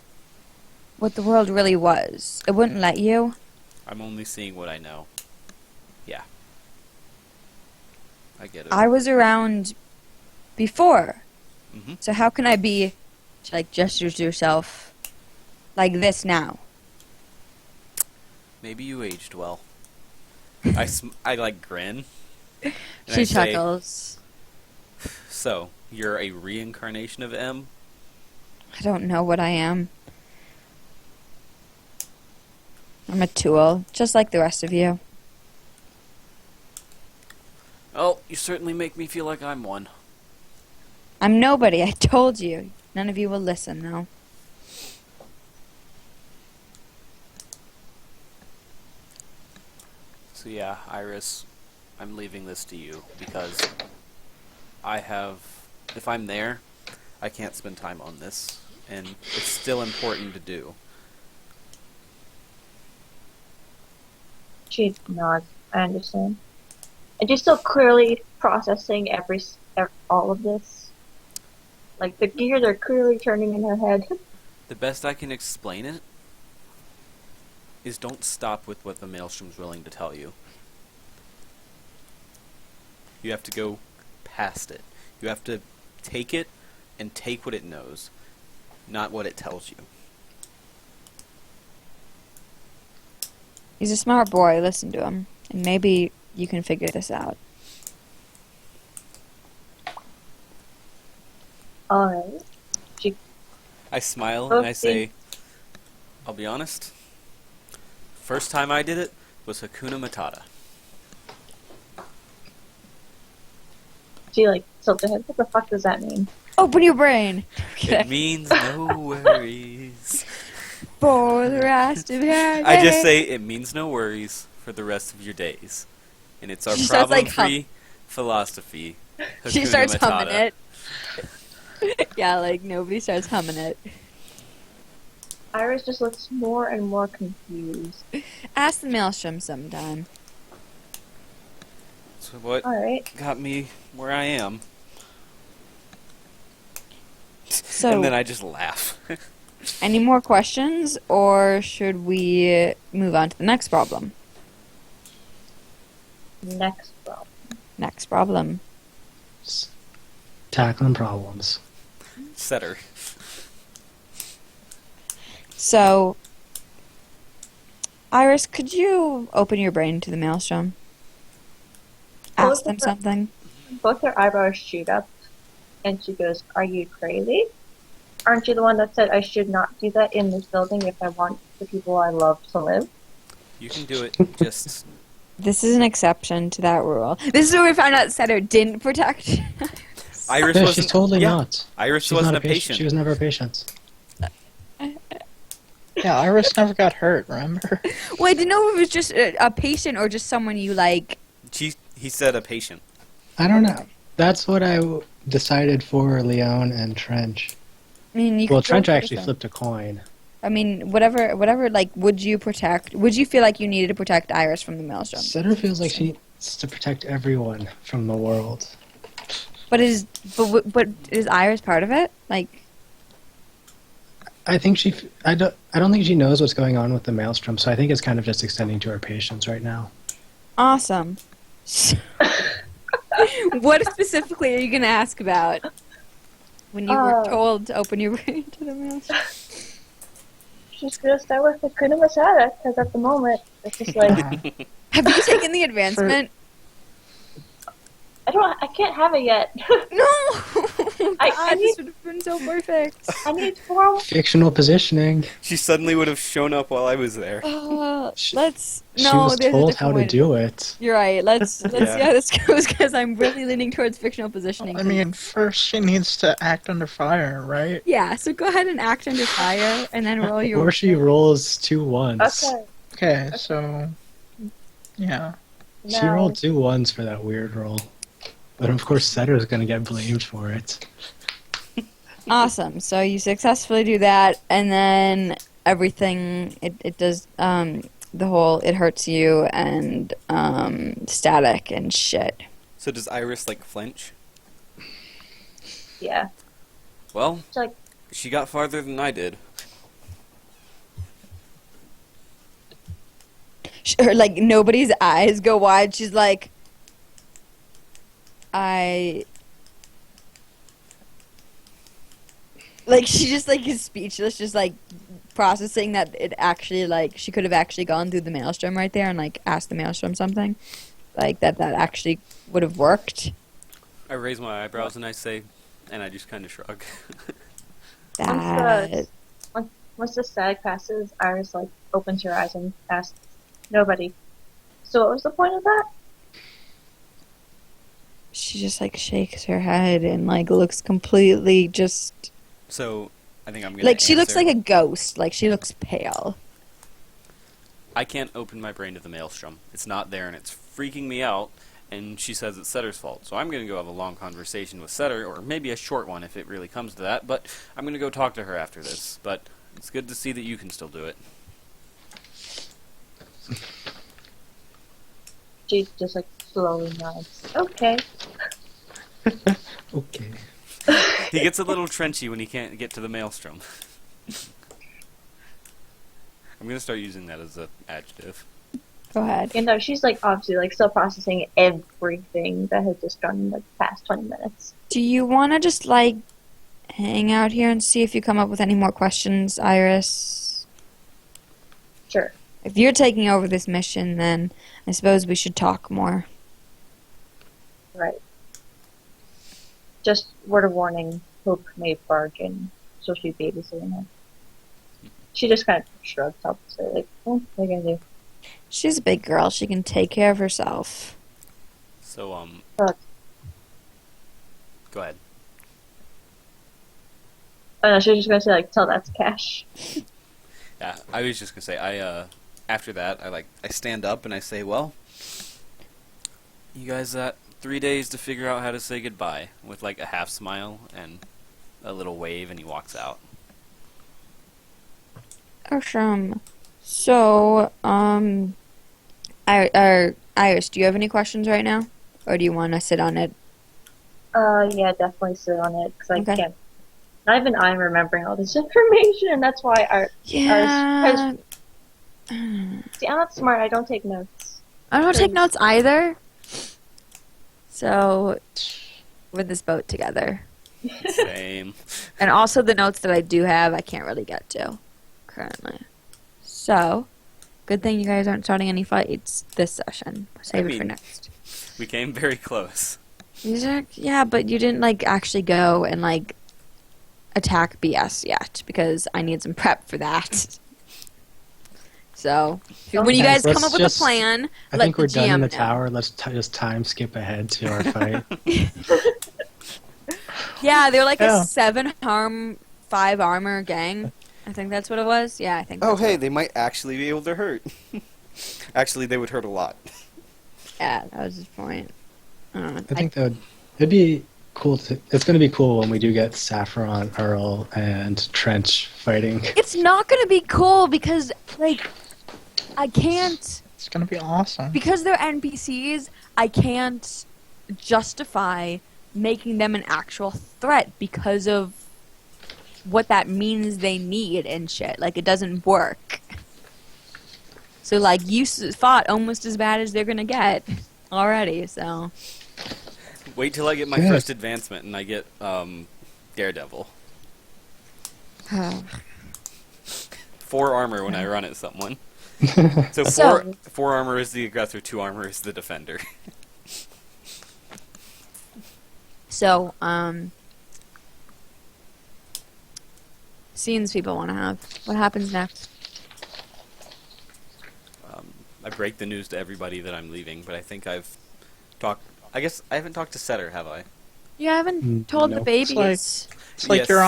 what the world really was. It wouldn't let you. I'm only seeing what I know. Yeah. I get it. I was around before. Mhm. So how can I be... She, like, gestures to herself like this now? Maybe you aged well. I like grin. And She I say, chuckles. So, you're a reincarnation of M? I don't know what I am. I'm a tool, just like the rest of you. Oh, you certainly make me feel like I'm one. I'm nobody, I told you. None of you will listen, though. So yeah, Iris, I'm leaving this to you because if I'm there, I can't spend time on this, and it's still important to do. She nods. I understand. And she's still clearly processing all of this. Like, the gears are clearly turning in her head. The best I can explain it is don't stop with what the Maelstrom's willing to tell you. You have to go past it. You have to take it and take what it knows, not what it tells you. He's a smart boy, listen to him. And maybe you can figure this out. Alright. I smile and I Okay. say, I'll be honest, first time I did it was Hakuna Matata. She, like, tilts her head. What the fuck does that mean? Open your brain! It means no worries. For the rest of your I just day. say it means no worries for the rest of your days. And it's our She starts, like, problem-free philosophy. She Hakuna starts Matata. humming it. Yeah, like nobody starts humming it. Iris just looks more and more confused. Ask the Maelstrom sometime. So what Alright. got me where I am? So, And then I just laugh. any more questions, or should we move on to the next problem? Next problem. Next problem. Tackling problems. Setter. So, Iris, could you open your brain to the Maelstrom? What was Ask them the fir- something. Both her eyebrows shoot up, and she goes, "Are you crazy? Aren't you the one that said I should not do that in this building if I want the people I love to live?" You can do it. Just This is an exception to that rule. This is where we found out Setter didn't protect. Iris No, wasn't. she's totally yeah, not. Iris She's wasn't not a patient. She was never a patient. Yeah, Iris never got hurt, remember? Well, I didn't know if it was just a patient or just someone you like. He said a patient. I don't know. That's what I decided for Leon and Trench. I mean, you Well, could Trench go for actually some- flipped a coin. I mean, whatever. Like, would you protect? Would you feel like you needed to protect Iris from the Maelstrom? Setter feels like she needs to protect everyone from the world. But is Iris part of it? Like, I think I don't think she knows what's going on with the Maelstrom, so I think it's kind of just extending to her patients right now. awesome. What specifically are you gonna ask about when you were told to open your brain to the Maelstrom? She's gonna start with the Kuna Masada, because at the moment, it's just like, Have you taken the advancement? I can't have it yet. No. I God, need- this would have been so perfect. I need 4. Fictional positioning. She suddenly would have shown up while I was there. Let's She no. was there's a told different how way to do it. You're right. Let's see how this goes because I'm really leaning towards fictional positioning. I mean, first she needs to act under fire, right? yeah. So go ahead and act under fire, and then roll your. Or she rolls 2 ones. Okay. Okay, so... Yeah. She Now, rolled 2 ones for that weird roll. But of course, Setter's gonna get blamed for it. Awesome. So you successfully do that, and then everything it does the whole it hurts you and static and shit. So does Iris like flinch? yeah. Well, It's like, she got farther than I did. Her like nobody's eyes go wide. She's like, like she just like is speechless, just like processing that it actually like she could have actually gone through the maelstrom right there and like asked the maelstrom something, like that actually would have worked. I raise my eyebrows and I say, and I just kind of shrug. That once the static passes, Iris, like, opens her eyes and asks, "Nobody. So what was the point of that?" she just like shakes her head and like looks completely just So I think I'm gonna. like she looks answer. like a ghost. Like she looks pale. I can't open my brain to the maelstrom. It's not there, and it's freaking me out. And she says it's Setter's fault. So I'm going to go have a long conversation with Setter, or maybe a short one if it really comes to that. But I'm going to go talk to her after this. But it's good to see that you can still do it. She just, like, slowly nods. Okay. Okay. He gets a little trenchy when he can't get to the maelstrom. I'm going to start using that as an adjective. Go ahead. You know, she's, like, obviously, like, still processing everything that has just gone in, like, the past 20 minutes. Do you want to just like hang out here and see if you come up with any more questions, Iris? Sure. If you're taking over this mission, then I suppose we should talk more. Right. Just word of warning, Hope may barge in, so she's babysitting her. She just kind of shrugs helplessly, like, oh, what are you gonna do? She's a big girl. She can take care of herself. So, Fuck. go ahead. Oh no, she was just gonna say, like, tell that's cash. Yeah, I was just going to say, after that, I stand up and I say, well, you guys got 3 days to figure out how to say goodbye, with, like, a half smile, and a little wave, and he walks out. Awesome. So, Iris, do you have any questions right now? Or do you want to sit on it? Yeah, definitely sit on it, because I Okay. can't. Not even I'm remembering all this information. That's why Yeah. see, I'm not smart. I don't take notes. I don't take notes either. So, with this boat together. Same. And also the notes that I do have, I can't really get to currently. So, good thing you guys aren't starting any fights this session. Save it for mean- next. We came very close. Yeah, but you didn't like actually go and like attack BS yet because I need some prep for that. So when you guys Let's come up with just- a plan, I let think we're the done GM in the know. tower. Let's just time skip ahead to our fight. Yeah, they're like Yeah. a 7 harm, 5 armor gang. I think that's what it was. Yeah, I think. Oh, that's what hey, it- they might actually be able to hurt. Actually, they would hurt a lot. Yeah, that was his point. I think it'd be cool. It's going to be cool when we do get Saffron, Earl, and Trench fighting. It's not gonna be cool because like I can't. It's gonna be awesome. Because they're NPCs, I can't justify making them an actual threat because of what that means they need and shit. Like, it doesn't work. So, like, you fought almost as bad as they're gonna get already, so. Wait till I get my Yeah. first advancement and I get Daredevil. 4 armor when I run at someone. So So- 4 armor is the aggressor, 2 armor is the defender. So, scenes people want to have. What happens next? I break the news to everybody that I'm leaving, but I think I've talked. I guess I haven't talked to Setter, have I? You haven't told the Nope. babies. It's like Yes. you're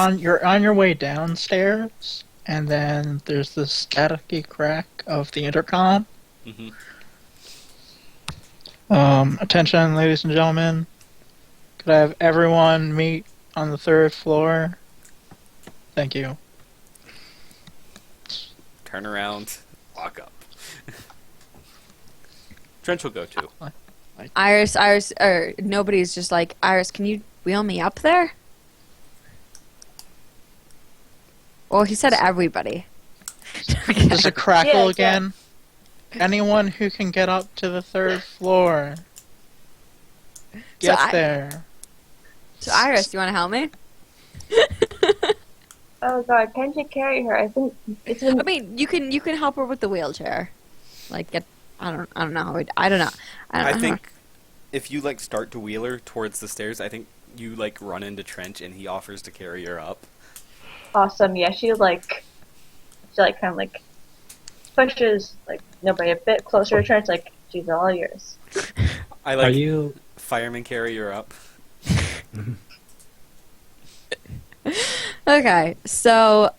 on your way downstairs, and then there's this staticky crack of the intercom. Hmm. Attention, ladies and gentlemen. Could I have everyone meet on the 3rd floor? Thank you. Turn around, walk up. Trench will go too. Iris, or nobody's just like, Iris, can you wheel me up there? Well, he said everybody. There's a crackle Yeah, again. Anyone who can get up to the 3rd floor. Get I- there. So, Iris, you want to help me? Oh god, can't you carry her? I think it's in. I mean, you can help her with the wheelchair. Like, I don't know. I don't know. I think if you like start to wheel her towards the stairs, I think you like run into Trench and he offers to carry her up. Awesome, yeah, she kind of like pushes like nobody a bit closer to Trent, like she's all yours. I Are like you? fireman carry her up. Okay, so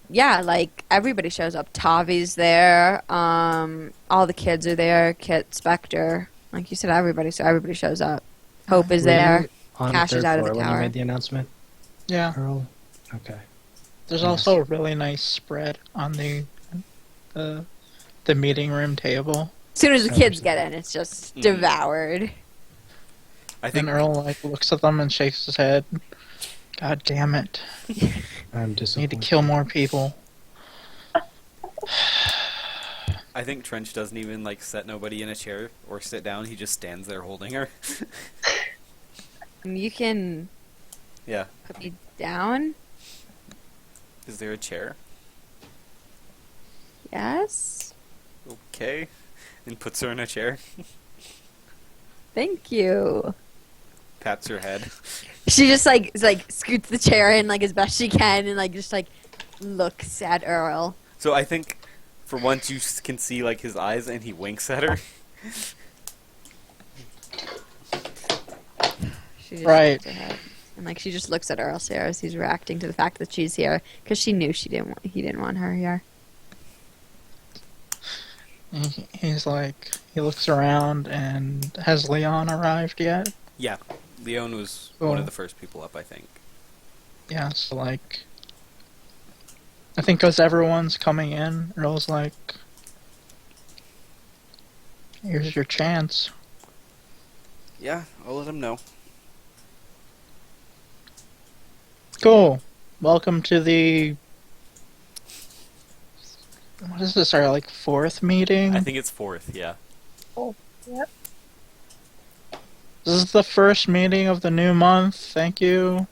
yeah, like everybody shows up. Tavi's there. All the kids are there. Kit, Spectre, like you said, everybody. So everybody shows up. Hope is Were you there. on Cash the is 3rd out of floor the when tower. you made the announcement, Yeah. Earl? Okay. There's Yes. also a really nice spread on the meeting room table. As soon as the Oh, kids so- get in, it's just Mhm. devoured. I think And Earl like looks at them and shakes his head. God damn it! I'm Need to disappointed. kill more people. I think Trench doesn't even like set nobody in a chair or sit down. He just stands there holding her. You can Yeah. put me down. Is there a chair? Yes. Okay. And puts her in a chair. Thank you. Pats her head. She just like scoots the chair in like as best she can and like just like looks at Earl. So I think for once you can see like his eyes and he winks at her. She just Right. shakes her head. And like she just looks at Earl Sarah as he's reacting to the fact that she's here because she knew he didn't want her here. He's like, he looks around and has Leon arrived yet? Yeah. Leon was Cool. one of the first people up, I think. Yeah, so like, I think as everyone's coming in, Earl's like, here's your chance. Yeah, I'll let him know. Cool. Welcome to the. What is this? Our like fourth meeting? I think it's 4th, yeah. Yep. This is the first meeting of the new month. Thank you.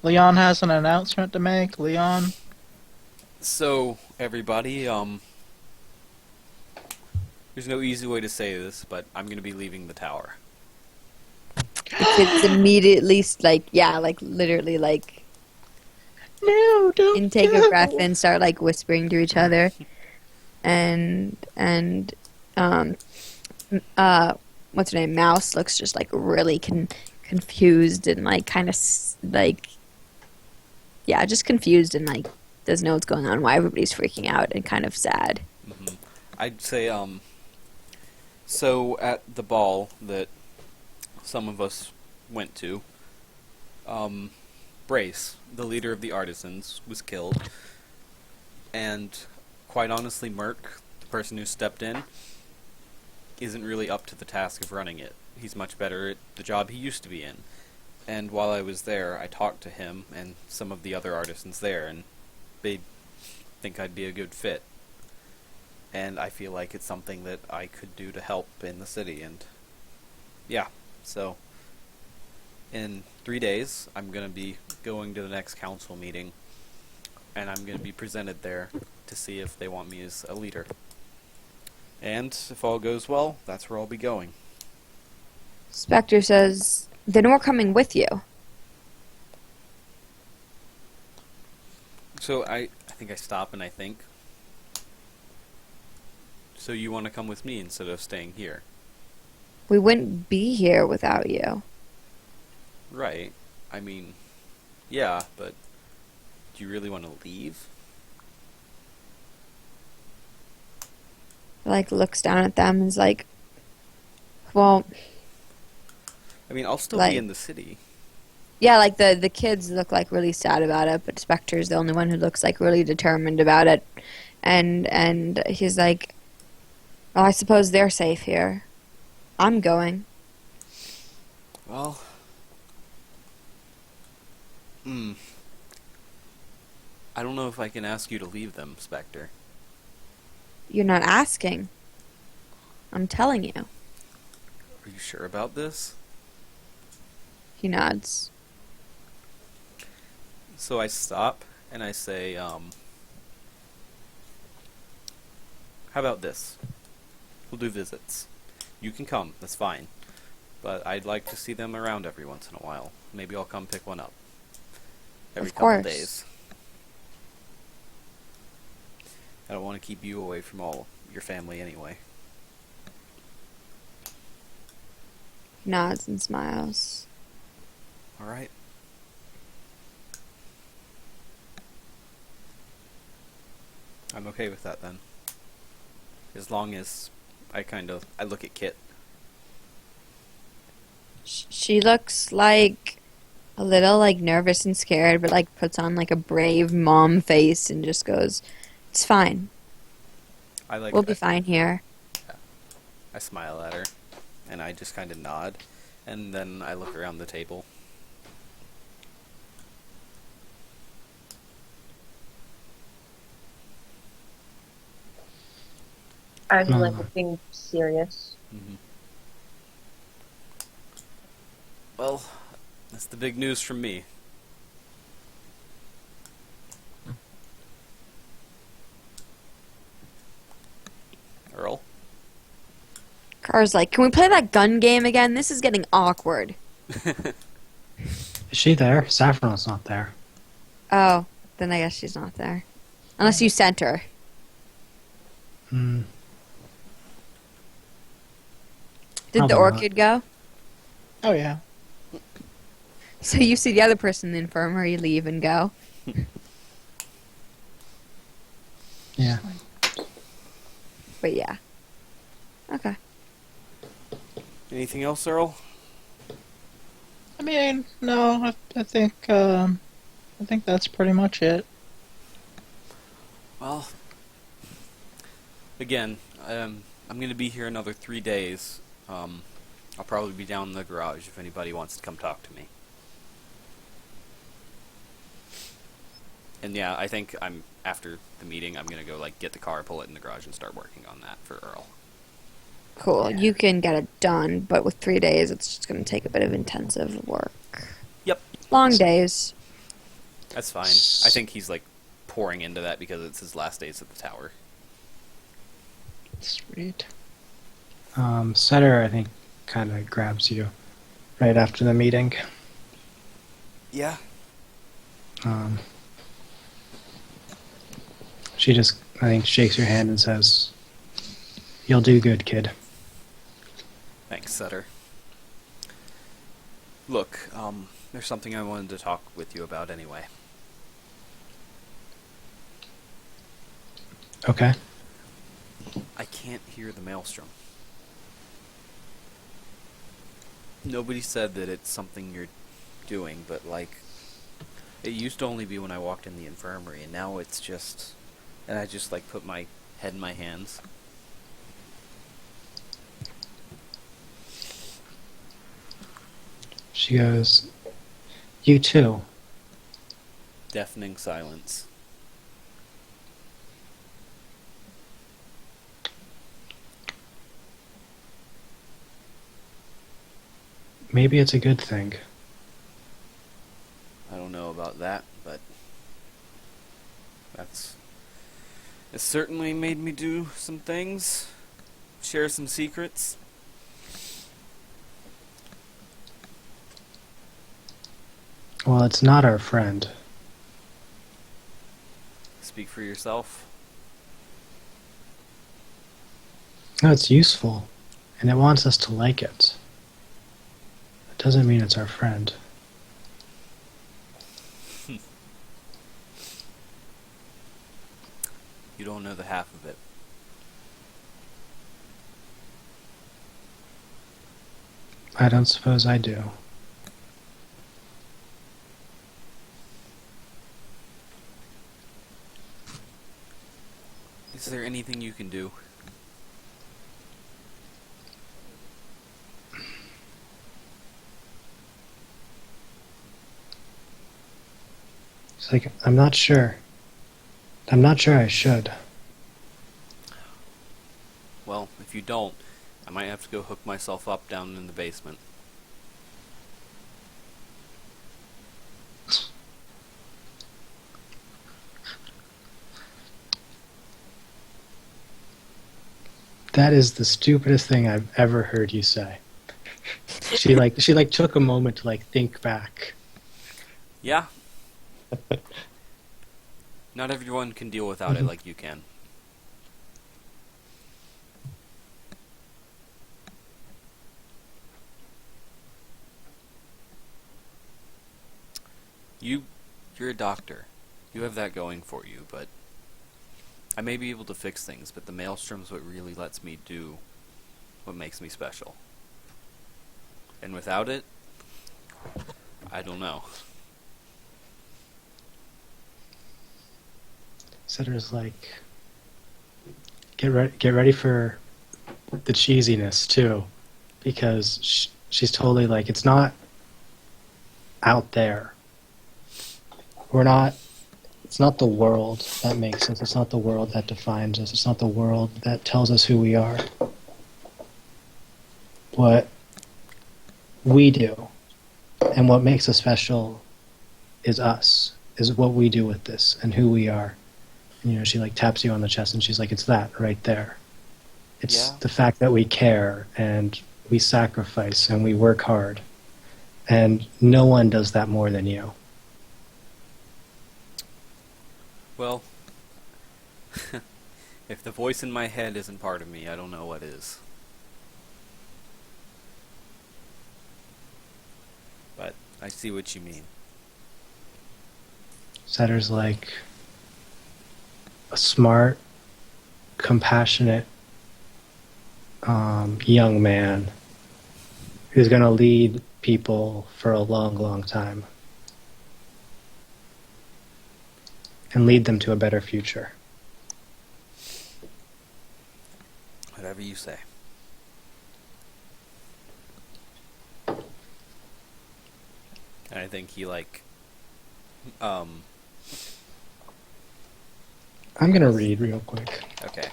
Leon has an announcement to make. Leon. So, everybody, there's no easy way to say this, but I'm gonna be leaving the tower. The kids immediately, literally, No, don't intake go. a breath and start, whispering to each other. And what's her name? Mouse looks just, really confused and, just confused and, doesn't know what's going on, why everybody's freaking out and kind of sad. Hmm. I'd say, so at the ball that some of us went to, Brace, the leader of the artisans, was killed, and quite honestly, Merc, the person who stepped in, isn't really up to the task of running it. He's much better at the job he used to be in. And while I was there, I talked to him and some of the other artisans there, and they think I'd be a good fit. And I feel like it's something that I could do to help in the city, and yeah, so in 3 days, I'm going to be going to the next council meeting, and I'm going to be presented there to see if they want me as a leader. And if all goes well, that's where I'll be going. Spectre says, then we're coming with you. So I think I stop and I think. So you want to come with me instead of staying here? We wouldn't be here without you. Right. I mean, yeah, but do you really want to leave? Looks down at them and is like, well, I mean, I'll still Like- be in the city. yeah, the kids look really sad about it, but Spectre's the only one who looks really determined about it. And he's like, well, I suppose they're safe here. I'm going. Well, I don't know if I can ask you to leave them, Spectre. You're not asking. I'm telling you. Are you sure about this? He nods. So I stop and I say, how about this? We'll do visits. You can come, that's fine. But I'd like to see them around every once in a while. Maybe I'll come pick one up. Every Of couple course. days. I don't want to keep you away from all your family anyway. He nods and smiles. Alright. I'm okay with that then. As long as I look at Kit. She looks a little nervous and scared, but puts on a brave mom face and just goes, "It's fine. We'll be fine here." I smile at her, and I just kind of nod, and then I look around the table. I was looking serious. Mm-hmm. Well, that's the big news from me. Earl? Car's like, "Can we play that gun game again? This is getting awkward." Is she there? Saffron's not there. Oh, then I guess she's not there. Unless you sent her. Hmm. Did the Probably not. orchid go? Oh yeah. So you see the other person in the infirmary leave and go. Yeah. But yeah. Okay. Anything else, Earl? I mean, no, I think that's pretty much it. Well, again, I'm going to be here another 3 days. I'll probably be down in the garage if anybody wants to come talk to me. And yeah, I think after the meeting, I'm going to go get the car, pull it in the garage, and start working on that for Earl. Cool. You can get it done, but with 3 days, it's just going to take a bit of intensive work. Yep. Long days. That's fine. I think he's pouring into that because it's his last days at the tower. Sweet. Setter, I think, kind of grabs you right after the meeting. Yeah. She just, I think, shakes your hand and says, "You'll do good, kid." Thanks, Sutter. Look, there's something I wanted to talk with you about anyway. Okay. I can't hear the maelstrom. Nobody said that it's something you're doing, but it used to only be when I walked in the infirmary, and now it's just, and I just put my head in my hands. She goes, "You too." Deafening silence. Maybe it's a good thing. I don't know about that, but it certainly made me do some things, share some secrets. Well, it's not our friend. Speak for yourself. No, it's useful, and it wants us to like it. It doesn't mean it's our friend. You don't know the half of it. I don't suppose I do. Is there anything you can do? It's like, I'm not sure. I'm not sure I should. Well, if you don't, I might have to go hook myself up down in the basement. That is the stupidest thing I've ever heard you say. She took a moment to think back. Yeah. Not everyone can deal without it like you can. You're a doctor. You have that going for you, but I may be able to fix things, but the maelstrom's what really lets me do what makes me special. And without it, I don't know. Setter's get ready for the cheesiness too, because she's totally it's not out there. It's not the world that makes us. It's not the world that defines us. It's not the world that tells us who we are. What we do and what makes us special is us, is what we do with this and who we are. And, she taps you on the chest and she's like, it's that right there. It's the fact that we care and we sacrifice and we work hard. And no one does that more than you. Well, if the voice in my head isn't part of me, I don't know what is. But I see what you mean. Setter's a smart, compassionate young man who's going to lead people for a long, long time and lead them to a better future. Whatever you say. And I think he I'm gonna read real quick. okay.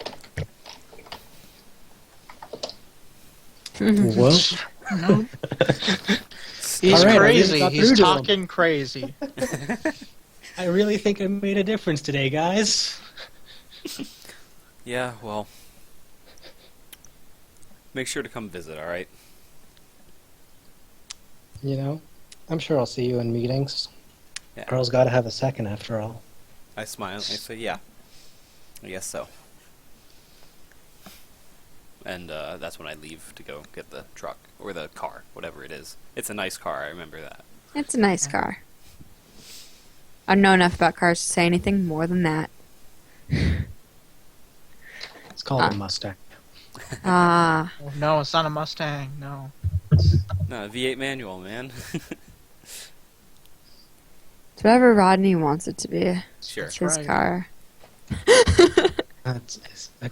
Whoa. He's All right, I really crazy. got He's through to him. talking crazy. I really think I made a difference today, guys. Yeah, well, make sure to come visit, alright? You know, I'm sure I'll see you in meetings. Yeah. Girls gotta have a second after all. I smile. I say, yeah. I guess so. And that's when I leave to go get the truck. Or the car, whatever it is. It's a nice car, I remember that. It's a nice car. I don't know enough about cars to say anything more than that. It's called a Mustang. Ah, Oh, no, it's not a Mustang. No. No, V8 manual, man. it's whatever Rodney wants it to be. Sure. It's his right. car.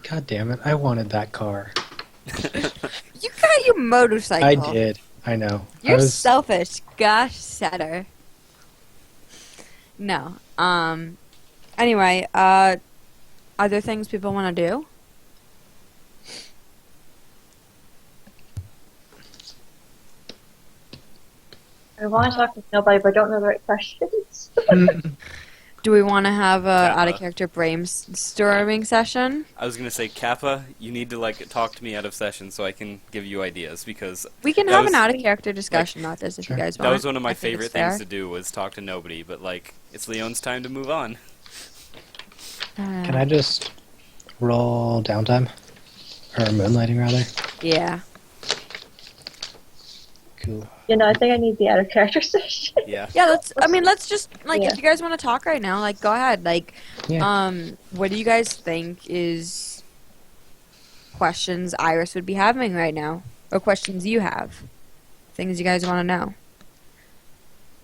God damn it! I wanted that car. You got your motorcycle. I did. I know. You're I was, selfish. Gosh, Setter. No. Anyway, are there things people want to do? I want to talk to nobody, but I don't know the right questions. Do we want to have a Kappa. out of character brainstorming session? I was gonna say, Kappa, you need to talk to me out of session so I can give you ideas because We can That have was- an out of character discussion about this if Sure. you guys want. that was one of my I think favorite it's things fair. to do was talk to nobody. But it's Leon's time to move on. Can I just roll downtime? Or moonlighting, rather? Yeah. Cool. You know, I think I need the out of character session. Yeah. Yeah, let's just, Yeah. if you guys want to talk right now, go ahead. Yeah. What do you guys think is questions Iris would be having right now? Or questions you have? Things you guys want to know?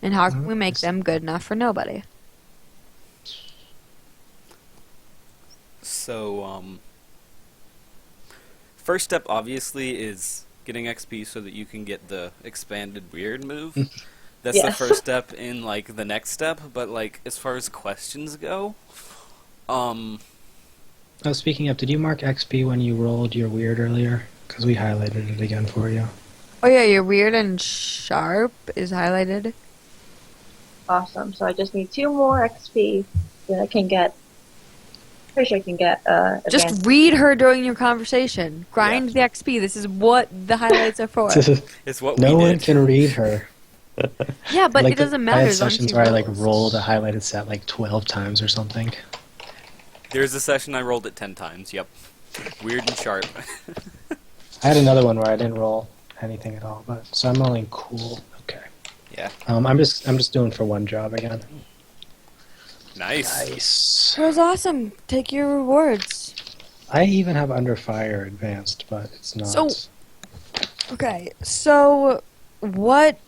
And how can we make them good enough for nobody? So, first step obviously is getting XP so that you can get the expanded weird move. That's the Yeah. first step in the next step. But as far as questions go, Oh, speaking of, did you mark XP when you rolled your weird earlier? Because we highlighted it again for you. Oh yeah, your weird and sharp is highlighted. Awesome. So I just need 2 more XP. Then I can get. Pretty sure I can get Just advanced. read her during your conversation. Grind the XP. This is what the highlights are for. it's what No we one did. can read her. Yeah, but it doesn't I matter had as long as sessions she where I rolls. rolled a highlighted set 12 times or something. There's a session I rolled it 10 times. Yep. Weird and sharp. I had another one where I didn't roll anything at all, but so I'm rolling cool. Okay. Yeah. I'm just doing for one job again. Nice. Nice. That was awesome. Take your rewards. I even have under fire advanced, but it's not. So- Okay, so what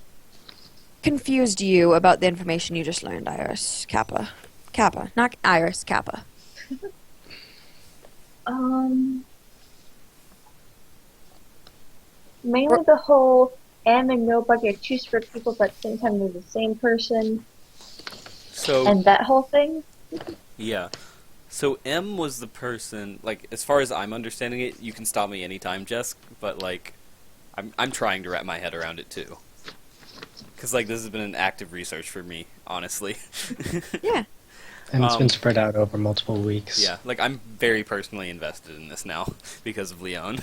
confused you about the information you just learned, Iris? Kappa. Kappa, not Iris, Kappa. Mainly the whole M and nobody are 2 separate people, but at the same time they're the same person, So and that whole thing. yeah. So M was the person, as far as I'm understanding it, you can stop me anytime, Jess, but I'm trying to wrap my head around it too. Cuz this has been an active research for me, honestly. Yeah. And it's been spread out over multiple weeks. Yeah, I'm very personally invested in this now because of Leon.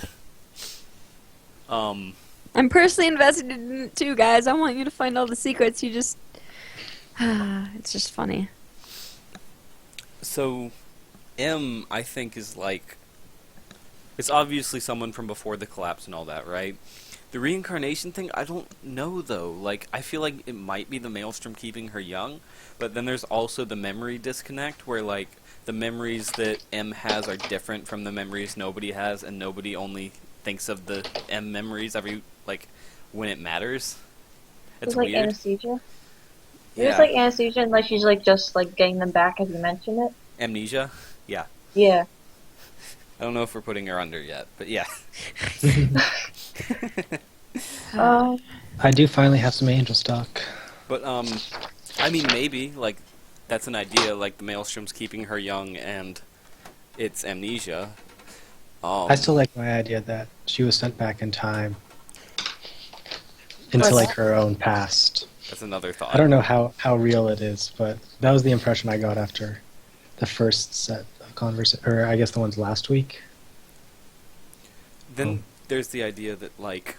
I'm personally invested in it too, guys. I want you to find all the secrets. You just... it's just funny. So M, I think, is it's obviously someone from before the collapse and all that, right? The reincarnation thing, I don't know, though. I feel like it might be the Maelstrom keeping her young, but then there's also the memory disconnect, where, the memories that M has are different from the memories nobody has, and nobody only thinks of the M memories when it matters. It's like weird. anesthesia. Yeah. It's like anesthesia, and like she's like just like getting them back as you mention it. Amnesia. Yeah. Yeah. I don't know if we're putting her under yet, but yeah. I do finally have some angel stock. But I mean, maybe like that's an idea. Like the Maelstrom's keeping her young, and it's amnesia. I still like my idea that she was sent back in time into What's like that? her own past. That's another thought. I don't know how real it is, but that was the impression I got after the first set of conversation, or I guess the ones last week. Then there's the idea that like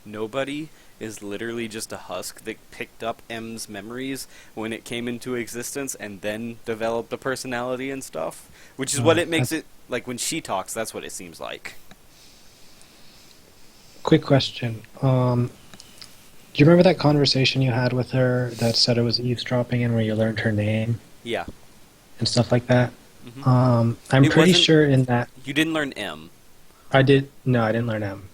nobody is literally just a husk that picked up M's memories when it came into existence and then developed the personality and stuff, which is what it makes it like when she talks. That's what it seems like. Quick question. Do you remember that conversation you had with her that said it was eavesdropping and where you learned her name Yeah. and stuff like that? Mhm. I'm It pretty wasn't- sure in that You didn't learn M. I did. No, I didn't learn M.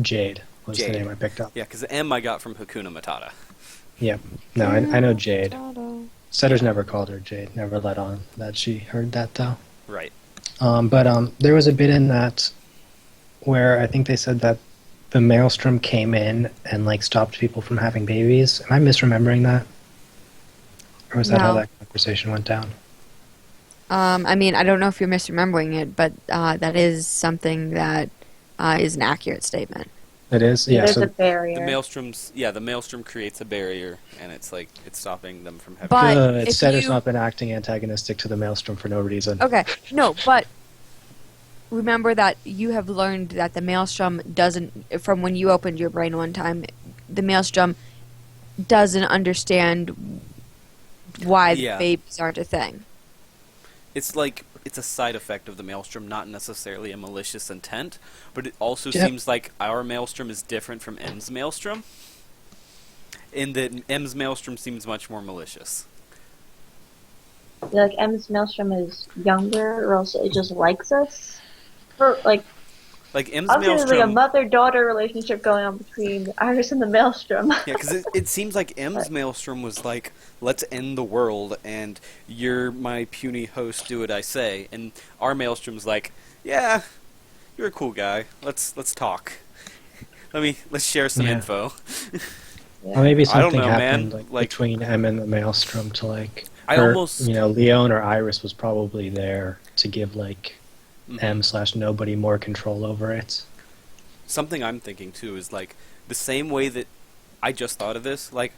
Jade was Jade. the name I picked up. Yeah, because the M I got from Hakuna Matata. Yep. No, I know Jade. Setter's never called her Jade. Never let on that she heard that though. Right. But there was a bit in that where I think they said that the Maelstrom came in and like stopped people from having babies. Am I misremembering that? Or was that how No. that conversation went down? I mean, I don't know if you're misremembering it, but that is something that is an accurate statement. It is? Yeah, There's so a barrier. The Maelstrom creates a barrier, and it's like it's stopping them from having. But good. if Setter's you- not been acting antagonistic to the Maelstrom for no reason. Okay, no, but remember that you have learned that the Maelstrom doesn't, from when you opened your brain one time, the Maelstrom doesn't understand why Yeah. the babies aren't a thing. It's like it's a side effect of the Maelstrom, not necessarily a malicious intent, but it also Yep. seems like our Maelstrom is different from M's Maelstrom, in that M's Maelstrom seems much more malicious. Yeah, like M's Maelstrom is younger, or else it just likes us. Or like Like M's obviously there's like a Maelstrom, mother-daughter relationship going on between Iris and the Maelstrom. yeah, because it seems like M's Maelstrom was like, let's end the world, and you're my puny host, do what I say, and our Maelstrom's like, yeah, you're a cool guy, let's talk. Let's share some Yeah. info. Or maybe I don't something know, happened man. like, Like- between M and the Maelstrom to like. I or, almost- Leon or Iris was probably there to give like Mhm. M/nobody more control over it. Something I'm thinking too is like the same way that I just thought of this, like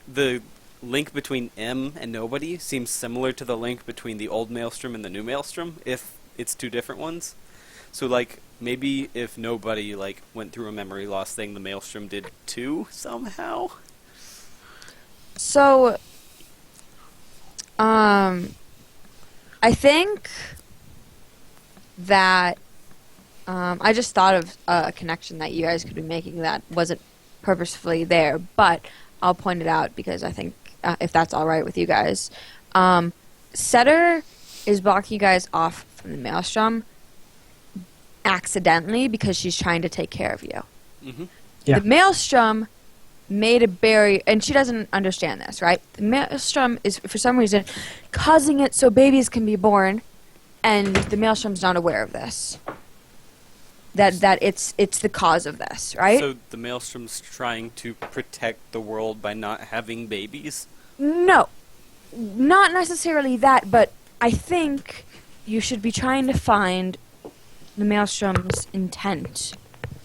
the link between M and nobody seems similar to the link between the old Maelstrom and the new Maelstrom, if it's two different ones. So like maybe if nobody like went through a memory loss thing, the Maelstrom did too somehow. So, I think that I just thought of a connection that you guys could be making that wasn't purposefully there, but I'll point it out because I think if that's all right with you guys, Setter is blocking you guys off from the Maelstrom accidentally because she's trying to take care of you. Mm-hmm. Yeah. The Maelstrom made a barrier, and she doesn't understand this, right? The Maelstrom is, for some reason, causing it so babies can be born, and the Maelstrom's not aware of this. That it's the cause of this, right? So the Maelstrom's trying to protect the world by not having babies. No, not necessarily that, but I think you should be trying to find the Maelstrom's intent.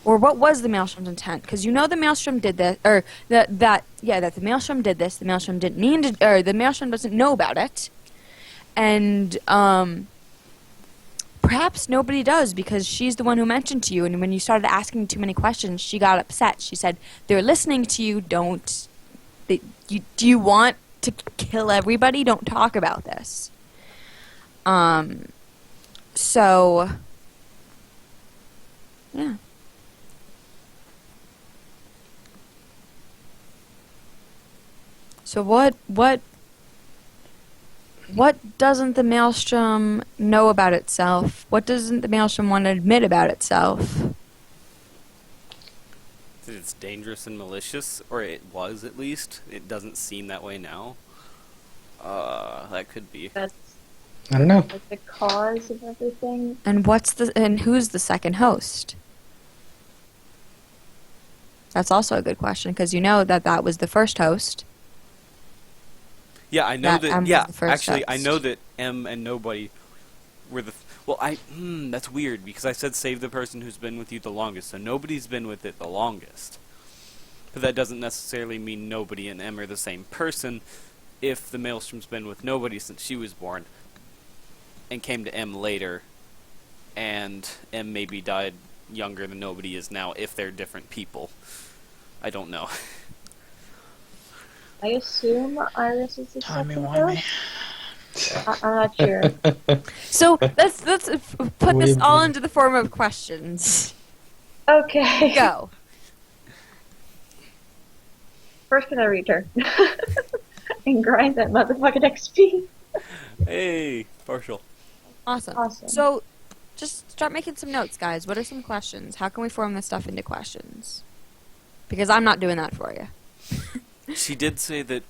Or what was the Maelstrom's intent? Because you know the Maelstrom did this, or that the Maelstrom did this. The Maelstrom didn't mean to, or the Maelstrom doesn't know about it, and perhaps nobody does because she's the one who mentioned to you. And when you started asking too many questions, she got upset. She said, "They're listening to you. Do you want to kill everybody? Don't talk about this." So, yeah. So what doesn't the Maelstrom know about itself? What doesn't the Maelstrom want to admit about itself? That it's dangerous and malicious, or it was at least. It doesn't seem that way now. That could be. That's I don't know. like the cause of everything. And who's the second host? That's also a good question because you know that was the first host. Yeah, I know That that. M was Yeah, the first actually, I host. know that M and nobody were the. Well, that's weird because I said save the person who's been with you the longest, so nobody's been with it the longest. But that doesn't necessarily mean nobody and M are the same person. If the Maelstrom's been with nobody since she was born, and came to M later, and M maybe died younger than nobody is now, if they're different people. I don't know. I assume Iris is the second Timey-wimey. host. I'm not sure. So let's put this We- all into the form of questions. Okay. Go. First, gonna read her and grind that motherfucking XP. Hey, partial. Awesome. Awesome. So, just start making some notes, guys. What are some questions? How can we form this stuff into questions? Because I'm not doing that for you. She did say that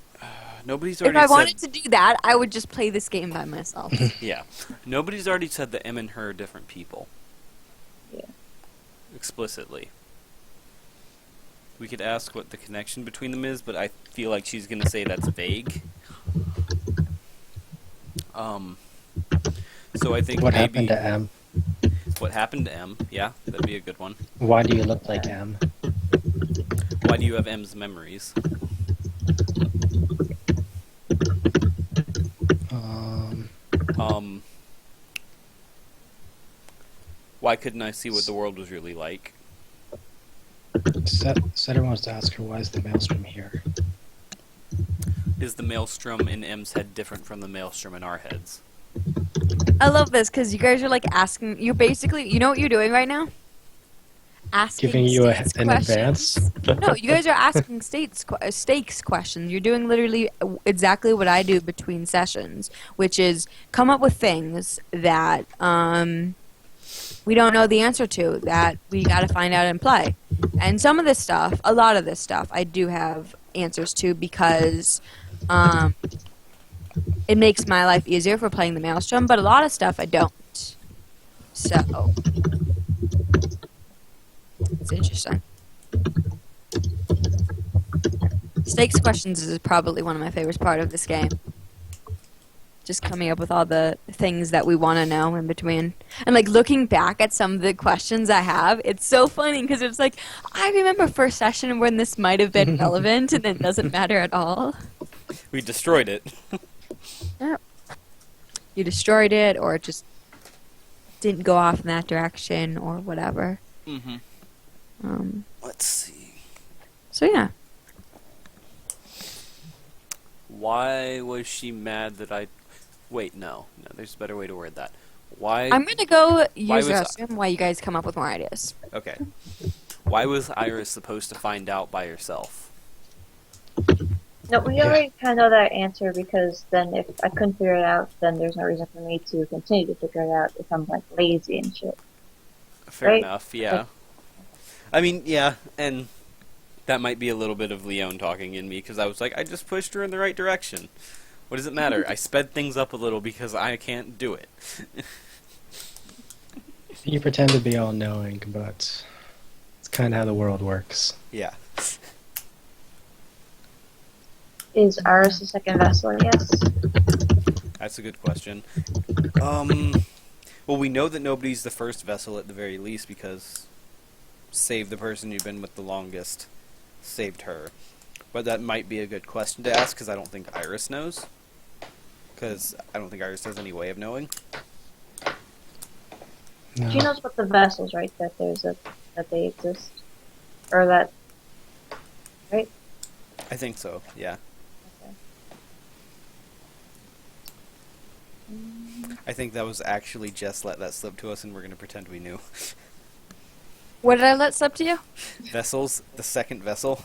nobody's If already I said. wanted to do that, I would just play this game by myself. Yeah. Nobody's already said that M and her are different people. Yeah. Explicitly. We could ask what the connection between them is, but I feel like she's gonna say that's vague. So I think What maybe happened to M? what happened to M. Yeah, that'd be a good one. Why do you look like M? Why do you have M's memories? Why couldn't I see what the world was really like? Setter wants to ask her why is the Maelstrom here? Is the maelstrom in M's head different from the maelstrom in our heads? I love this because you guys are like asking. You basically, you know what you're doing right now? Asking Giving you states an questions. advance? No, you guys are asking stakes questions. You're doing literally exactly what I do between sessions, which is come up with things that we don't know the answer to that we got to find out and play. And some of this stuff, a lot of this stuff, I do have answers to because it makes my life easier for playing the Maelstrom, but a lot of stuff I don't. So, it's interesting. Stakes questions is probably one of my favorite part of this game. Just coming up with all the things that we want to know in between. And like looking back at some of the questions I have, it's so funny because it's like, I remember first session when this might have been relevant and it doesn't matter at all. We destroyed it. You destroyed it or it just didn't go off in that direction or whatever. Mm-hmm. Let's see. So yeah. Why was she mad that I... Wait, no. No, there's a better way to word that. Why... I'm going to go use was the I- restroom while you guys come up with more ideas. Okay. Why was Iris supposed to find out by herself? No, we already kind of know that answer because then if I couldn't figure it out, then there's no reason for me to continue to figure it out if I'm like lazy and shit. Fair Right. enough, yeah. I mean, yeah, and that might be a little bit of Leon talking in me, because I was like, I just pushed her in the right direction. What does it matter? I sped things up a little because I can't do it. You pretend to be all-knowing, but it's kind of how the world works. Yeah. Is Iris the second vessel? Yes. That's a good question. Well, we know that nobody's the first vessel at the very least, because save the person you've been with the longest saved her. But that might be a good question to ask, because I don't think Iris knows. Because I don't think Iris has any way of knowing. No. She knows about the vessels, right? That that they exist, or that. Right. I think so, yeah. Okay. I think that was actually Jess let that slip to us, and we're going to pretend we knew. What did I let slip to you? Vessels, the second vessel.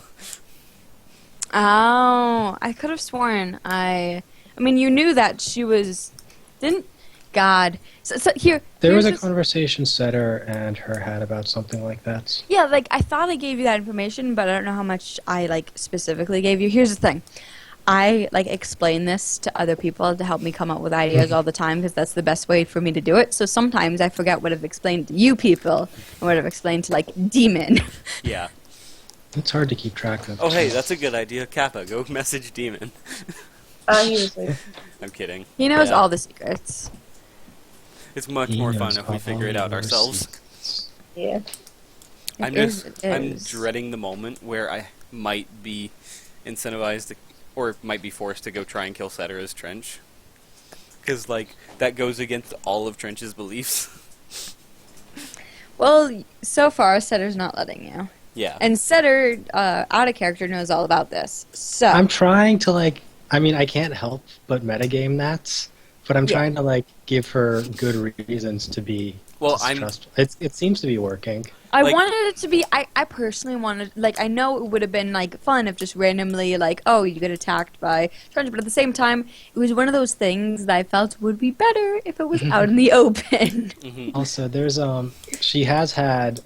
Oh, I could have sworn I mean, you knew that she was. Didn't God. So here. There was here's a just- conversation Setter and her had about something like that. Yeah, like I thought I gave you that information, but I don't know how much I like specifically gave you. Here's the thing. I like explain this to other people to help me come up with ideas all the time because that's the best way for me to do it. So sometimes I forget what I've explained to you people and what I've explained to like Demon. Yeah. It's hard to keep track of. Oh, hey, that's a good idea. Kappa, go message Demon. He was asleep. I'm kidding. He knows Yeah. all the secrets. It's much He more knows fun if we all figure it out your ourselves. secrets. Yeah. I'm It I'm is. dreading the moment where I might be incentivized to, or might be forced to go try and kill Setter as Trench. Because, like, that goes against all of Trench's beliefs. Well, so far Setter's not letting you, Yeah. and Setter, out of character, knows all about this. So I'm trying to like. I mean, I can't help but metagame that, but I'm Yeah. trying to like give her good reasons to be Well, I'm distrustful. It seems to be working. I like- wanted it to be. I personally wanted, like, I know it would have been like fun if just randomly, like, oh, you get attacked by Trench, but at the same time, it was one of those things that I felt would be better if it was out in the open. mhm. Also, there's she has had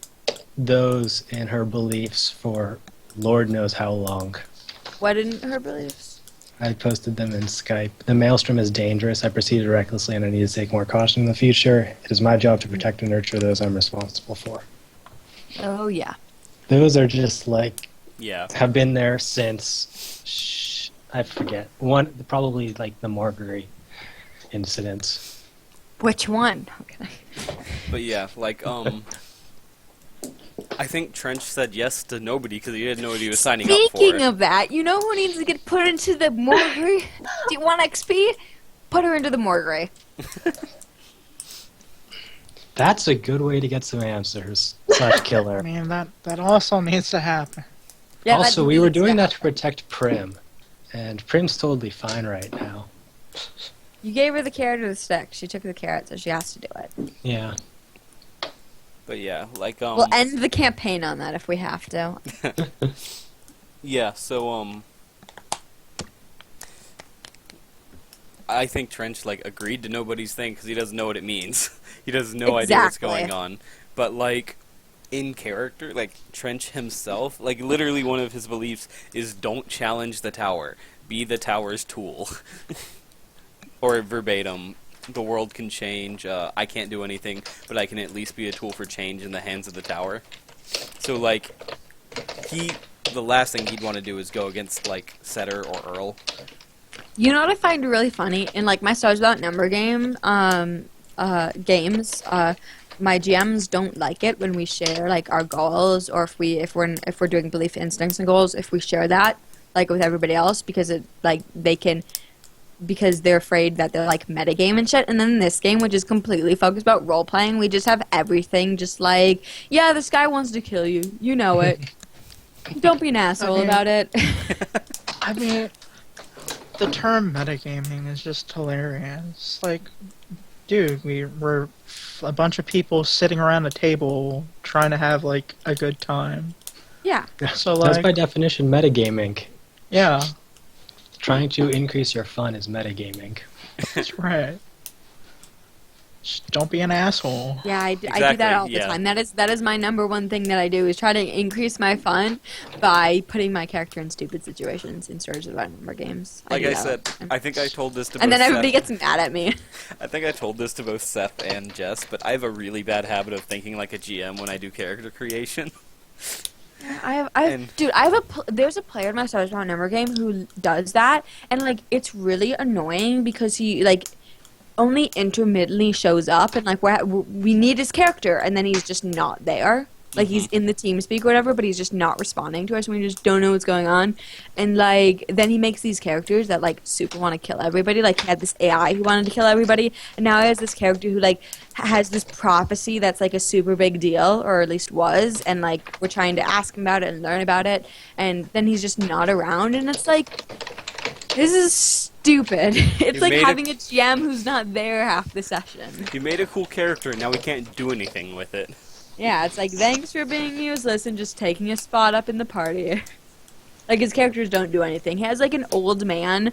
those in her beliefs for Lord knows how long. What in her beliefs? I posted them in Skype. The maelstrom is dangerous. I proceeded recklessly, and I need to take more caution in the future. It is my job to protect and nurture those I'm responsible for. Oh yeah. Those are just like Yeah. have been there since I forget probably like the Margery incident. Which one? Okay. But yeah, like, I think Trench said yes to nobody because he didn't know what he was signing up for. Speaking of that, you know who needs to get put into the Morgray? Do you want XP? Put her into the Morgray. That's a good way to get some answers. / killer. I mean, that also needs to happen. Yeah, that Also, we were needs doing to that to protect Prim, and Prim's totally fine right now. You gave her the carrot or the stick. She took the carrot, so she has to do it. Yeah. But yeah, like, We'll end the campaign on that if we have to. yeah, so, I think Trench, like, agreed to nobody's thing because he doesn't know what it means. He has no idea what's Exactly. going on. But, like, in character, like, Trench himself, like, literally one of his beliefs is don't challenge the tower. Be the tower's tool. Or verbatim, the world can change, I can't do anything, but I can at least be a tool for change in the hands of the tower. So, like, the last thing he'd want to do is go against, like, Setter or Earl. You know what I find really funny? In, like, my Stars Without Number games, my GMs don't like it when we share, like, our goals, or if we're doing belief instincts and goals, if we share that, like, with everybody else, because it, like, because they're afraid that they're like metagame and shit. And then in this game, which is completely focused about role playing, we just have everything just like, yeah, this guy wants to kill you. You know it. Don't be an asshole mean- about it. I mean, the term metagaming is just hilarious. Like, dude, we're a bunch of people sitting around a table trying to have like a good time. Yeah. So That's like, by definition metagaming. yeah, Trying to increase your fun is metagaming. that's right. Just don't be an asshole. Yeah, I do Exactly, that all the yeah. time. That is my number one thing that I do is try to increase my fun by putting my character in stupid situations in Stars Without Number games. Like do I that all said, the time. I think I told this to and both then everybody Seth. gets mad at me. I think I told this to both Seth and Jess, but I have a really bad habit of thinking like a GM when I do character creation. Dude, there's a player in my Stars Without Number game who does that, and like it's really annoying because he like only intermittently shows up, and like we need his character, and then he's just not there. Like he's in the team speak or whatever, but he's just not responding to us, and we just don't know what's going on. And like then he makes these characters that like super want to kill everybody. Like he had this AI who wanted to kill everybody, and now he has this character who like has this prophecy that's like a super big deal, or at least was, and like we're trying to ask him about it and learn about it, and then he's just not around, and it's like this is stupid. It's You like made having a GM who's not there half the session. You made a cool character, and now we can't do anything with it. Yeah, it's like, thanks for being useless and just taking a spot up in the party. Like, his characters don't do anything. He has, like, an old man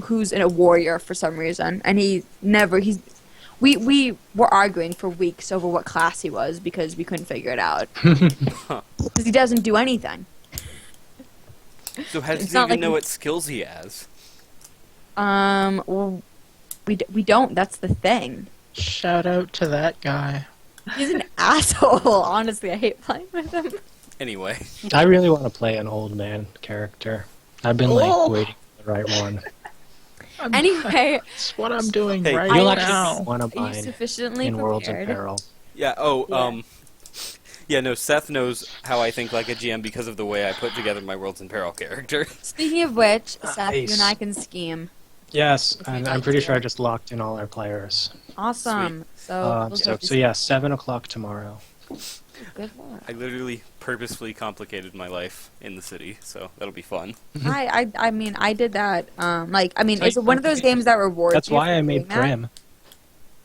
who's a warrior for some reason, and We were arguing for weeks over what class he was because we couldn't figure it out. Because he doesn't do anything. So how does It's he not even like know we- what skills he has? Well, we don't. That's the thing. Shout out to that guy. He's an asshole. Honestly, I hate playing with him. Anyway, I really want to play an old man character. I've been like Oh. waiting for the right one. Anyway, That's what I'm doing Hey, right You'll now. actually one of are you mine sufficiently in Worlds in prepared? Peril. yeah. Yeah. No. Seth knows how I think like a GM because of the way I put together my Worlds in Peril character. Speaking of which, Seth, you Nice. and I can scheme. Yes, and I'm pretty sure I just locked in all our players. Awesome. So, we'll So just- yeah, 7 o'clock tomorrow. Good luck. I literally purposefully complicated my life in the city, so that'll be fun. I mean, I did that. So it's you one of those complicated- games that rewards That's you why for I doing made that. Prim.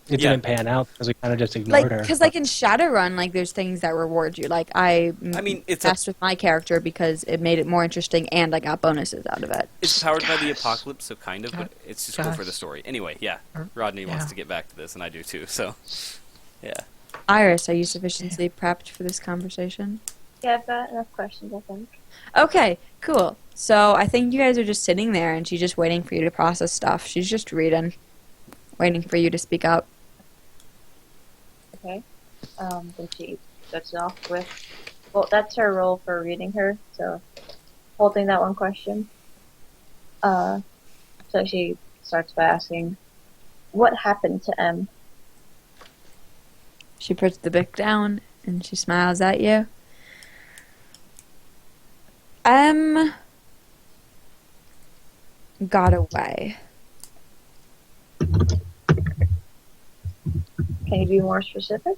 It Yeah. didn't pan out because we kind of just Like, ignored her. because like in Shadowrun, like there's things that reward you. Like I mean, it's messed with my character because it made it more interesting, and I got bonuses out of it. It's powered by the Guys. apocalypse, so kind of, but it's just cool for Guys. the story. Anyway, yeah, Rodney wants to get back to this, and I do too. So, yeah. Iris, are you sufficiently prepped for this conversation? Yeah, I've got enough questions, I think. Okay, cool. So I think you guys are just sitting there, and she's just waiting for you to process stuff. She's just reading, waiting for you to speak up. Okay. Then she starts it off with, well, that's her role for reading her, so holding that one question. So she starts by asking, what happened to M? She puts the book down and she smiles at you. Got away. Can you be more specific?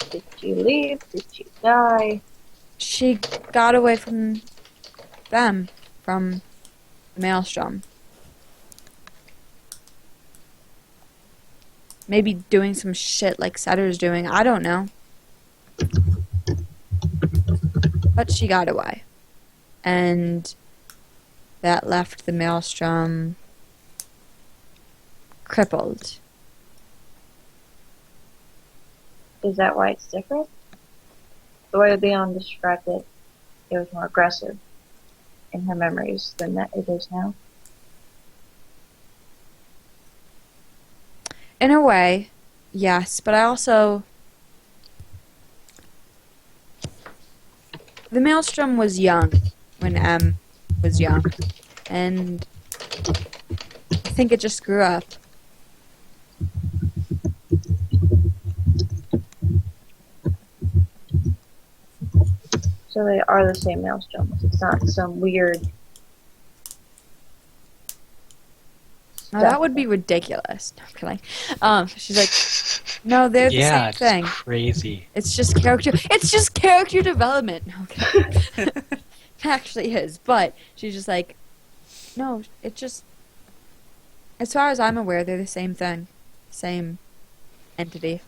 Did she leave? Did she die? She got away from them, from the Maelstrom. Maybe doing some shit like Setter's doing. I don't know. But she got away. And that left the Maelstrom crippled. Is that why it's different? The way Leon described it, it was more aggressive in her memories than that it is now. In a way, yes, but I also... The Maelstrom was young when M was young, and I think it just grew up. So they are the same maelstroms. It's not some weird. Now, that would be ridiculous. No, I'm kidding. She's like, no, they're the Yeah, same it's thing. crazy. It's just character. It's just character development. Okay, it actually is. But she's just like, no, it just. As far as I'm aware, they're the same thing, same entity.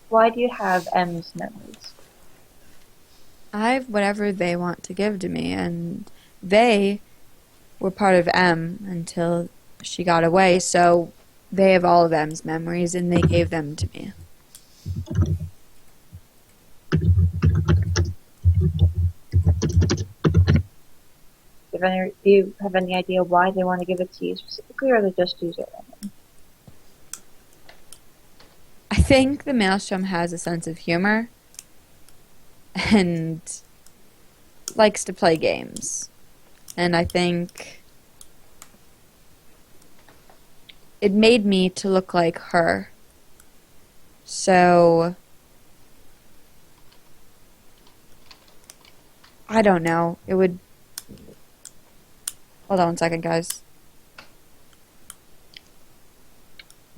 Why do you have M's memories? I have whatever they want to give to me, and they were part of M until she got away. So they have all of M's memories, and they gave them to me. Do you have any idea why they want to give it to you specifically, or they just use it randomly? I think the Maelstrom has a sense of humor and likes to play games. And I think it made me to look like her. So I don't know. It would. Hold on one second, guys.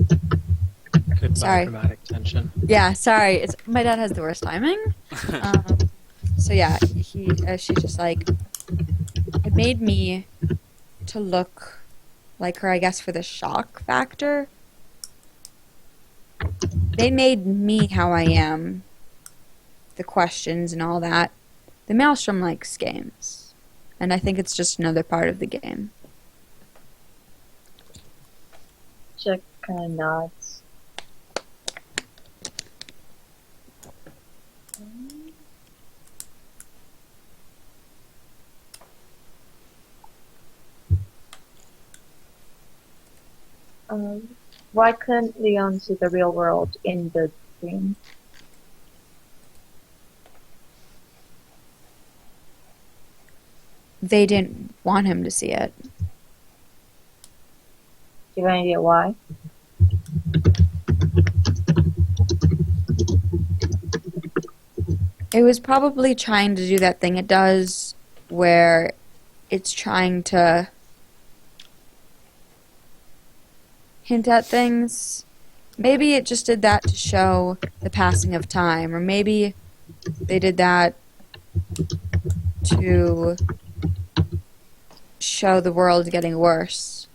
Goodbye, Sorry. dramatic tension. Yeah, sorry. It's my dad has the worst timing. So yeah, she's just like, it made me to look like her, I guess, for the shock factor. They made me how I am. the questions and all that. The Maelstrom likes games. And I think it's just another part of the game. She like, kind of nods. Why couldn't Leon see the real world in the dream? They didn't want him to see it. Do you have any idea why? It was probably trying to do that thing it does where it's trying to hint at things. Maybe it just did that to show the passing of time, or maybe they did that to show the world getting worse.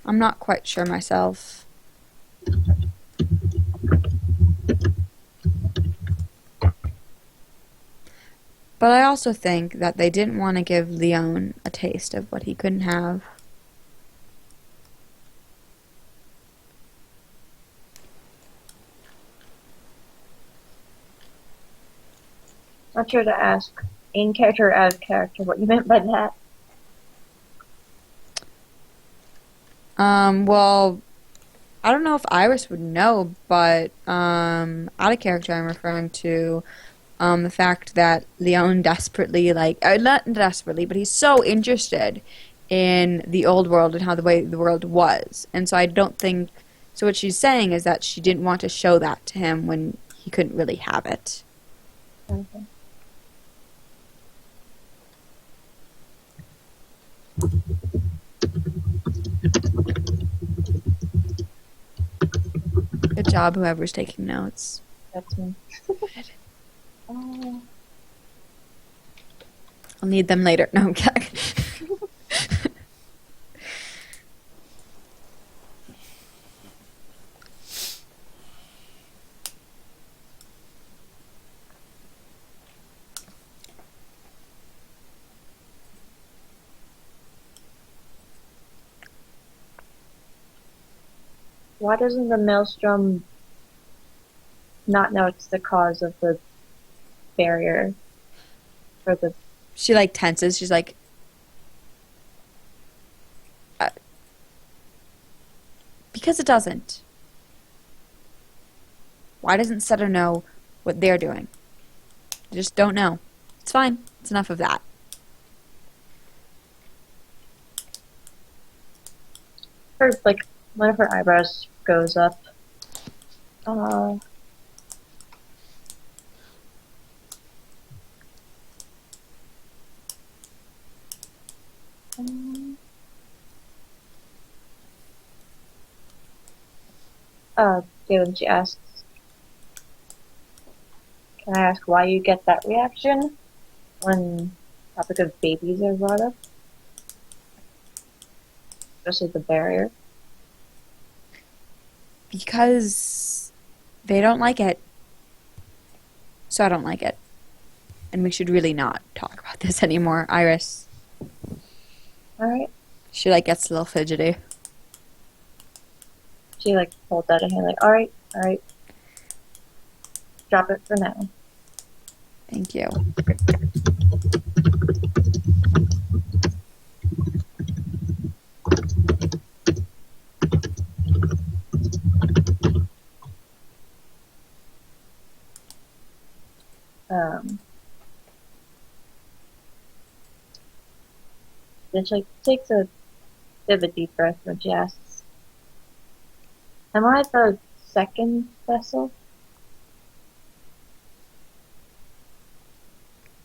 I'm not quite sure myself. But I also think that they didn't want to give Leon a taste of what he couldn't have. Not sure to ask in character or out of character what you meant by that. Well, I don't know if Iris would know, but out of character I'm referring to the fact that Leon desperately, not desperately, but he's so interested in the old world and how the way the world was. And so I don't think, so what she's saying is that she didn't want to show that to him when he couldn't really have it. Okay. Good job, whoever's taking notes. That's me. Oh. I'll need them later. No, I'm kidding. Why doesn't the Maelstrom not know it's the cause of the barrier for the? She tenses. She's like, because it doesn't. Why doesn't Setter know what they're doing? They just don't know. It's fine. It's enough of that. Her one of her eyebrows goes up. Galen, she asks, can I ask why you get that reaction when topic of babies are brought up? Especially the barrier. Because they don't like it. So I don't like it. And we should really not talk about this anymore, Iris. Alright. She gets a little fidgety. She holds out a hand alright. Drop it for now. Thank you. Then she takes a bit of a deep breath when she asks, am I the second vessel?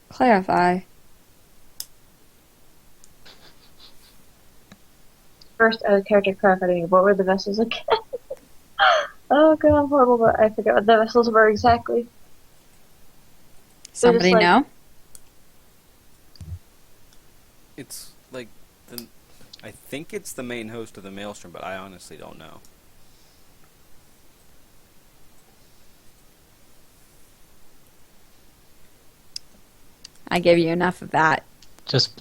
Clarify. First, out of character, clarify to me, what were the vessels again? Oh god, I'm horrible, but I forget what the vessels were exactly. Somebody know? It's I think it's the main host of the Maelstrom, but I honestly don't know. I gave you enough of that. Just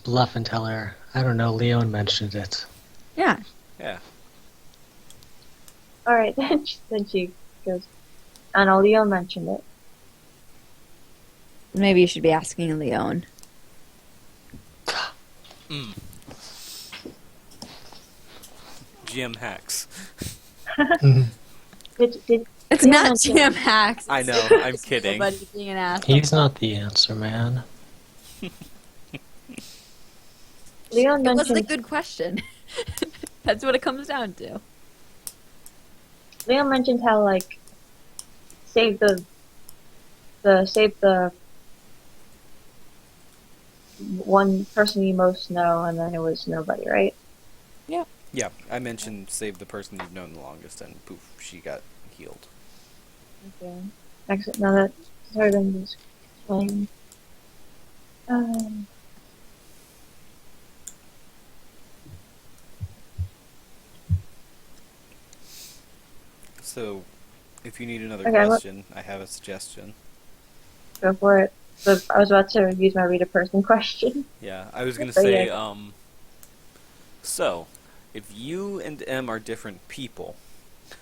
bluff and tell her. I don't know. Leon mentioned it. Yeah. Yeah. Alright, then she goes, I know Leo mentioned it. Maybe you should be asking Leon. GM hacks. Did It's Leon not mentioned- GM hacks. I know, I'm It's kidding. somebody being an asshole. He's not the answer, man. Leon It wasn't a mentioned good question. That's what it comes down to. Leon mentioned how like save the one person you most know, and then it was nobody, right? Yeah, I mentioned save the person you've known the longest, and poof, she got healed. Okay. Actually, now that I heard him just explain. So, if you need another Okay, question, I have a suggestion. Go for it. So I was about to use my read a person question. Yeah, I was gonna But say, yeah. So, if you and M are different people,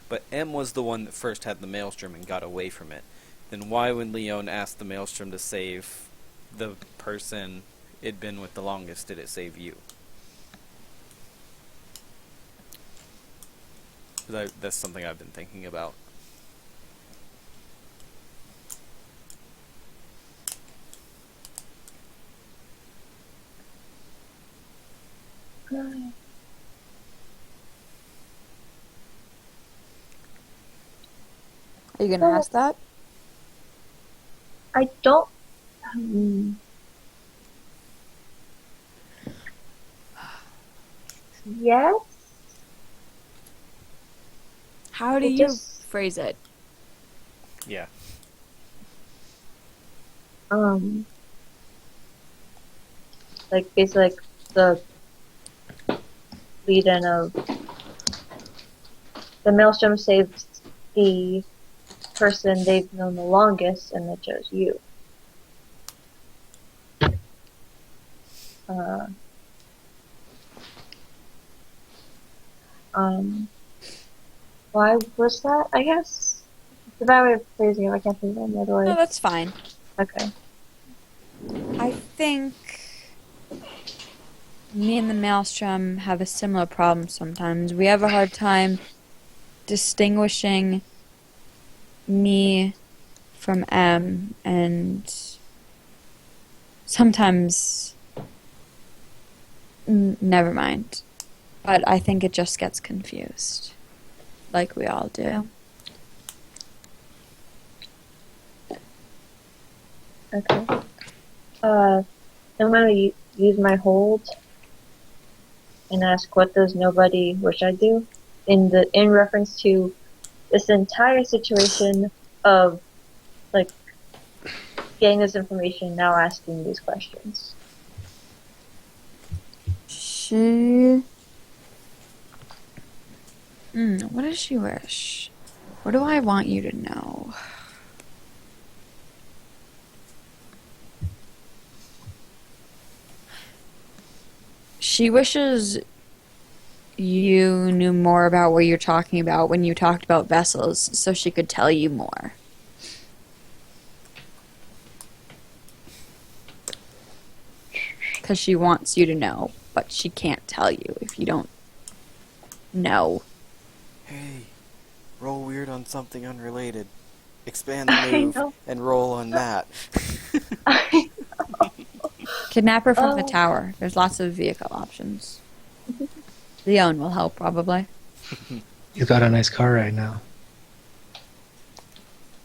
but M was the one that first had the maelstrom and got away from it, then why, when Leon asked the maelstrom to save the person it'd been with the longest, did it save you? 'Cause that's something I've been thinking about. Are you gonna ask that? I don't. Um, yes. How do It you just- phrase it? Yeah. Like basically like the lead-in of the maelstrom saves the person they've known the longest, and they chose you. Uh, why was that? I guess the bad way of phrasing it. I can't think of any other way. No, that's fine. Okay. I think me and the Maelstrom have a similar problem sometimes. We have a hard time distinguishing me from M, and sometimes never mind. But I think it just gets confused, like we all do. Okay. I'm gonna use my hold and ask, what does nobody wish I do? In reference to this entire situation of like getting this information, now asking these questions. She. What does she wish? What do I want you to know? She wishes you knew more about what you're talking about when you talked about vessels, so she could tell you more. Because she wants you to know, but she can't tell you if you don't know. Hey, roll weird on something unrelated. Expand the I move know. and roll on that. Kidnap her from the Oh. tower. There's lots of vehicle options. Leon will help, probably. You've got a nice car right now.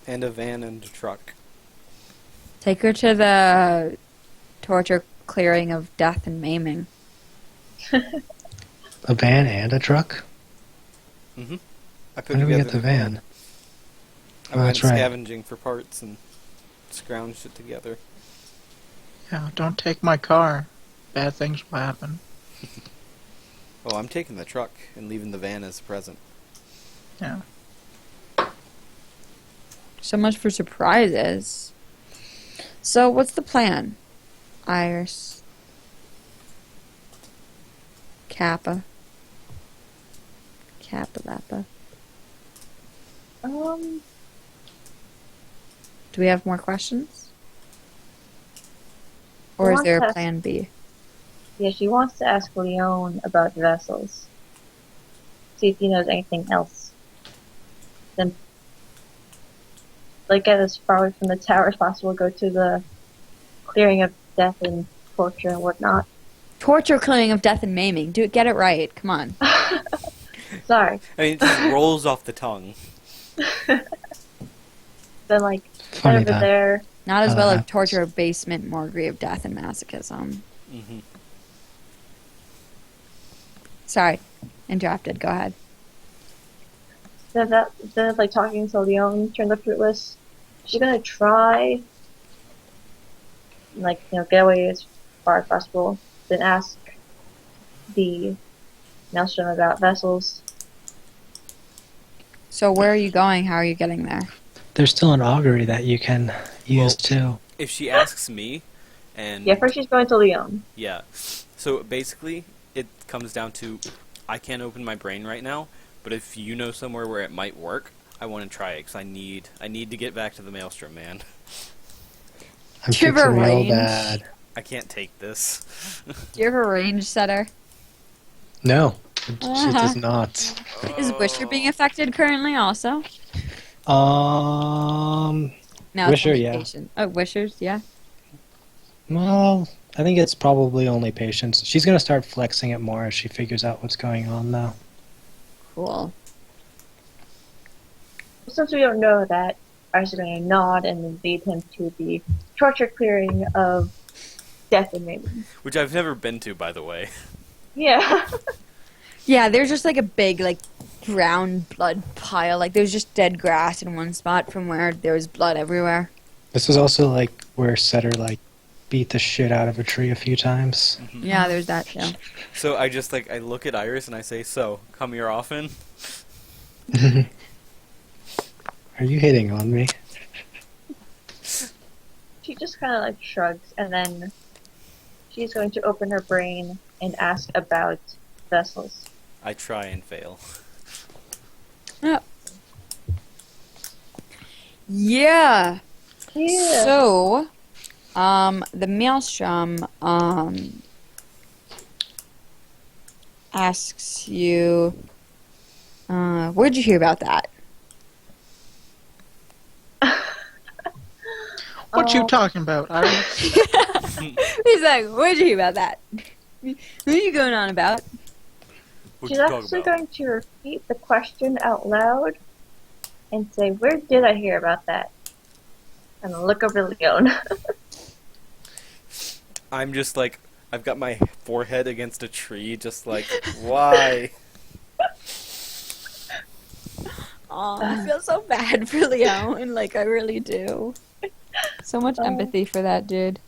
And a van and a truck. Take her to the torture clearing of death and maiming. A van and a truck? Mm-hmm. I put When did we together get the van? I Oh, went that's right. scavenging for parts and scrounged it together. Yeah, don't take my car. Bad things will happen. Oh, I'm taking the truck and leaving the van as a present. Yeah. So much for surprises. So, what's the plan, Iris? Kappa. Kappa Lappa. Um, Do we have more questions? Or is want there a to- plan B? yeah, she wants to ask Leon about vessels. See if he knows anything else. Then, like, get as far away from the tower as possible, go to the clearing of death and torture and whatnot. Torture, killing of death, and maiming. Get it right. Come on. Sorry. I mean, it just rolls off the tongue. Then, like, Funny head over that. there. Not as well as happens. torture, abasement, morgue of death, and masochism. Hmm. Sorry, interrupted. Go ahead. Instead of like talking to Leon, turn the fruitless. She's gonna try, like, get away as far as possible. Then ask the Maelstrom about vessels. So where are you going? How are you getting there? There's still an augury that you can use too. If she asks me, and Yeah, first she's going to Leon. yeah. So basically, it comes down to I can't open my brain right now, but if you know somewhere where it might work, I want to try it because I need to get back to the Maelstrom, man. I'm Do you have fixing a real range? bad. I can't take this. Do you have a range setter? No, she does not. Is Wisher being affected currently also? Um, No, it's Wisher, only yeah. patient. Oh, Wisher's, yeah. well, I think it's probably only patience. She's gonna start flexing it more as she figures out what's going on, though. Cool. Since we don't know that, I'm just gonna nod and then lead him to the torture clearing of death and maiming. Which I've never been to, by the way. Yeah. Yeah, there's just like a big, like, brown blood pile. Like, there's just dead grass in one spot from where there was blood everywhere. This is also like where Setter like beat the shit out of a tree a few times. Yeah, there's that too. So I just I look at Iris and I say, "So, come here often?" Are you hitting on me? She just kind of like shrugs, and then she's going to open her brain and ask about vessels. I try and fail. Yeah. Yeah. So, the Maelstrom, asks you, where'd you hear about that? What you Oh. talking about? He's like, where'd you hear about that? Who are you going on about? What She's you talk actually about? going to repeat the question out loud and say, "Where did I hear about that?" And look over Leon. I'm just like I've got my forehead against a tree, just like why? Aw, I feel so bad for Leon. Like, I really do. So much Oh. empathy for that dude.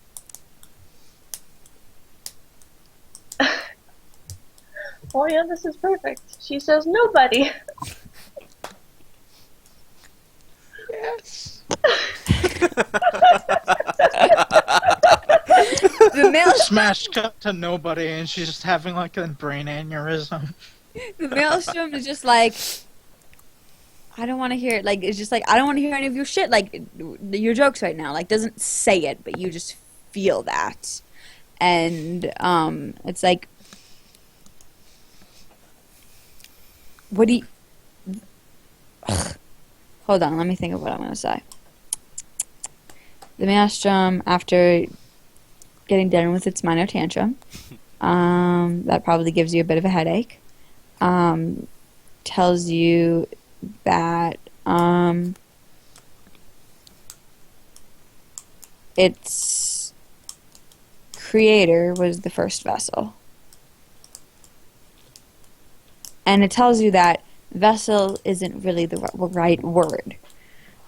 Oh yeah, this is perfect. She says nobody. Yes. The Maelstrom, Smash cut to nobody, and she's just having like a brain aneurysm. the Maelstrom is just like, I don't want to hear it. Like, it's just like, I don't want to hear any of your shit. Like, your jokes right now. Like, doesn't say it, but you just feel that. And, it's like, what do you... Hold on, let me think of what I'm going to say. The Maelstrom, after getting done with its minor tantrum, that probably gives you a bit of a headache, tells you that its creator was the first vessel. And it tells you that vessel isn't really the right word.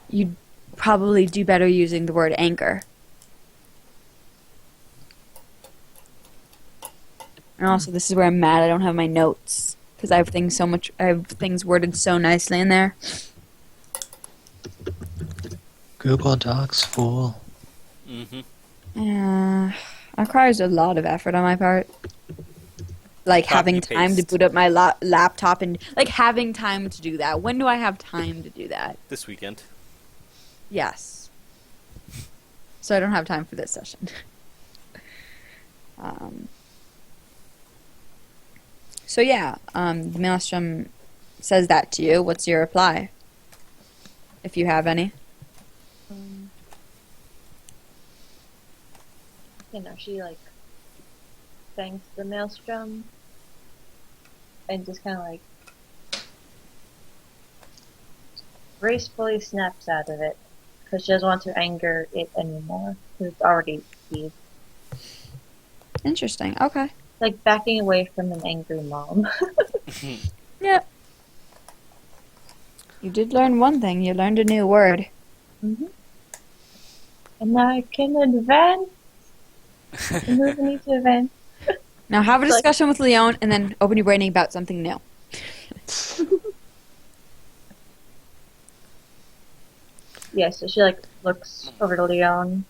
You'd probably do better using the word anchor. And also, this is where I'm mad I don't have my notes. Because I have things worded so nicely in there. Google Docs, fool. requires a lot of effort on my part. Like Copy, having time to paste. boot up my laptop and like having time to do that. When do I have time to do that? This weekend. Yes. So I don't have time for this session. So yeah, the Maelstrom says that to you. What's your reply? If you have any. She like thanks the Maelstrom and just kind of like gracefully snaps out of it because she doesn't want to anger it anymore because it's already seized. Interesting. Okay. Like backing away from an angry mom. Yep. You did learn one thing. You learned a new word. And now I can advance. I'm moving into advance. Now have a Like- discussion with Leon and then open your brain about something new. Yeah, so she like looks over to Leon.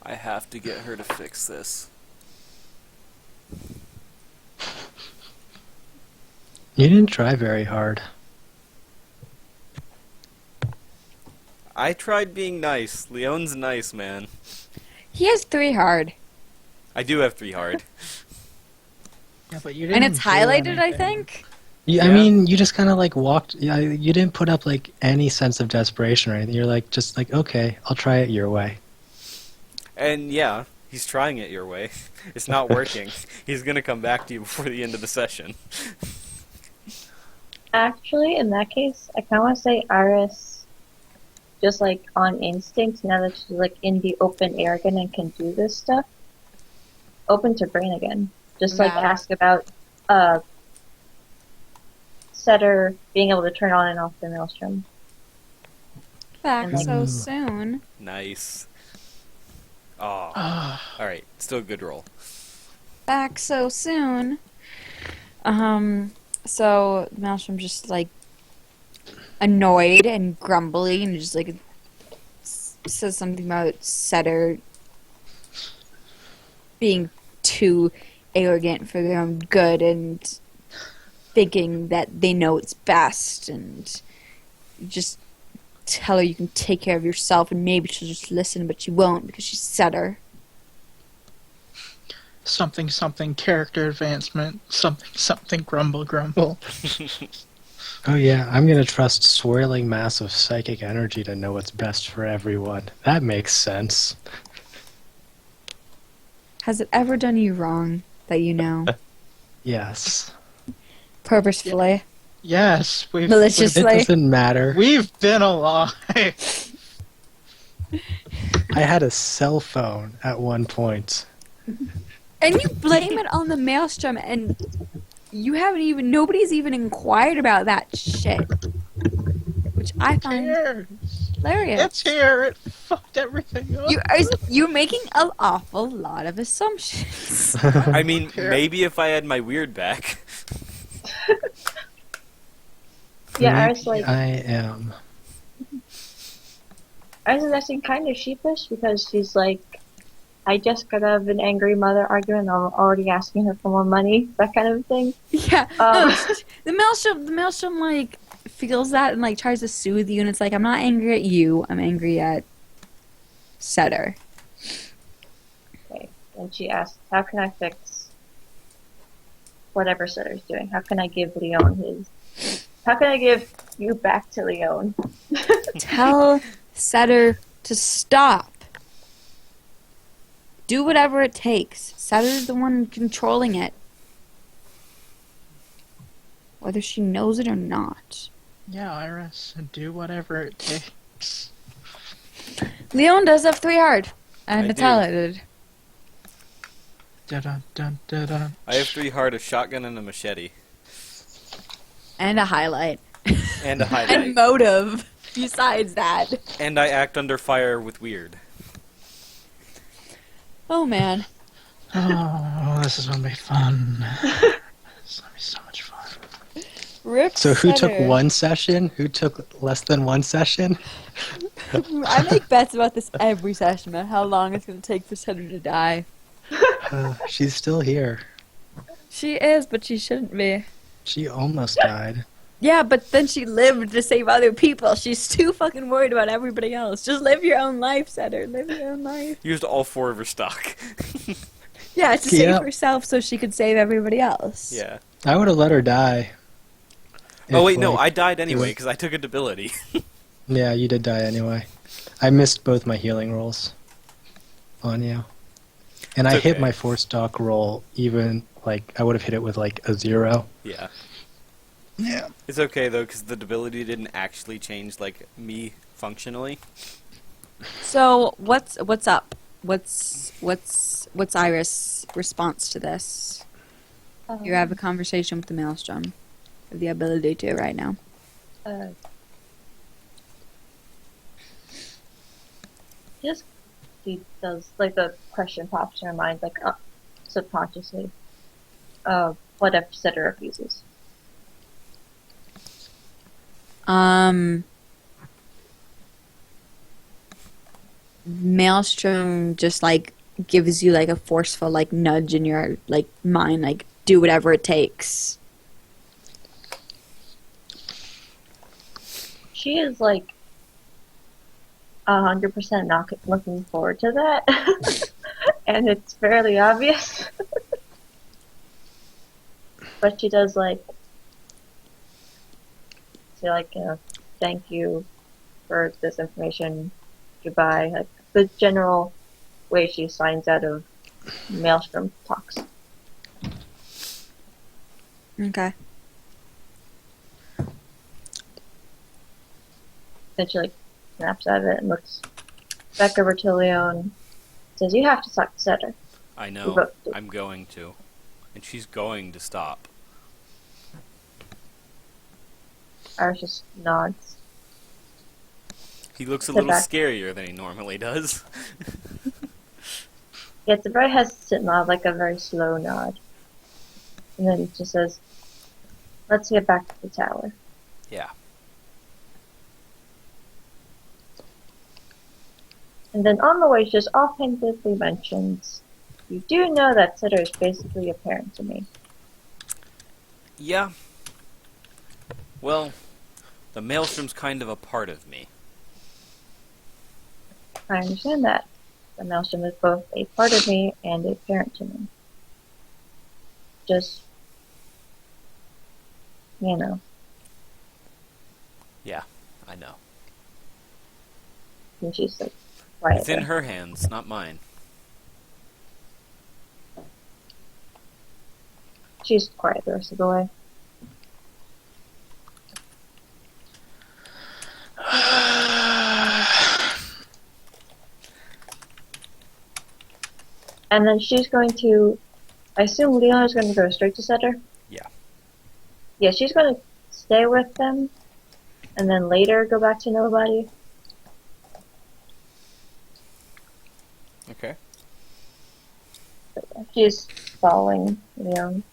I have to get her to fix this. You didn't try very hard. I tried being nice. Leon's nice, man. He has 3 hard. I do have 3 hard. Yeah, but you didn't And it's do highlighted, I anything. think. I Yeah. mean, you just kind of like walked. Yeah, you didn't put up like any sense of desperation or anything. You're like, just like, okay, I'll try it your way. And yeah, he's trying it your way. It's not working. He's gonna come back to you before the end of the session. Actually, in that case, I kind of want to say Iris, just like on instinct, now that she's like in the open air again and can do this stuff, opens her brain again. Just like Yeah. ask about Setter being able to turn on and off the Maelstrom. Back And, like- so soon. Nice. Oh, Ah, alright. Still a good roll. Back so soon. So the Maelstrom just like annoyed and grumbly and just like says something about Setter being too arrogant for their own good and thinking that they know it's best and just tell her you can take care of yourself and maybe she'll just listen but she won't because she's Setter. something something character advancement. Something something grumble grumble. Oh yeah, I'm gonna trust swirling mass of psychic energy to know what's best for everyone. That makes sense. Has it ever done you wrong that you know? Yes. Purposefully? Yes, Malicious. It Like- doesn't matter. we've been alive. I had a cell phone at one point. And you blame it on the Maelstrom, and you haven't even, nobody's even inquired about that shit. Which I find Here, hilarious. it's here. It fucked everything up. You're making an awful lot of assumptions. I mean, care. maybe if I had my weird back. Yeah, Maybe Iris like I am. Iris is actually kind of sheepish because she's like, I just got out of an angry mother argument. I'm already asking her for more money, that kind of thing. Yeah. Um, No, the Maelstrom like feels that and like tries to soothe you, and it's like, I'm not angry at you. I'm angry at Setter. Okay. And she asks, how can I fix whatever Setter's doing? How can I give Leon his? How can I give you back to Leon? Tell Setter to stop. Do whatever it takes. Setter's the one controlling it. Whether she knows it or not. Yeah, Iris, do whatever it takes. Leon does have 3 hard. And I it's do. highlighted. Dun dun dun dun. I have 3 hard, a shotgun, and a machete. And a highlight. And a And highlight. motive. Besides that. And I act under fire with weird. Oh man. Oh, this is gonna be fun. This is gonna be so much fun. Rip So who took Setter. one session? Who took less than one session? I make bets about this every session about how long it's going to take for Setter to die. She's still here. She is, but she shouldn't be. She almost died. Yeah, but then she lived to save other people. She's too fucking worried about everybody else. Just live your own life, Setter. Live your own life. Used all 4 of her stock. Yeah, to save Yep. herself so she could save everybody else. Yeah. I would have let her die. Oh If, wait, no, like- I died anyway because I took a debility. Yeah, you did die anyway. I missed both my healing rolls on you. And I It's hit okay. my force dock roll even, like, I would have hit it with, like, a 0. Yeah. Yeah. It's okay though because the debility didn't actually change like me functionally. So what's up? What's Iris' response to this? You have a conversation with the Maelstrom. You have the ability to right now. Just he does like the question pops in her mind, like subconsciously. What if Setter refuses? Maelstrom just like gives you like a forceful like nudge in your like mind, like do whatever it takes. She is like 100% not looking forward to that, and it's fairly obvious. But she does like say like, thank you for this information. Goodbye. Like the general way she signs out of Maelstrom talks. Okay. Then she like snaps out of it and looks back over to Leon. Says, "You have to talk to Setter." I We know. both do. I'm going to, and she's going to stop. Iris just nods. He looks a Sit little back. scarier than he normally does. Yeah, it's a very hesitant nod, like a very slow nod. And then he just says, "Let's get back to the tower." Yeah. And then on the way, she just offhandedly mentions, "You do know that Setter is basically a parent to me." Yeah. Well, the Maelstrom's kind of a part of me. I understand that. The Maelstrom is both a part of me and a parent to me. Just, you know. Yeah, I know. And she's like, quiet. It's in there. her hands, not mine. She's quiet the rest of the way. And then she's going to, I assume Leon is going to go straight to Setter? Yeah. Yeah, she's going to stay with them, and then later go back to nobody. Okay. She's following Leon.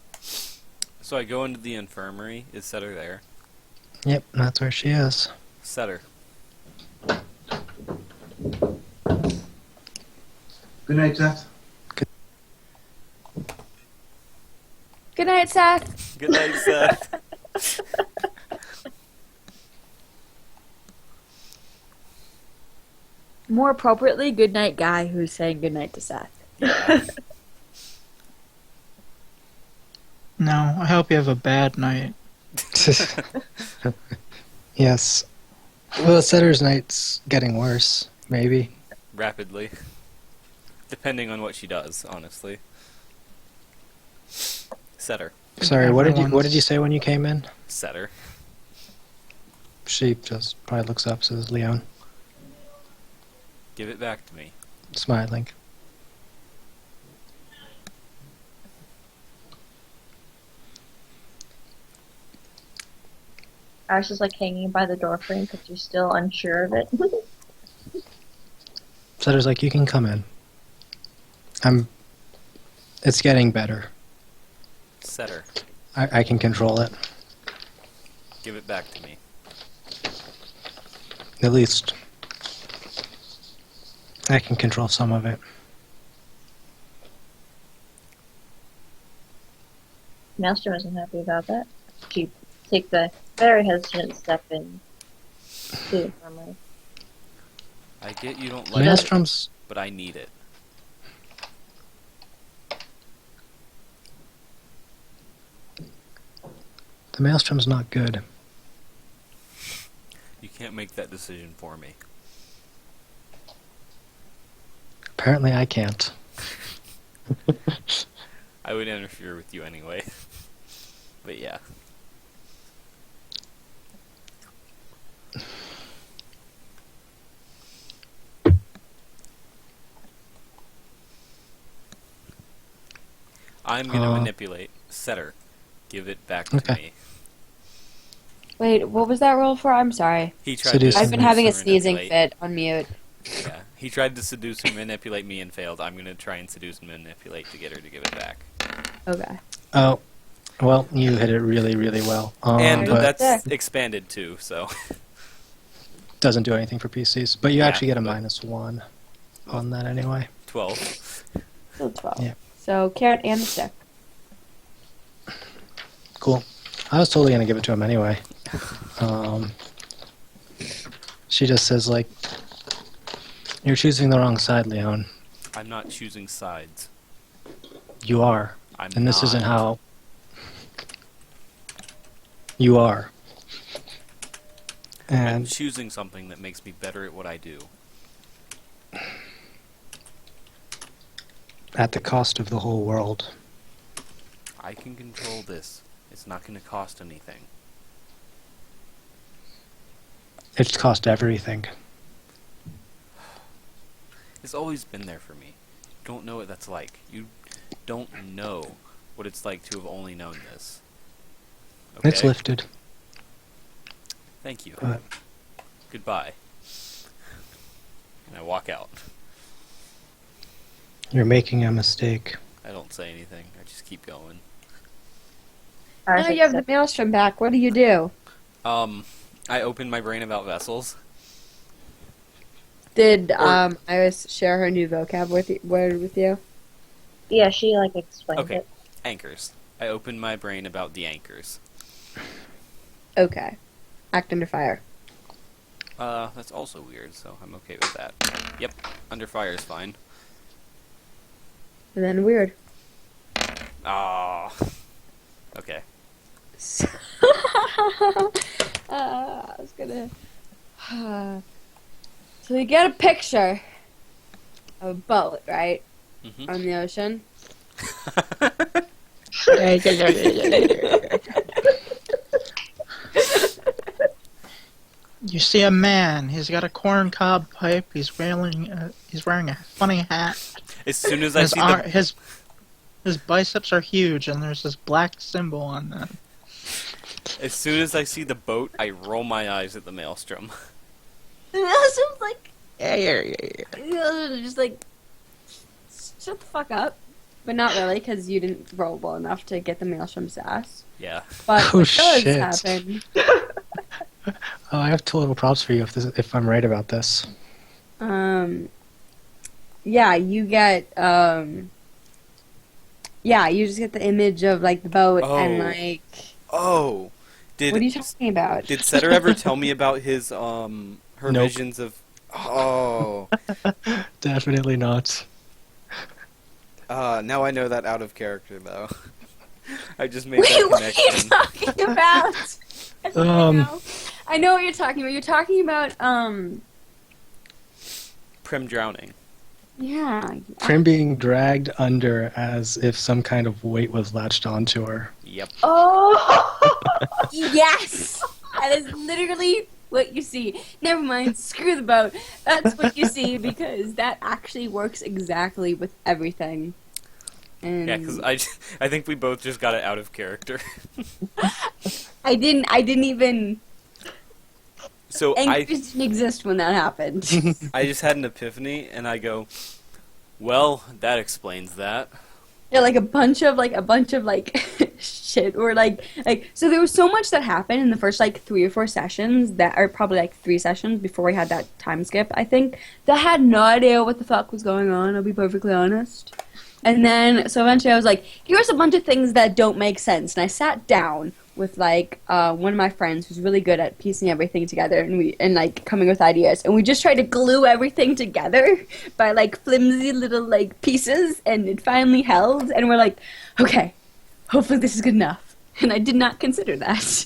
So I go into the infirmary. Is Setter there? Yep, that's where she is. Setter. Good night, Seth. Good night, Seth. Good night, Seth. More appropriately, good night, guy who's saying good night to Seth. Yeah. No, I hope you have a bad night. Yes. Well, Setter's night's getting worse, maybe. Rapidly. Depending on what she does, honestly. Setter. Sorry, what did you Everyone's- say when you came in? Setter. She just probably looks up, says Leon, Give it back to me. smiling. Iris is like hanging by the door frame because she's still unsure of it. Setter's like, you can come in. It's getting better. Setter. I can control it. Give it back to me. At least I can control some of it. Maelstrom isn't happy about that. She takes a very hesitant step in to the armor. I get you don't like it, Maelstrom's but I need it. the Maelstrom's not good. You can't make that decision for me. Apparently, I can't. I would interfere with you anyway. But yeah. I'm gonna manipulate. Setter. Give it back to Okay. me. Wait, what was that roll for? I'm sorry. He tried Seduce to I've been seduce having a and sneezing manipulate. fit on mute. Yeah. He tried to seduce and manipulate me and failed. I'm gonna try and seduce and manipulate to get her to give it back. Okay. Oh, well, you hit it really, really well. And but that's expanded too, so doesn't do anything for PCs. But you Yeah, actually get a but- -1 on that anyway. 12. Still 12. Yeah. So, carrot and a stick. Cool. I was totally gonna give it to him anyway. She just says like, "You're choosing the wrong side, Leon. I'm not choosing sides. You are, I'm and this not. isn't how you are." I'm And choosing something that makes me better at what I do. at the cost of the whole world. I can control this. It's not going to cost anything. It's cost everything. It's always been there for me. You don't know what that's like. You don't know what it's like to have only known this. Okay? It's lifted. Thank you. But Goodbye. And I walk out. you're making a mistake. I don't say anything. I just keep going. Iris Now you have the accepts- maelstrom back. What do you do? I open my brain about vessels. Did Iris share her new vocab word with you? Yeah, she like explained Okay. it. Anchors. I open my brain about the anchors. Okay. Act under fire. That's also weird, so I'm okay with that. Yep, under fire is fine. And then weird. Ah. Okay. I was gonna. So you get a picture of a boat, right, Mm-hmm. on the ocean. You see a man. He's got a corn cob pipe. He's wearing a funny hat. As soon as I His see ar- the his biceps are huge, and there's this black symbol on them. as soon as I see the boat, I roll my eyes at the maelstrom. The maelstrom's like, Yeah. just like, shut the fuck up. But not really, because you didn't roll well enough to get the maelstrom's ass. Yeah. But Oh, what does shit. happen? Oh, I have total props for you if I'm right about this. Yeah, you get, yeah, you just get the image of, like, the boat and, Oh. like, Oh. Did what are you talking about? Did Setter ever tell me about his her Nope. visions of? Oh. Definitely not. Now I know that out of character though. I just made Wait, that what are you connection. talking about? Um, I know what you're talking about. You're talking about, Prim drowning. yeah. Prim being dragged under as if some kind of weight was latched onto her. Yep. Oh! Yes! That is literally what you see. Never mind, screw the boat. That's what you see because that actually works exactly with everything. And Yeah, because I think we both just got it out of character. I didn't even. So Anchors didn't exist when that happened. I just had an epiphany, and I go, well, that explains that. Yeah, like a bunch of shit. Or so there was so much that happened in the first like 3 or 4 sessions that are probably like 3 sessions before we had that time skip, I think, that I had no idea what the fuck was going on, I'll be perfectly honest. And then so eventually I was like, here's a bunch of things that don't make sense. And I sat down with like one of my friends who's really good at piecing everything together and like coming with ideas, and we just tried to glue everything together by like flimsy little like pieces, and it finally held, and we're like, okay, hopefully this is good enough. And I did not consider that.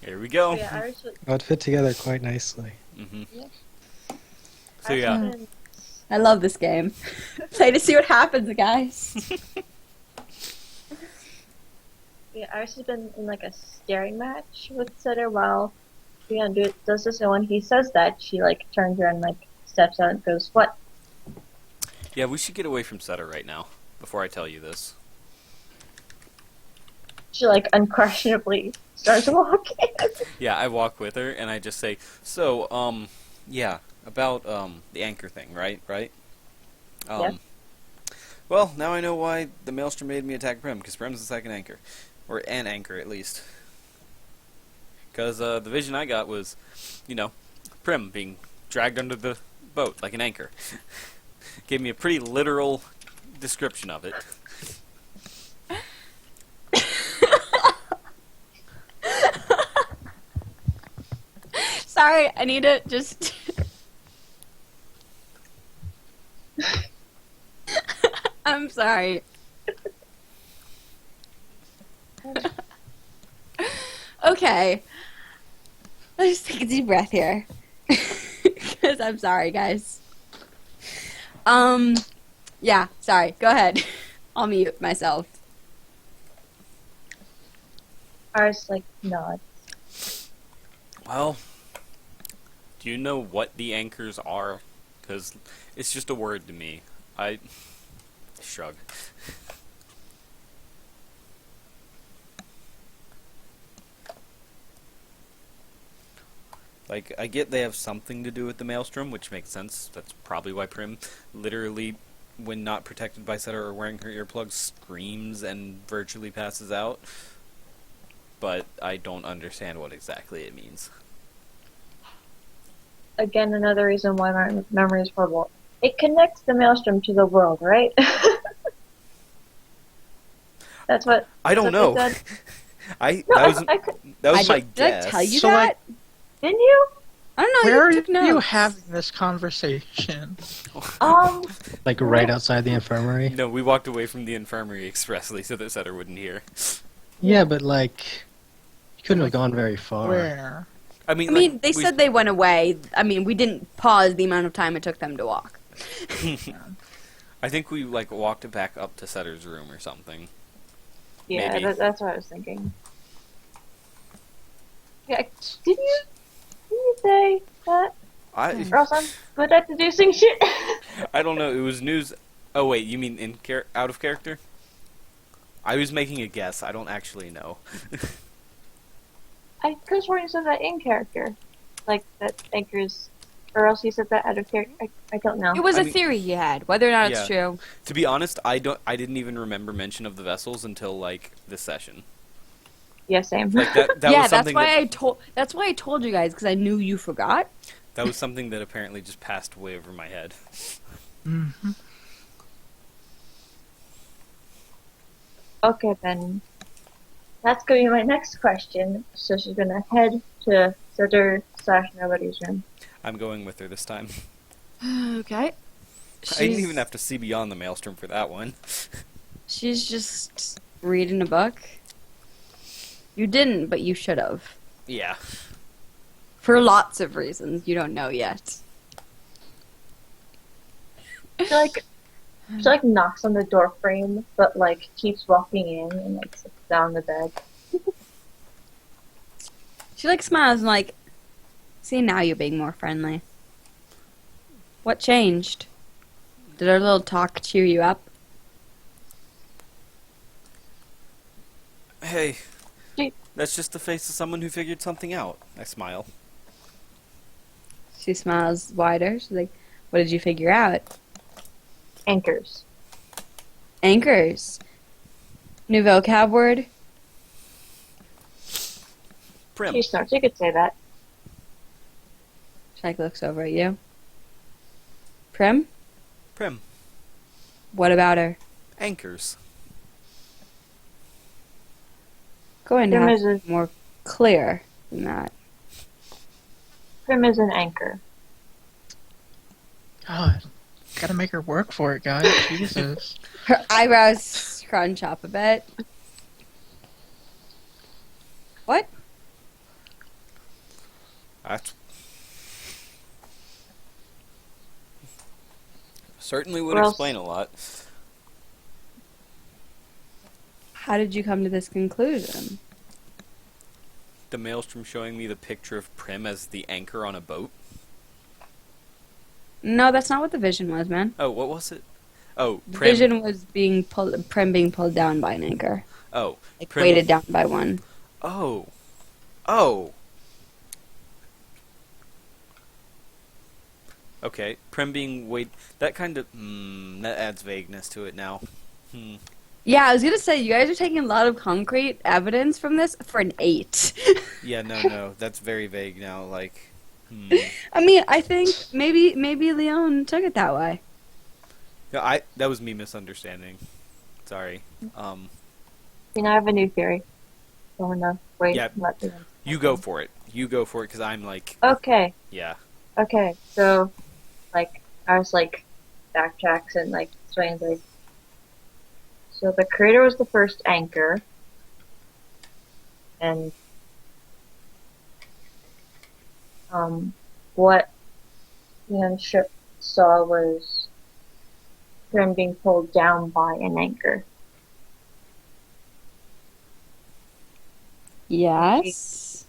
Here we go. Yeah, Iris was, Well, it fit together quite nicely. Hmm. Yeah. So yeah, Iris was I love this game. Play to see what happens, guys. Iris has been in like a staring match with Setter while Leon does this, and when he says that, she like turns around and like steps out and goes, "What?" yeah, we should get away from Setter right now before I tell you this. She like unquestionably starts walking. Yeah, I walk with her and I just say, so, yeah, about the anchor thing, right? Yeah. Well, now I know why the Maelstrom made me attack Prim, because Prim's the second anchor. Or an anchor, at least. Because the vision I got was, Prim being dragged under the boat like an anchor. Gave me a pretty literal description of it. Sorry, I need to just... I'm sorry. Okay. Let's take a deep breath here. Because I'm sorry, guys. Yeah, sorry. Go ahead. I'll mute myself. Iris like nods. Well, do you know what the anchors are? Because it's just a word to me. I shrug. Like, I get they have something to do with the Maelstrom, which makes sense. That's probably why Prim literally, when not protected by Setter or wearing her earplugs, screams and virtually passes out. But I don't understand what exactly it means. Again, another reason why my memory is horrible. It connects the Maelstrom to the world, right? That's what. I don't that's what know. they said. That was my Did guess. I tell you So, that? Didn't you? I don't know. Where you are took notes. you having this conversation? Like right outside the infirmary? No, we walked away from the infirmary expressly so that Setter wouldn't hear. Yeah, but like, you couldn't have gone very far. Where? I mean, I mean, like, they said they went away. I mean, we didn't pause the amount of time it took them to walk. I think we like walked back up to Setter's room or something. Yeah, Maybe. that's what I was thinking. Yeah, did you say that? Or else I'm good at deducing shit. I don't know. It was news. Oh wait, you mean out of character? I was making a guess. I don't actually know. I could have sworn you said that in character. Like, that anchors... Or else you said that out of character. I don't know. It was I a mean- theory he had. Whether or not it's Yeah. true. To be honest, I didn't even remember mention of the vessels until like this session. Yeah, same. Like that yeah, was that's something why That's why I told you guys, because I knew you forgot. that was something that apparently just passed way over my head. Mm-hmm. Okay, then. That's going to be my next question. So she's going to head to Sitter/nobody's room. I'm going with her this time. Okay. I didn't even have to see beyond the Maelstrom for that one. She's just reading a book. You didn't, but you should have. Yeah. For lots of reasons you don't know yet. She knocks on the door frame, but like keeps walking in and like sits down on the bed. She smiles and see, now you're being more friendly. What changed? Did our little talk cheer you up? Hey, Gee. that's just the face of someone who figured something out. I smile. She smiles wider. She's like, what did you figure out? Anchors. Anchors. New vocab word. Prim. She starts. You could say that. Shike looks over at you. Prim? Prim. What about her? Anchors. Going to Prim have is to a be more clear than that. Prim is an anchor. God, gotta make her work for it, guys. Jesus. Her eyebrows crunch up a bit. What? That certainly would Or else- explain a lot. How did you come to this conclusion? The maelstrom showing me the picture of Prim as the anchor on a boat. No, that's not what the vision was, man. Oh, what was it? Oh, The Prim. vision was Prim being pulled down by an anchor. Oh, Like Prim. weighted down by one. Oh. Oh. Okay, Prim being weight. That kind of. That adds vagueness to it now. Yeah, I was gonna say, you guys are taking a lot of concrete evidence from this for an 8. Yeah, no. That's very vague now. Like. I mean, I think maybe Leon took it that way. No, that was me misunderstanding. Sorry. You know, I have a new theory. Oh no! Wait. Yeah. Let me. You go for it. You go for it, because I'm like. Okay. Yeah. Okay. So, like, I was like, backtracks and like explains like. So the creator was the first anchor, and what Ship saw was Prim being pulled down by an anchor. Yes.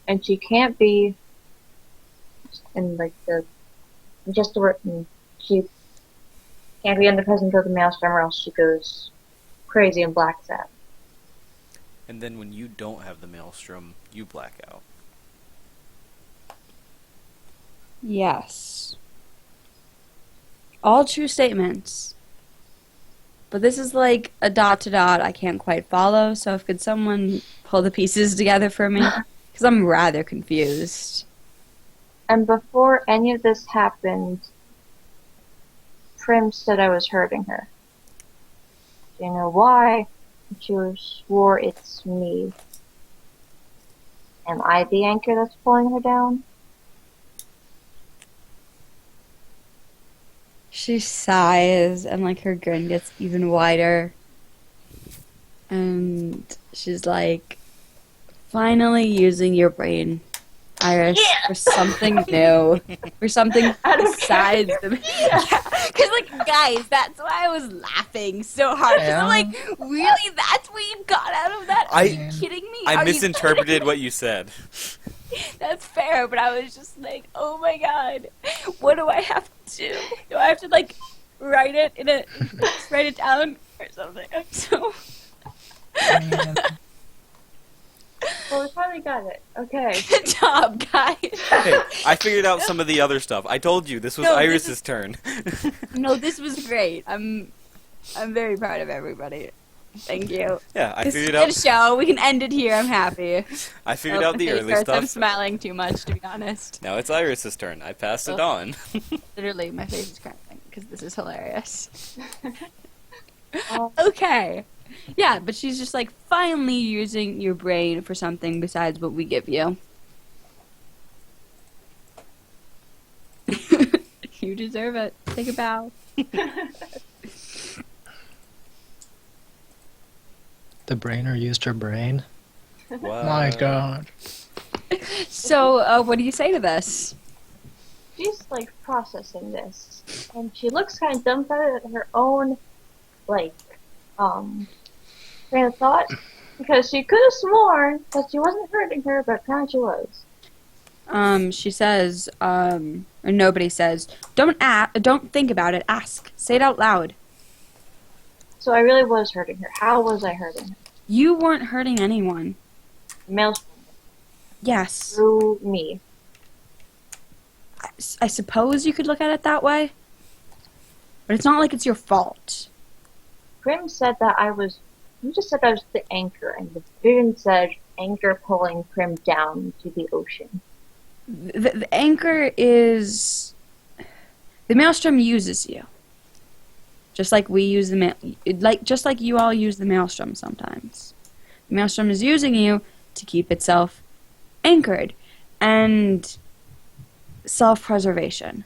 And she can't be in like just the word. She can't be in the presence of the maelstrom, or else she goes crazy and blacks out. And then when you don't have the maelstrom, you black out. Yes. All true statements. But this is like a dot to dot I can't quite follow, so if could someone pull the pieces together for me? Because I'm rather confused. And before any of this happened, Prim said I was hurting her. Do you know why? She swore it's me. Am I the anchor that's pulling her down? She sighs, and like her grin gets even wider. And she's like, finally using your brain, Iris, for something new. For something besides the. Because, like, guys, that's why I was laughing so hard. 'Cause I'm like, really? That's what you got out of that? Are you kidding me? I Are you misinterpreted kidding me? what you said. That's fair, but I was just like, oh my god, what do I have to do? Do I have to like write it down or something? I'm so. Man. Well, we finally got it. Okay. Good job, guys. Hey, I figured out some of the other stuff. I told you this was No, this Iris's is- turn. No, this was great. I'm very proud of everybody. Thank you. Yeah, I This is a figured good out. show. We can end it here. I'm happy. I figured Oh, out the my face early hurts. I'm stuff. smiling too much, to be honest. Now it's Iris's turn. I passed it Oh. on. Literally, my face is cramping because this is hilarious. Oh. Okay. Yeah, but she's just like finally using your brain for something besides what we give you. You deserve it. Take a bow. The brainer used her brain. What? My God. So, what do you say to this? She's like processing this, and she looks kind of dumbfounded at her own, like, train of thought, because she could have sworn that she wasn't hurting her, but apparently she was. She says, or nobody says, don't think about it, ask. Say it out loud. So I really was hurting her. How was I hurting her? You weren't hurting anyone. Maelstrom Yes. through me. I suppose you could look at it that way. But it's not like it's your fault. Prim said that you just said I was the anchor, and the vision said anchor pulling Prim down to the ocean. The anchor is the maelstrom uses you, just like we use just like you all use the maelstrom sometimes. The maelstrom is using you to keep itself anchored and self-preservation.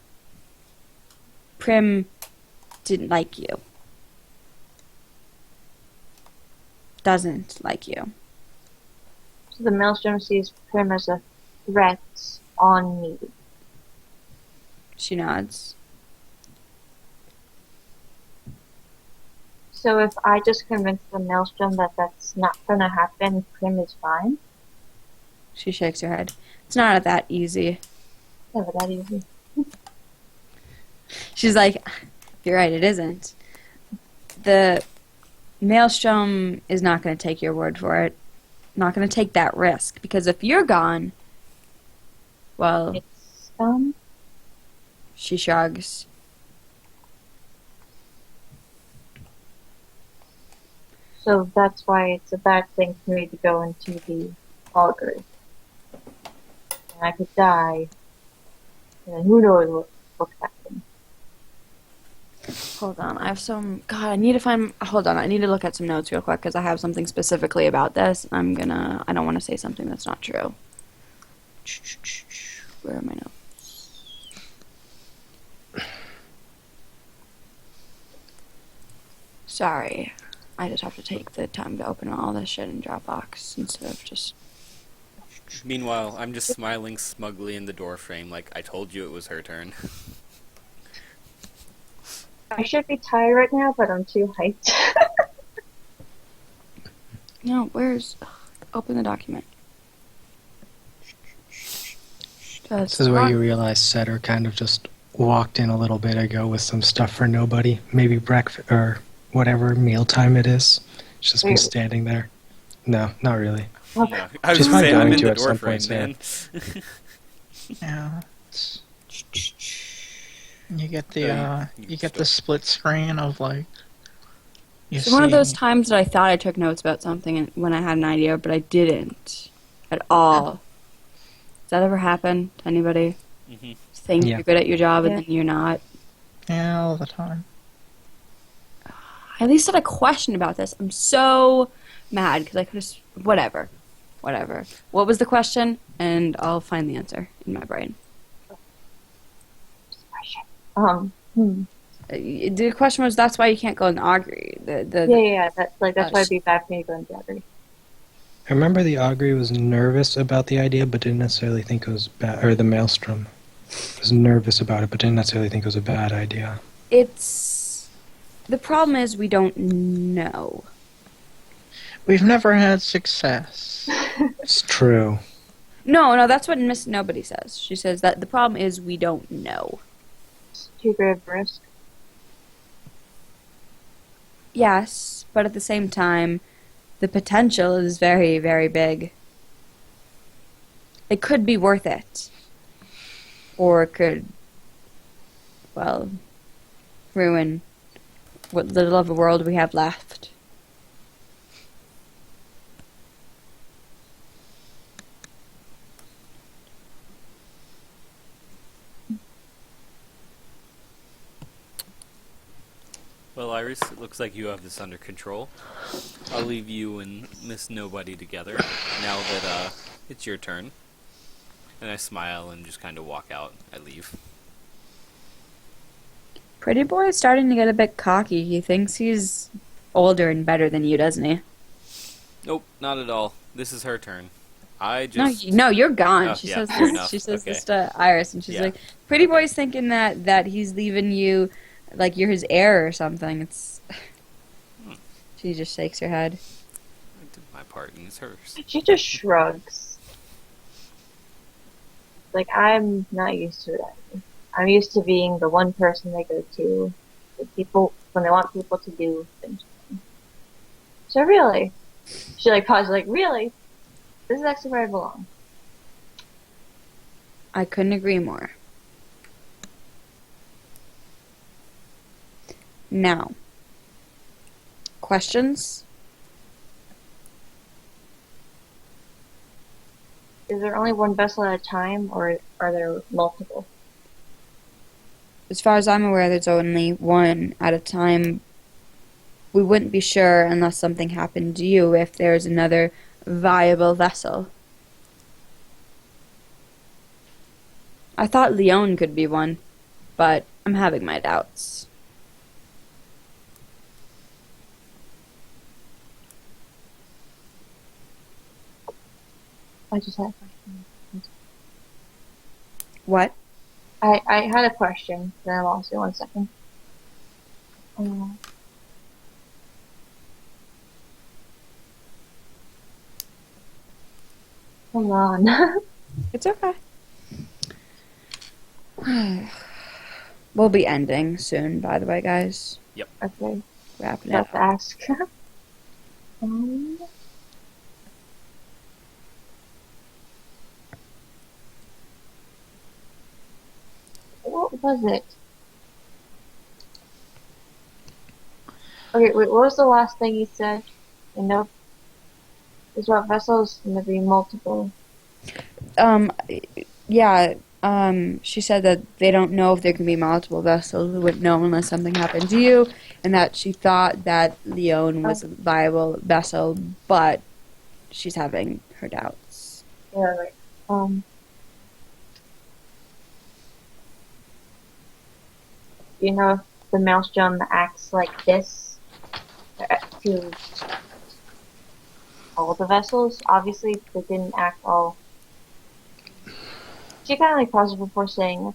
Prim didn't like you. Doesn't like you. So the Maelstrom sees Prim as a threat on me. She nods. So if I just convince the Maelstrom that that's not gonna happen, Prim is fine? She shakes her head. It's not that easy. Never that easy. She's like, you're right, it isn't. The Maelstrom is not going to take your word for it. Not going to take that risk. Because if you're gone, well, It's, she shrugs. So that's why it's a bad thing for me to go into the augury. And I could die. And who knows what could happen. Hold on, I have some. God, I need to find. Hold on, I need to look at some notes real quick because I have something specifically about this. I don't want to say something that's not true. Where are my notes? Sorry, I just have to take the time to open all this shit in Dropbox instead of just. Meanwhile, I'm just smiling smugly in the doorframe like I told you it was her turn. I should be tired right now, but I'm too hyped. No, where's. Open the document. This is where you realize Setter kind of just walked in a little bit ago with some stuff for nobody. Maybe breakfast or whatever mealtime it is. She's just been Wait. standing there. No, not really. Yeah, I was She's gonna probably say I'm going in to the at some doorframe, point, man. Yeah. You get Oh, the you get the split screen of like. You It's one of those see- times that I thought I took notes about something when I had an idea, but I didn't at all. Does that ever happen to anybody? Mhm. Think Yeah. you're good at your job and Yeah. then you're not? Yeah, all the time. I at least had a question about this. I'm so mad because I could have. Whatever. What was the question? And I'll find the answer in my brain. The question was that's why you can't go in the augury. Yeah. That's why it'd be bad for me to go into the augury. I remember the Augury was nervous about the idea, but didn't necessarily think it was bad. Or the Maelstrom was nervous about it, but didn't necessarily think it was a bad idea. It's. The problem is we don't know. We've never had success. It's true. No, that's what Miss Nobody says. She says that the problem is we don't know. It's too great of a risk. Yes, but at the same time, the potential is very, very big. It could be worth it. Or it could, well, ruin what little of a world we have left. Well, Iris, it looks like you have this under control. I'll leave you and Miss Nobody together now that it's your turn. And I smile and just kind of walk out. I leave. Pretty boy is starting to get a bit cocky. He thinks he's older and better than you, doesn't he? Nope, not at all. This is her turn. I No, just... no, you're gone. Oh, She yeah, says fair this. enough. She says Okay. this to Iris, and she's Yeah. like, "Pretty boy's thinking that he's leaving you, like you're his heir or something." It's. She just shakes her head. I did my part and it's hers. She just shrugs. Like, I'm not used to that. I'm used to being the one person they go to with people when they want people to do things. So really, she like pauses, like, really, this is actually where I belong. I couldn't agree more. Now, questions? Is there only one vessel at a time, or are there multiple? As far as I'm aware, there's only one at a time. We wouldn't be sure unless something happened to you if there's another viable vessel. I thought Leon could be one, but I'm having my doubts. I just had a question. What? I had a question, then I lost it. 1 second. Come on. It's okay. We'll be ending soon, by the way, guys. Okay, Wrapping it have to up. ask. um, what was it? Okay, wait, what was the last thing you said? You know, it's about vessels and there be multiple. Yeah, she said that they don't know if there can be multiple vessels. We wouldn't know unless something happened to you, and that she thought that Leon was a viable vessel, but she's having her doubts. Yeah, right. You know if the maelstrom acts like this to all the vessels? Obviously, they didn't act all. She kind of like paused before saying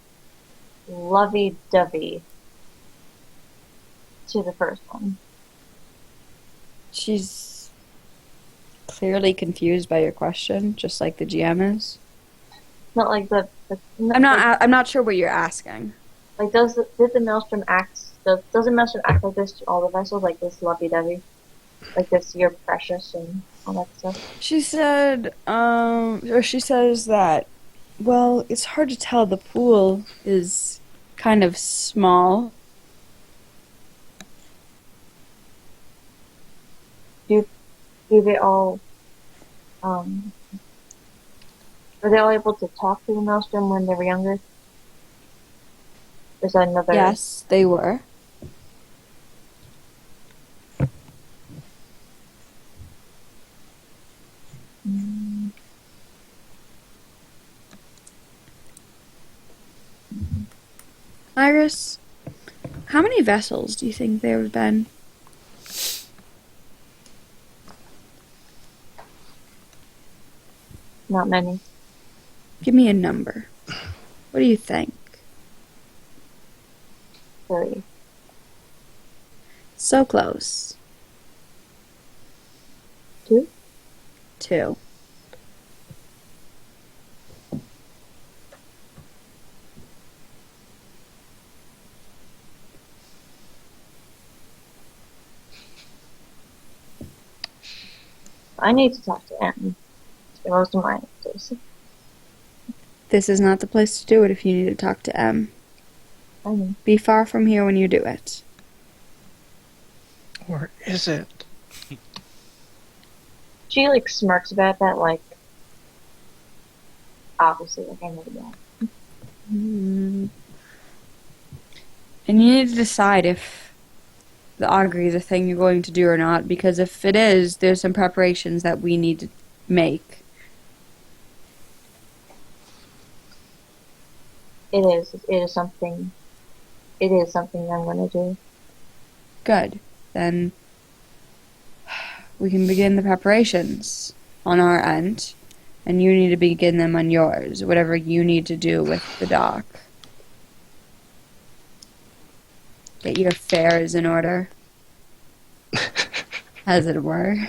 lovey-dovey to the first one. She's clearly confused by your question, just like the GM is. Not like the I'm not sure what you're asking. like did the maelstrom act does the maelstrom act like this to all the vessels, like this lovey-dovey, like this you're precious and all that stuff? She said, or she says that, well, it's hard to tell. The pool is kind of small. Do they all are they all able to talk to the maelstrom when they were younger? Is that another? Yes, they were. Mm. Iris, how many vessels do you think there have been? Not many. Give me a number. What do you think? 30. So close. 2? 2. I need to talk to Em. Spend most of my days. This is not the place to do it if you need to talk to M. I know. Be far from here when you do it. Or is it? She like smirks about that, like obviously, like I know that. And you need to decide if the augury is a thing you're going to do or not, because if it is, there's some preparations that we need to make. It is. It is something. It is something I'm gonna do. Good. Then we can begin the preparations on our end, and you need to begin them on yours, whatever you need to do with the dock. Get your affairs in order, as it were.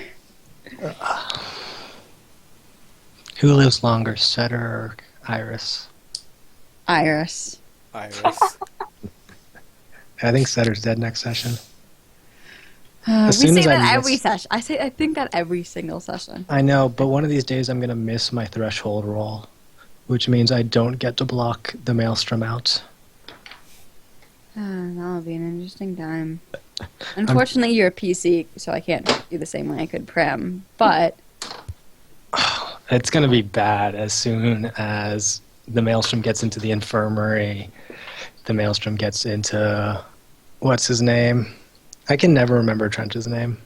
Who lives longer, Setter or Iris? Iris. Iris. I think Setter's dead next session. We As soon say as I that miss- every session. I think that every single session. I know, but one of these days I'm going to miss my threshold roll, which means I don't get to block the Maelstrom out. That'll be an interesting time. Unfortunately, you're a PC, so I can't do the same way I could Prim. But It's going to be bad as soon as the Maelstrom gets into the infirmary. The Maelstrom gets into... What's his name? I can never remember Trench's name.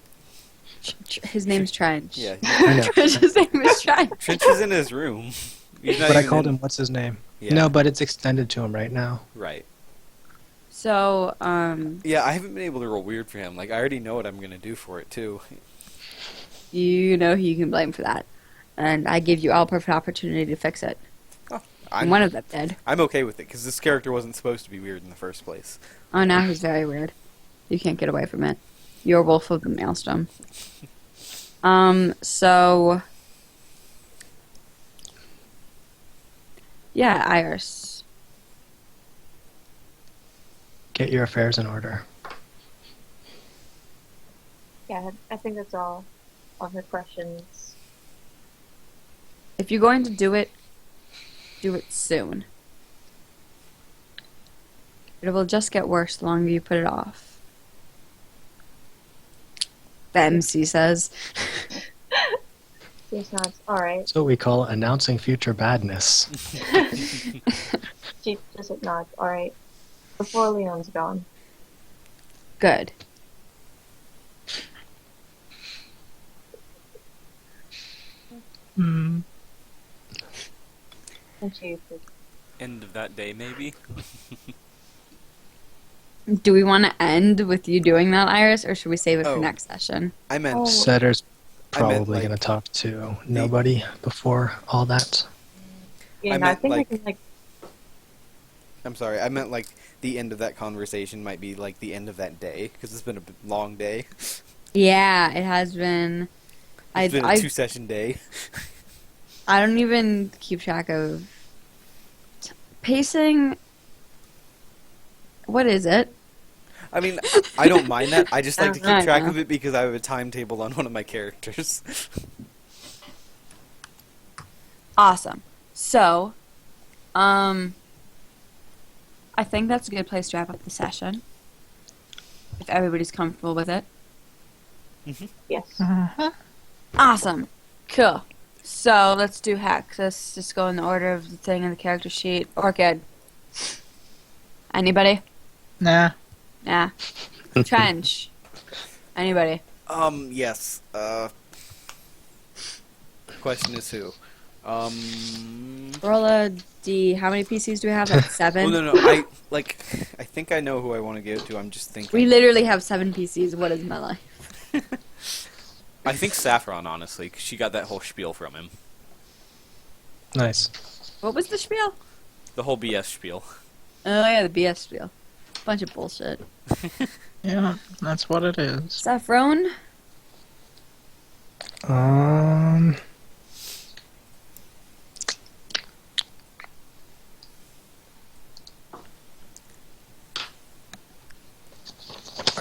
his name's Trench. Yeah, I know. Trench's name is Trench. Trench is in his room. He's not But I even called in- him, what's his name? Yeah. No, but it's extended to him right now. Right. So, Yeah, I haven't been able to roll weird for him. Like, I already know what I'm gonna do for it too. you know who you can blame for that. And I give you all perfect opportunity to fix it. And I'm one of them did. I'm okay with it because this character wasn't supposed to be weird in the first place. Oh, now he's very weird. You can't get away from it. You're Wolf of the Maelstrom. So... Yeah, Iris. Get your affairs in order. Yeah, I think that's all of her questions. If you're going to do it soon. It will just get worse the longer you put it off. The MC says. Seems not alright. That's what we call announcing future badness. She just nods. Alright. Before Leon's gone. Good. Hmm. And she End of that day, maybe. Do we want to end with you doing that, Iris, or should we save it Oh. for next session? I meant. Oh. Setter's I meant, probably like, going to talk to nobody before all that. yeah, I no, I meant, think like- I can like I'm sorry. I meant like the end of that conversation might be like the end of that day because it's been a long day. Yeah, it has been. It's been a 2-session day. I don't even keep track of pacing. What is it? I mean, I don't mind that. I just like to I keep track know. of it because I have a timetable on one of my characters. Awesome. So, I think that's a good place to wrap up the session. If everybody's comfortable with it. yes. Uh-huh. Awesome. Cool. So, let's do Hex. Let's just go in the order of the thing in the character sheet. Orchid. Anybody? Nah. Nah. Trench. Anybody? Yes. Question is who? Roll a D. How many PCs do we have? Like 7? Well, no. I think I know who I want to give it to. I'm just thinking. We literally have 7 PCs. What is my life? I think Saffron, honestly, 'cause she got that whole spiel from him. Nice. What was the spiel? The whole BS spiel. Oh yeah, the BS spiel. Bunch of bullshit. Yeah, that's what it is. Saffron?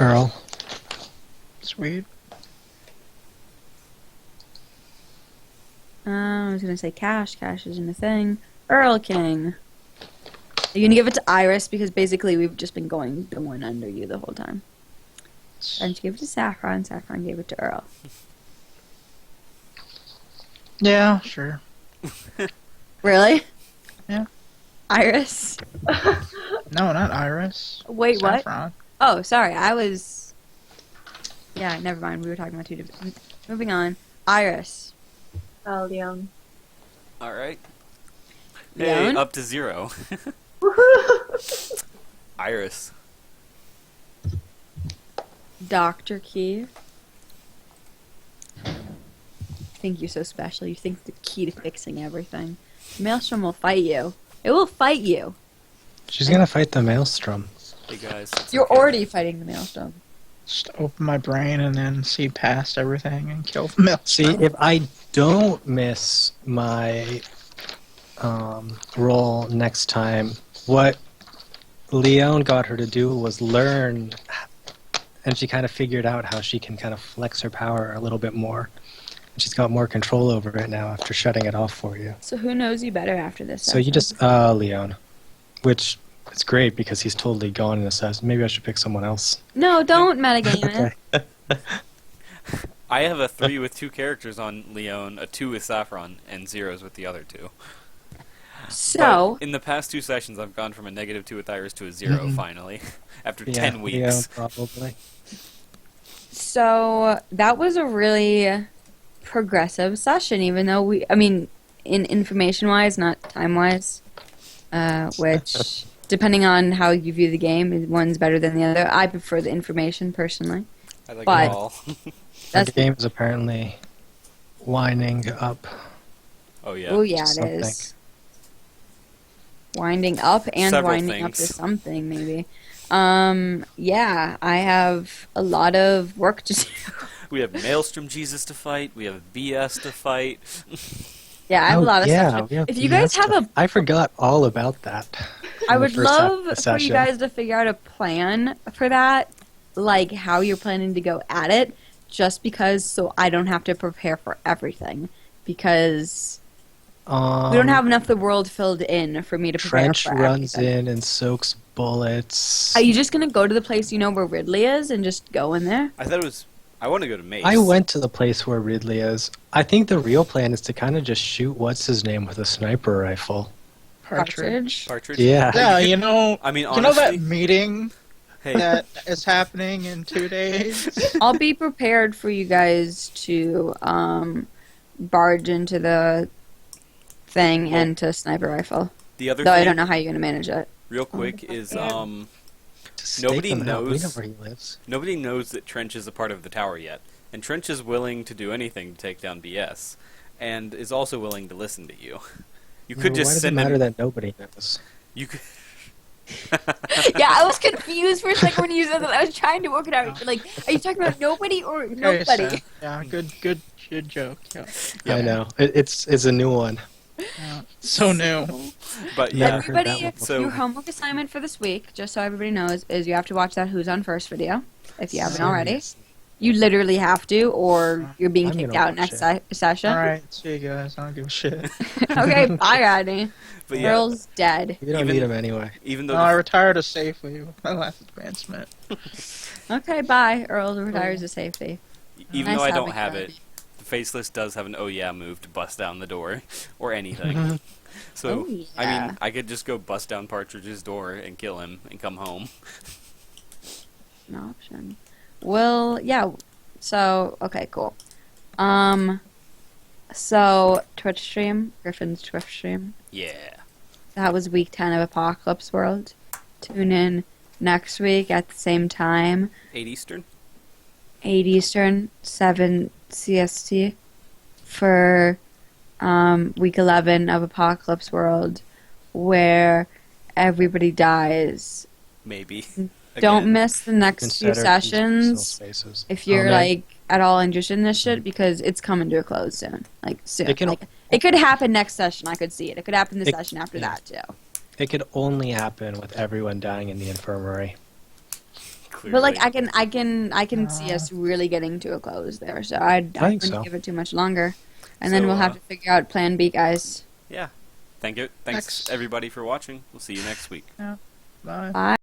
Earl. Sweet. I was gonna say Cash. Cash isn't a thing. Earl King. Are you gonna give it to Iris because basically we've just been going the one under you the whole time. And she gave it to Saffron. Saffron gave it to Earl. Yeah, sure. Really? Yeah. Iris? No, not Iris. Wait, what? Saffron. Oh, sorry. I was. Yeah, never mind. We were talking about 2 different. Moving on. Iris. Leon. All right. Leon? Hey, up to 0. Woohoo! Iris. Dr. Key. You think you're so special. You think the key to fixing everything. Maelstrom will fight you. It will fight you. She's going to fight the Maelstrom. Hey guys. it's You're okay. already fighting the Maelstrom. Just open my brain and then see past everything and kill the mill. See, if I don't miss my roll next time, what Leon got her to do was learn, and she kind of figured out how she can kind of flex her power a little bit more. And she's got more control over it now after shutting it off for you. So who knows you better after this? So you session? just, Leon, which it's great because he's totally gone in assassin. Maybe I should pick someone else. No, don't metagame it. I have a 3 with 2 characters on Leon, a 2 with Saffron, and 0s with the other 2. So, But in the past 2 sessions, I've gone from a -2 with Iris to a 0 finally, after 10 weeks. Yeah, probably. so that was a really progressive session, even though in information-wise, not time-wise, which, depending on how you view the game, one's better than the other. I prefer the information, personally. I like But- it all. The game is apparently winding up. Oh yeah. Oh, yeah, Something. it is. Winding up and Several winding up to things. something, maybe. Yeah, I have a lot of work to do. We have Maelstrom Jesus to fight. We have BS to fight. Yeah, I have a lot of stuff. we have If you guys BS have stuff. I forgot all about that. I in the would first half of love the for you session. guys to figure out a plan for that, like how you're planning to go at it, just because so I don't have to prepare for everything. Because we don't have enough of the world filled in for me to prepare Trench for runs everything. in and soaks bullets. Are you just gonna go to the place you know where Ridley is and just go in there? I thought it was. I want to go to Mace. I went to the place where Ridley is. I think the real plan is to kind of just shoot what's his name with a sniper rifle. Partridge. Partridge. Yeah. Yeah, you know. I mean, You know that honestly, meeting hey, that is happening in 2 days? I'll be prepared for you guys to barge into the thing and to sniper rifle. the other Though I thing, don't know how you're gonna manage it. real quick, is Just Nobody stake him out. We know knows- where he lives. nobody knows that Trench is a part of the tower yet, and Trench is willing to do anything to take down BS, and is also willing to listen to you. You could Well, just why does it send matter him. that nobody knows? You could. Yeah, I was confused for a second when you said that. I was trying to work it out. Like, are you talking about nobody or Okay, nobody? Seth. Yeah, good joke. Yeah. Yeah. I know. It's a new one. Yeah. So new. But Never yeah, heard that Everybody, one before. your homework assignment for this week, just so everybody knows, is you have to watch that Who's on First video, if you haven't already. You literally have to, or you're being I'm kicked gonna out watch next it. session. Alright, see you guys. I don't give a shit. Okay, bye, Rodney. but yeah, Earl's dead. You don't Even- need him anyway. even No, though I the, retired as safely with my last advancement. Okay, bye. Earl retires to safety. even Nice though I don't having have you, it, Rodney. the Faceless does have an oh yeah move to bust down the door, or anything. So Oh, I yeah. mean, I could just go bust down Partridge's door and kill him and come home. An option. Well, yeah. So, okay, cool. So Twitch stream, Griffin's Twitch stream. Yeah. That was week 10 of Apocalypse World. Tune in next week at the same time, 8 Eastern. 8 Eastern, 7 CST, for week 11 of Apocalypse World, where everybody dies. Maybe. Don't Again. miss the next few Consider sessions faces. if you're Okay. like at all interested in this shit, because it's coming to a close soon. Like soon. It can- Like, it could happen next session. I could see it. It could happen the It- session after yeah. that too. It could only happen with everyone dying in the infirmary. But like Clearly. I can see us really getting to a close there. So I think wouldn't so. give it too much longer, and then So, we'll have to figure out Plan B, guys. Yeah. Thanks Next. everybody for watching. We'll see you next week. Bye. Bye.